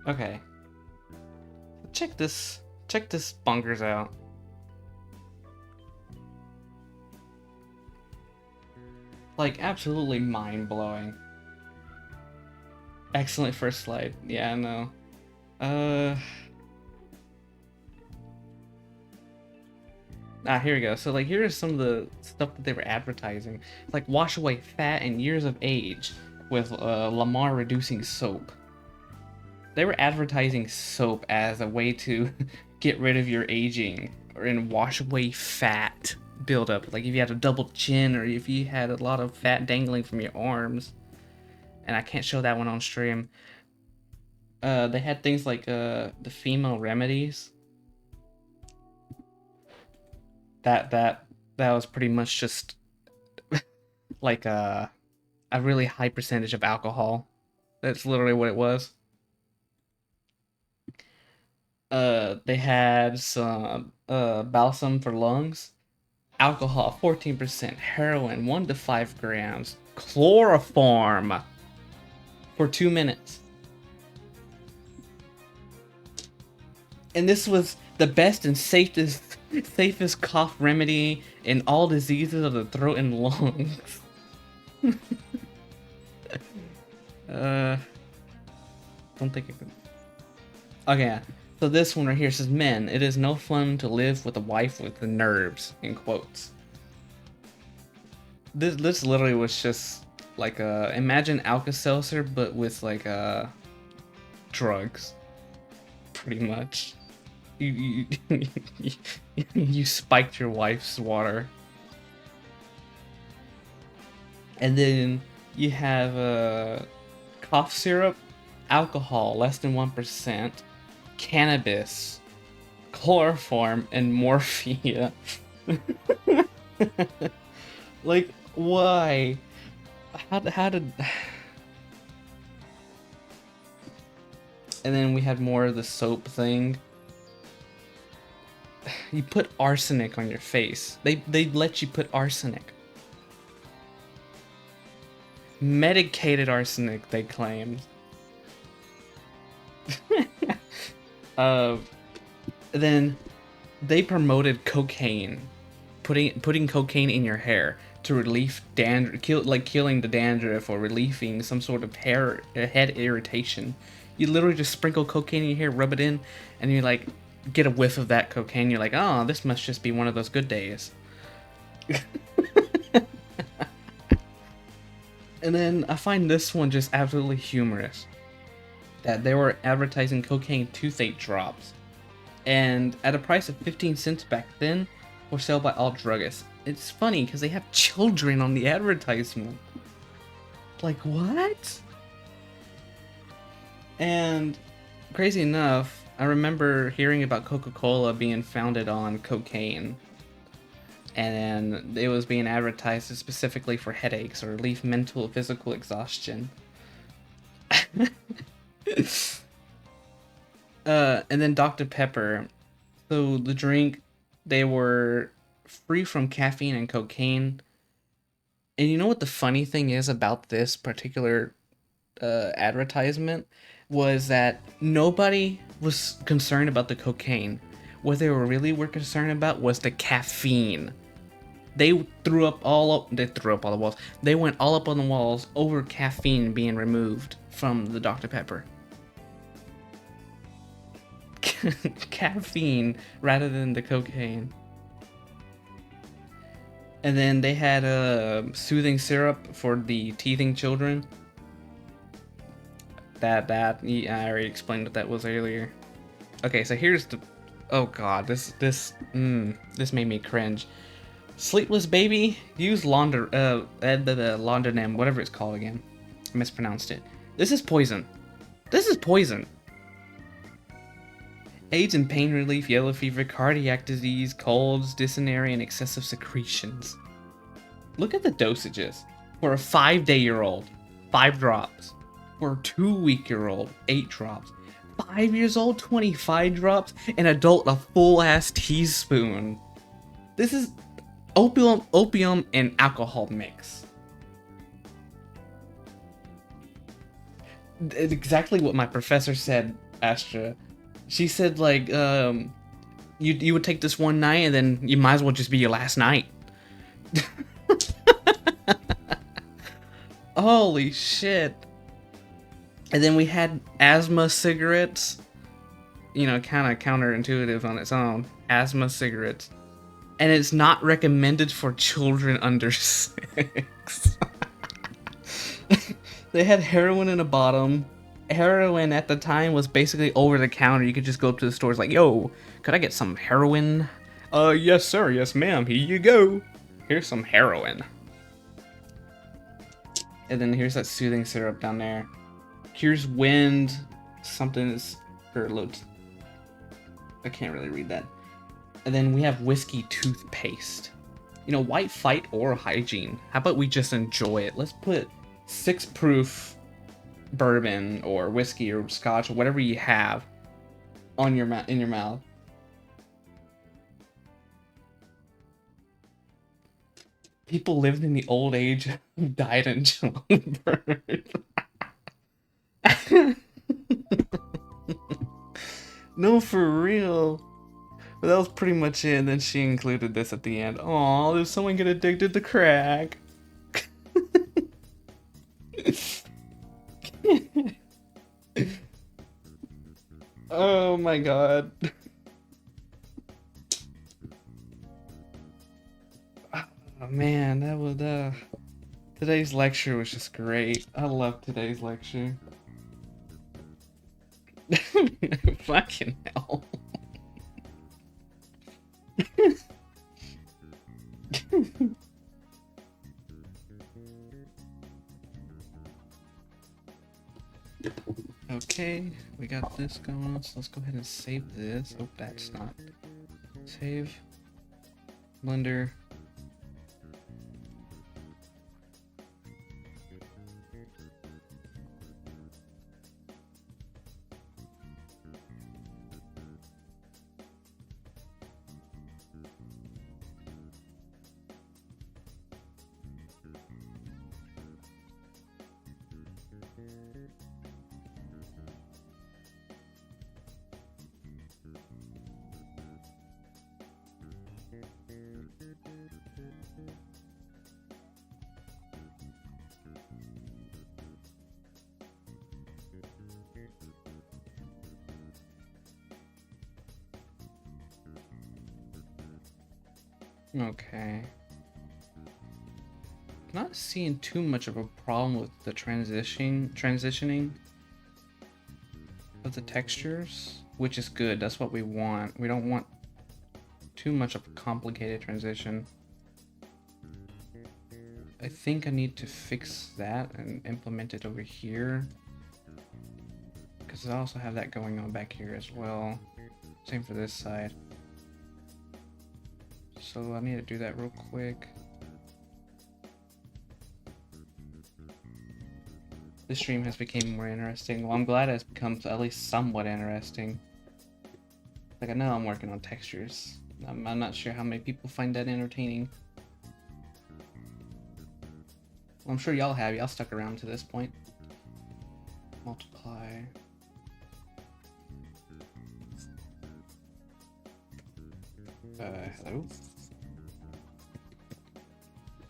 Okay. Check this bonkers out. Like, absolutely mind-blowing. Excellent first slide. Yeah, I know. Here we go. So, like, here is some of the stuff that they were advertising. Like, wash away fat and years of age with Lamar reducing soap. They were advertising soap as a way to get rid of your aging and wash away fat buildup. Like if you had a double chin or if you had a lot of fat dangling from your arms. And I can't show that one on stream. They had things like the female remedies. That was pretty much just like a really high percentage of alcohol. That's literally what it was. They had some balsam for lungs, alcohol 14%, heroin 1 to 5 grams, chloroform for 2 minutes. And this was the best and safest cough remedy in all diseases of the throat and lungs. Don't think I can. Okay, so this one right here says, "Men, it is no fun to live with a wife with the nerves," in quotes. This literally was just like imagine Alka-Seltzer but with like drugs, pretty much. You you spiked your wife's water, and then you have cough syrup, alcohol less than 1%, cannabis, chloroform, and morphine. Like, why? How did? And then we had more of the soap thing. You put arsenic on your face. They let you put arsenic. Medicated arsenic, they claimed. Then they promoted cocaine, putting cocaine in your hair to relieve dandruff, killing the dandruff or relieving some sort of head irritation. You literally just sprinkle cocaine in your hair, rub it in, and you like get a whiff of that cocaine. You're like, oh, this must just be one of those good days. And then I find this one just absolutely humorous. That they were advertising cocaine toothache drops, and at a price of 15 cents back then, for sale by all druggists. It's funny because they have children on the advertisement. Like, what? And crazy enough, I remember hearing about Coca-Cola being founded on cocaine, and it was being advertised specifically for headaches or relief mental physical exhaustion. And then Dr. Pepper. So the drink, they were free from caffeine and cocaine. And you know what the funny thing is about this particular advertisement was that nobody was concerned about the cocaine. What they were concerned about was the caffeine. They threw up all up. They threw up all the walls. They went all up on the walls over caffeine being removed from the Dr. Pepper. Caffeine rather than the cocaine. And then they had a soothing syrup for the teething children. Yeah, I already explained what that was earlier. Okay, so here's the. Oh god, this made me cringe. Sleepless baby, use Londonem, whatever it's called again. I mispronounced it. This is poison. This is poison. Aids in pain relief, yellow fever, cardiac disease, colds, dysentery, and excessive secretions. Look at the dosages. For a 5-day-old, 5 drops. For a 2-week-old, 8 drops. 5 years old, 25 drops. An adult, a full-ass teaspoon. This is opium and alcohol mix. It's exactly what my professor said, Astra. She said, like, you would take this one night and then you might as well just be your last night. Holy shit. And then we had asthma cigarettes. You know, kind of counterintuitive on its own. Asthma cigarettes. And it's not recommended for children under 6. They had heroin in the bottom. Heroin at the time was basically over the counter. You could just go up to the stores like, yo, could I get some heroin? Yes sir, yes ma'am, here you go. Here's some heroin. And then here's that soothing syrup down there. Cures wind, something is, or loads. I can't really read that. And then we have whiskey toothpaste. You know, white fight or hygiene. How about we just enjoy it? Let's put 6 proof bourbon or whiskey or scotch or whatever you have on your in your mouth. People lived in the old age who died in childbirth. No, for real. But that was pretty much it. And then she included this at the end. Aw, did someone get addicted to crack? Oh my god. Oh man, that was today's lecture was just great. I love today's lecture. Fucking hell. Okay, we got this going on, so let's go ahead and save this. Oh, that's not. Save. Blender. Okay. Not seeing too much of a problem with the transitioning of the textures, which is good. That's what we want. We don't want too much of a complicated transition. I think I need to fix that and implement it over here, because I also have that going on back here as well. Same for this side. So I need to do that real quick. This stream has become more interesting. Well, I'm glad it's become at least somewhat interesting. Like, I know I'm working on textures. I'm not sure how many people find that entertaining. Well, I'm sure y'all have. Y'all stuck around to this point. Multiply. Hello?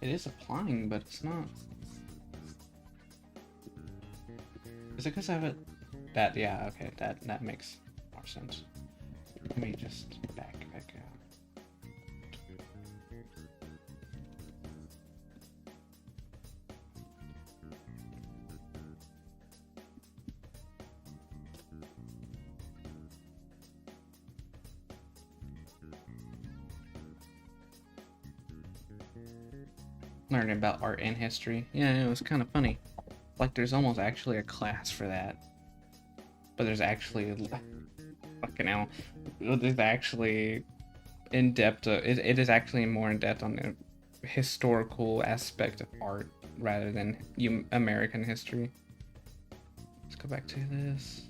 It is applying, but it's not. Is it because I have it? That, yeah, okay, that makes more sense. Let me just back out. Learning about art and history. Yeah, it was kind of funny. Like, there's almost actually a class for that. But there's actually... Fucking hell. There's actually in-depth... it is actually more in-depth on the historical aspect of art rather than American history. Let's go back to this.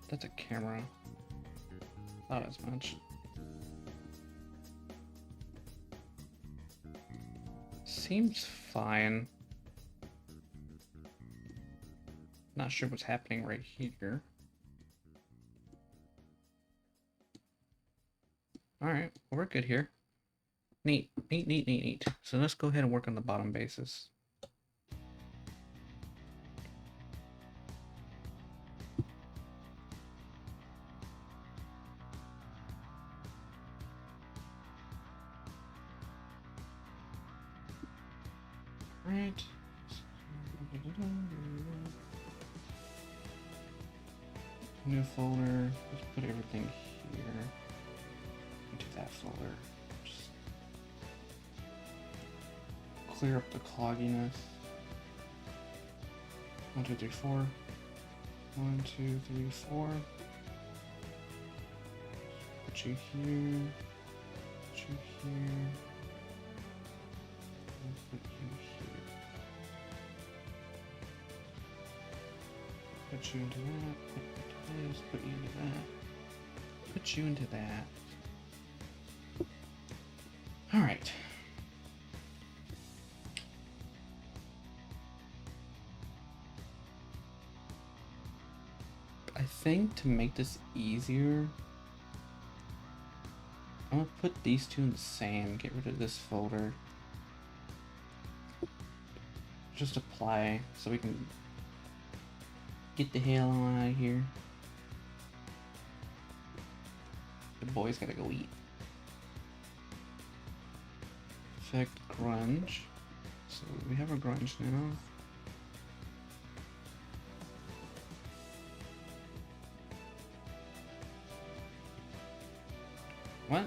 That's a camera. Not as much. Seems fine. Not sure what's happening right here. Alright, well, we're good here. Neat, neat, neat, neat, neat. So let's go ahead and work on the bottom bases. Right. New folder. Let's put everything here into that folder. Just clear up the clogginess. 1, 2, 3, 4. 1, 2, 3, 4. Put you here. Put you here. Put you here. Put you into that. Put this. Put you into that. Put you into that. All right. I think to make this easier, I'm gonna put these two in the same. Get rid of this folder. Just apply so we can get the hell on out of here. The boys gotta go eat. Effect grunge. So we have a grunge now. What?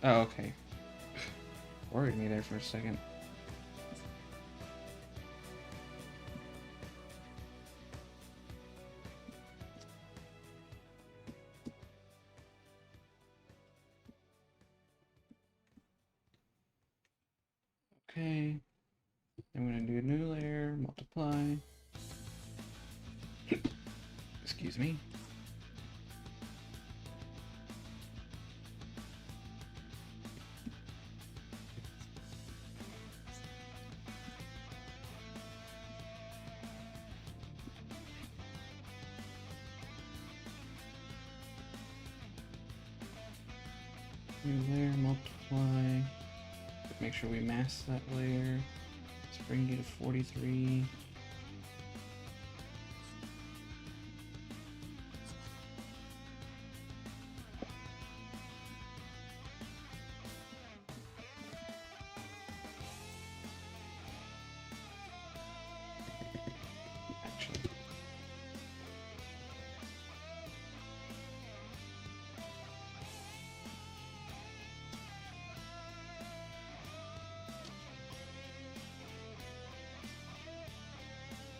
Oh, okay. Worried me there for a second. Okay. I'm gonna do a new layer, multiply. Excuse me. New layer, multiply. Make sure we mask that layer. Let's bring you to 43. Actually.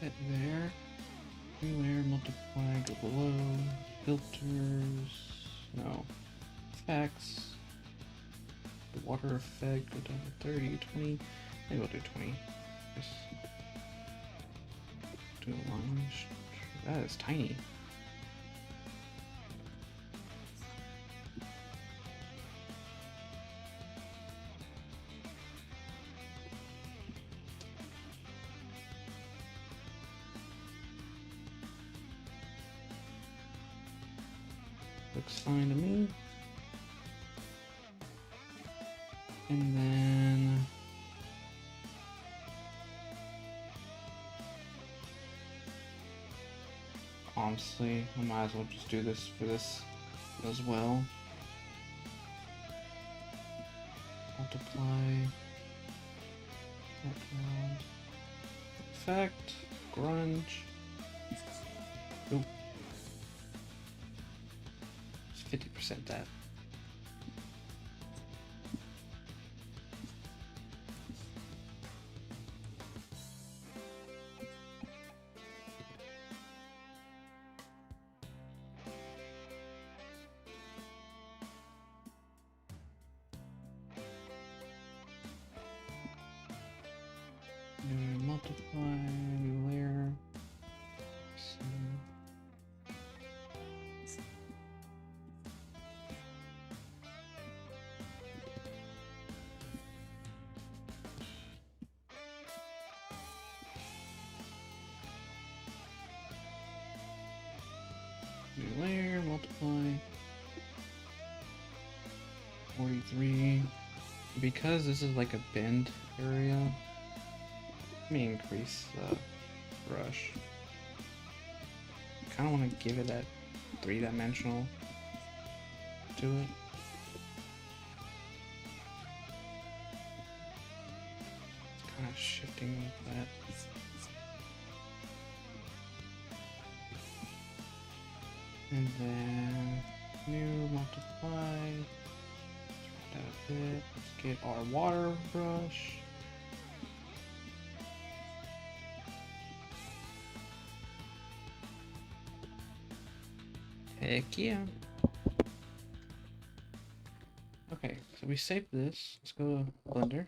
Set there. New layer, multiply, go below. Filters. No. Effects. The water effect, go down to 30, 20. Maybe we'll do 20. Just do a launch. That is tiny. Looks fine to me. And then honestly, I might as well just do this for this as well. Multiply. Background. Effect. Grunge. Oop. It's 50% that. Multiply, new layer. New layer, multiply. 43. Because this is like a bend area, let me increase the brush. I kind of want to give it that 3-dimensional to it. It's kind of shifting like that. And then new multiply. That a bit. Let's get our water brush. Heck yeah. Okay, so we saved this. Let's go to Blender.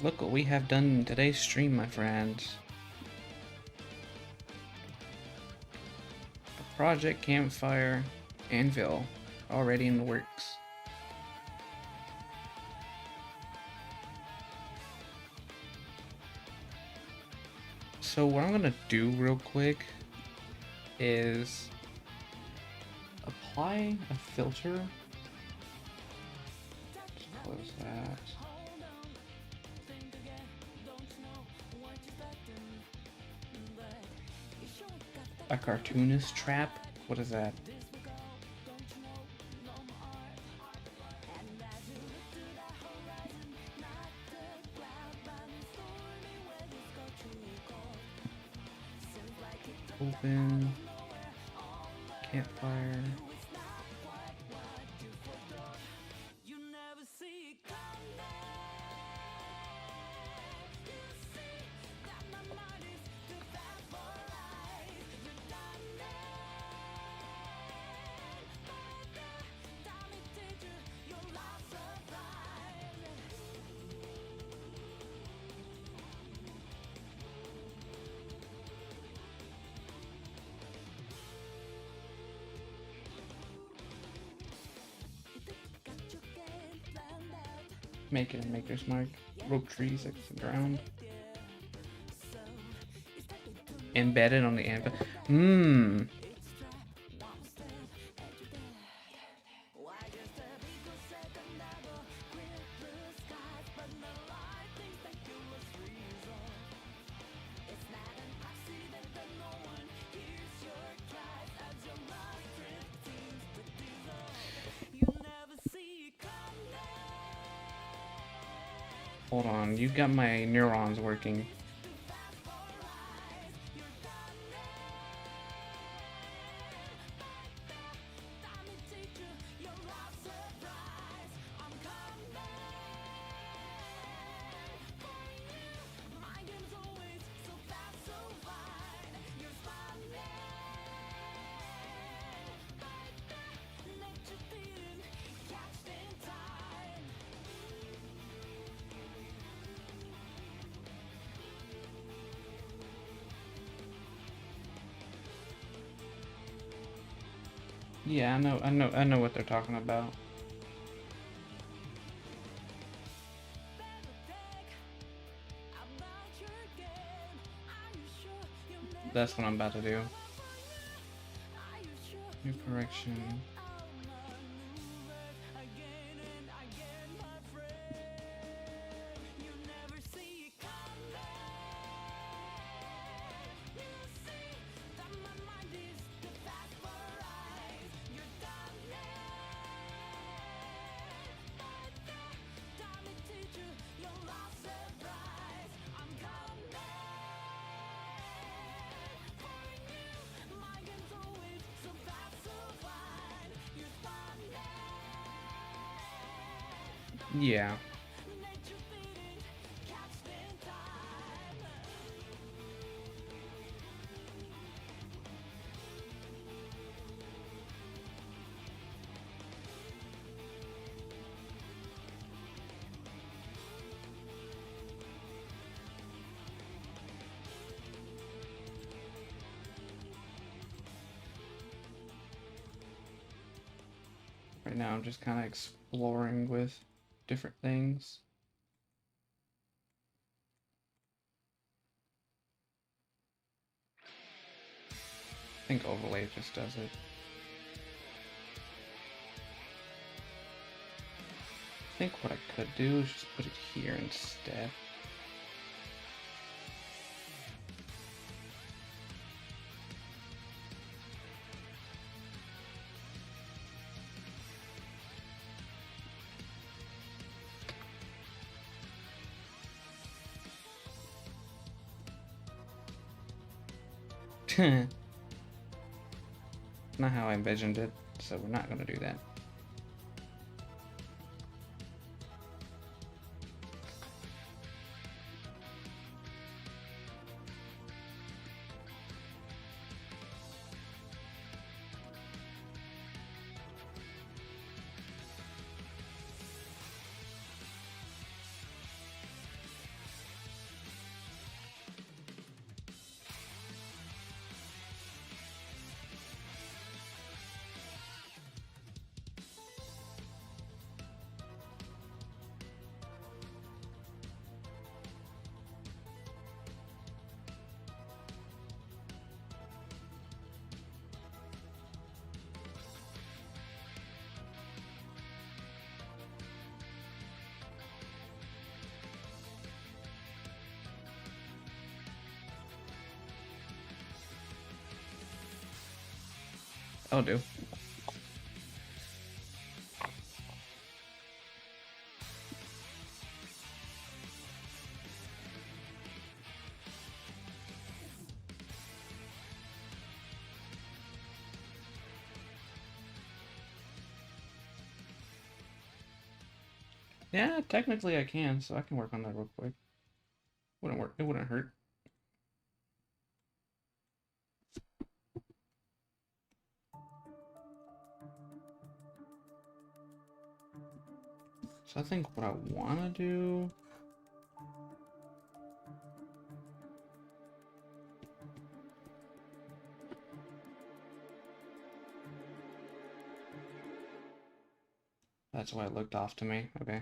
Look what we have done in today's stream, my friends. A project Campfire Anvil already in the works. So what I'm gonna do real quick is apply a filter. Let's close that. A cartoonist trap? What is that? Open. Campfire. Make it a maker's mark. Rope trees at the ground. Embedded on the anvil. Hold on, you got my neurons working. Yeah, I know what they're talking about. That's what I'm about to do. New correction. Yeah. Right now I'm just kind of exploring with different things. I think overlay just does it. I think what I could do is just put it here instead. Not how I envisioned it, so we're not going to do that. I'll do. Yeah, technically I can, so I can work on that real quick. Wouldn't work. It wouldn't hurt. So I think what I want to do. That's why it looked off to me. Okay.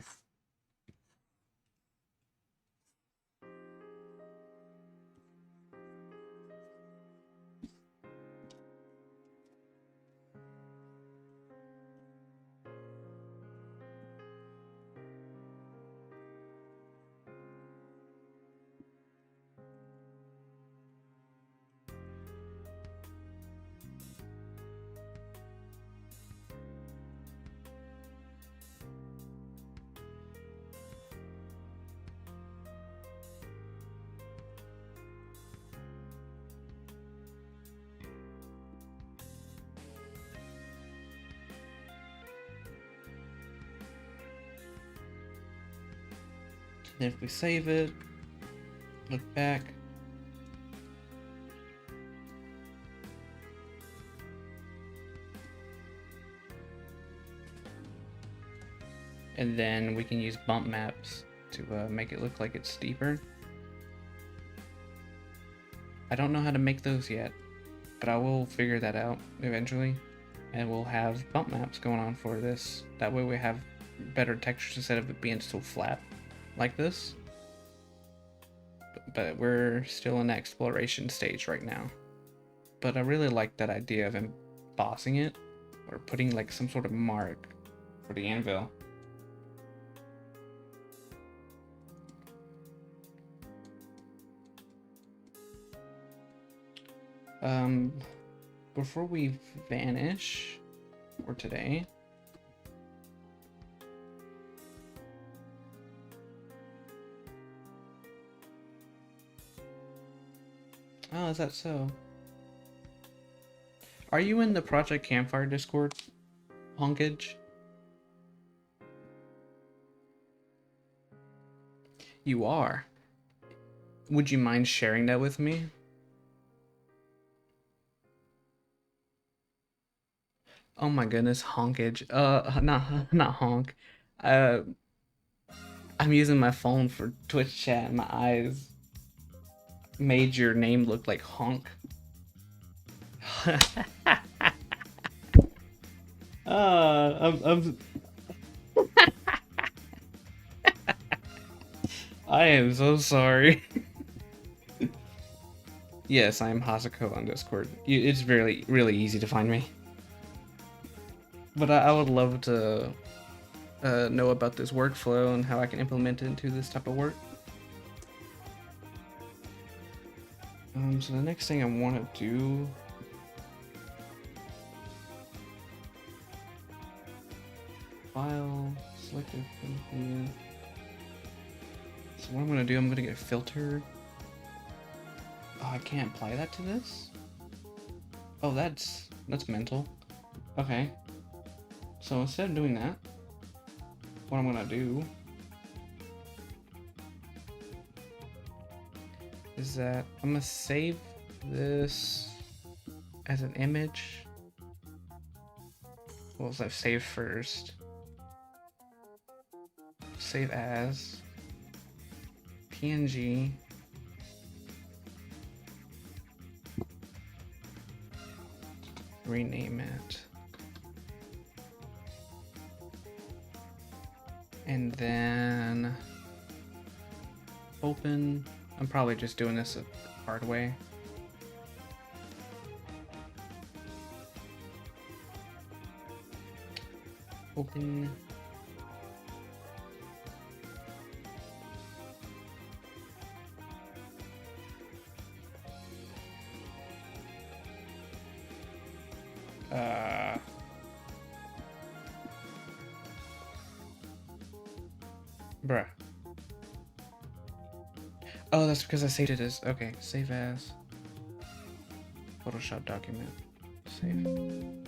And if we save it, look back. And then we can use bump maps to make it look like it's steeper. I don't know how to make those yet, but I will figure that out eventually. and we'll have bump maps going on for this. That way we have better textures instead of it being so flat like this. But we're still in the exploration stage right now. But I really like that idea of embossing it or putting like some sort of mark for the anvil. Before we vanish for today, oh, is that so? Are you in the Project Campfire Discord, Honkage? You are. Would you mind sharing that with me? Oh my goodness, Honkage. Not honk. Uh, I'm using my phone for Twitch chat and my eyes made your name look like honk. I'm I am so sorry. Yes, I am Hasako on Discord. It's really easy to find me. But I would love to know about this workflow and how I can implement it into this type of work. So the next thing I want to do, file, selective here. So what I'm gonna do, I'm gonna get a filter. Oh, I can't apply that to this? Oh, that's mental. Okay. So instead of doing that, what I'm gonna do is that I'm gonna save this as an image. Well, let's save first. Save as PNG. Rename it. And then open. I'm probably just doing this the hard way. Open. Bruh. Oh, that's because I saved it as, okay, save as Photoshop document. Save.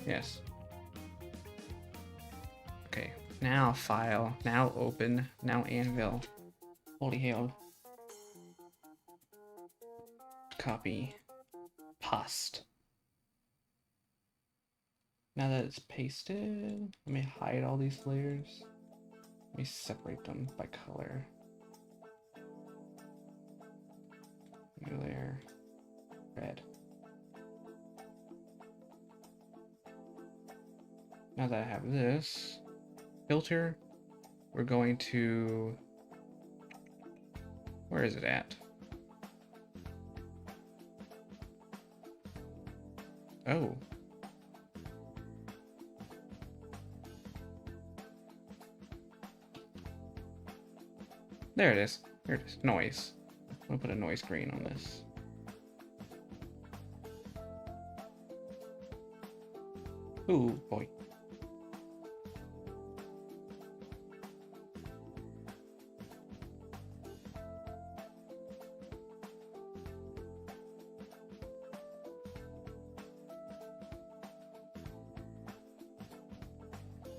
Yes. Okay, now file, now open, now Anvil. Holy hell. Copy. Paste. Now that it's pasted, let me hide all these layers. Let me separate them by color. New layer, red. Now that I have this filter, we're going to, where is it at? Oh. There it is. Here it is. Noise. I'm gonna put a noise green on this. Ooh, boy.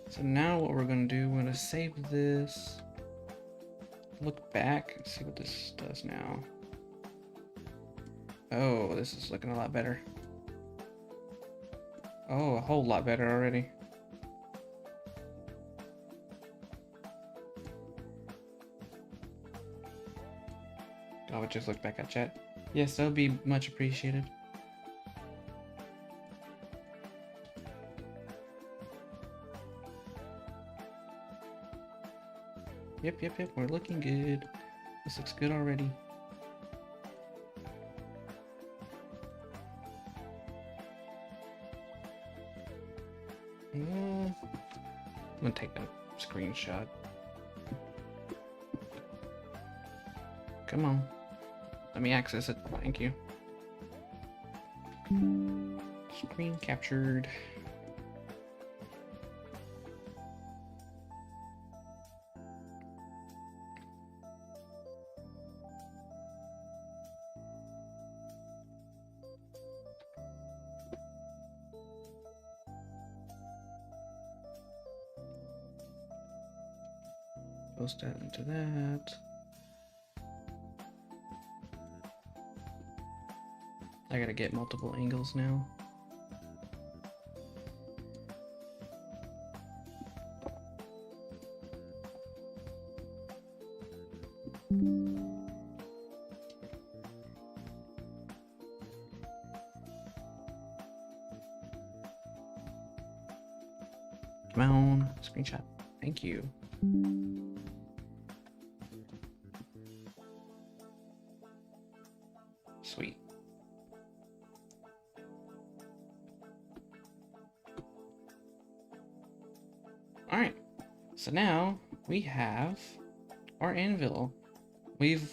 So now what we're gonna do, we're gonna save this. Look back and see what this does now. Oh, this is looking a lot better. Oh, a whole lot better already. I would just look back at chat. Yes, that would be much appreciated. Yep, we're looking good. This looks good already. I'm gonna take a screenshot. Come on. Let me access it. Thank you. Screen captured. Post that into that. I gotta get multiple angles now. Come on, screenshot. Thank you. Sweet. All right, so now we have our anvil. We've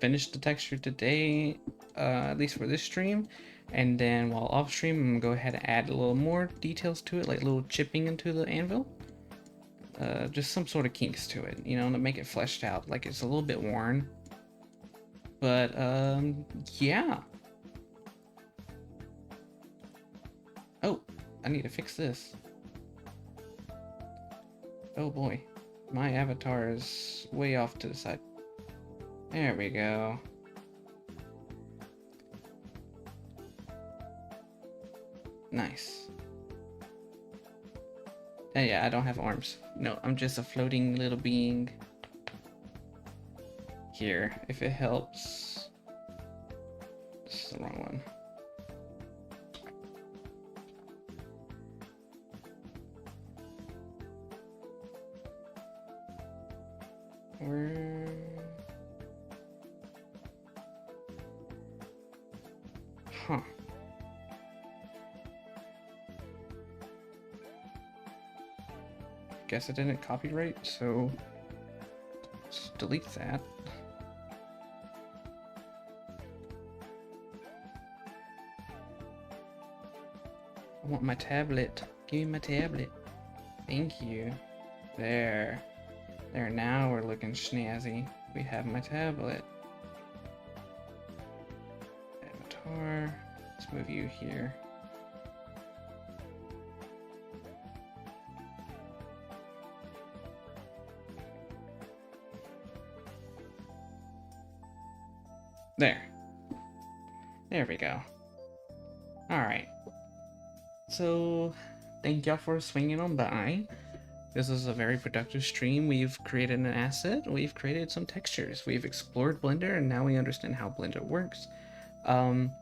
finished the texture today, at least for this stream. And then while off stream, I'm gonna go ahead and add a little more details to it, like a little chipping into the anvil. Just some sort of kinks to it, you know, to make it fleshed out. Like it's a little bit worn. But yeah. Oh, I need to fix this. Oh boy, my avatar is way off to the side. There we go. Nice. And yeah, I don't have arms. No, I'm just a floating little being. Here, if it helps. This is the wrong one. Huh. Guess it didn't copyright, so let's delete that. I want my tablet. Give me my tablet. Thank you. There. There, now we're looking snazzy. We have my tablet. Avatar. Let's move you here. There. There we go. Alright. So, thank y'all for swinging on by. This is a very productive stream. We've created an asset. We've created some textures. We've explored Blender, and now we understand how Blender works. I'm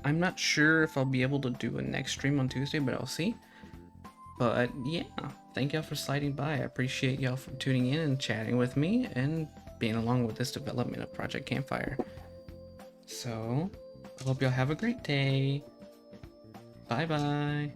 not sure if I'll be able to do a next stream on Tuesday, but I'll see. But yeah, thank y'all for sliding by. I appreciate y'all for tuning in and chatting with me and being along with this development of Project Campfire. So, I hope y'all have a great day. Bye bye.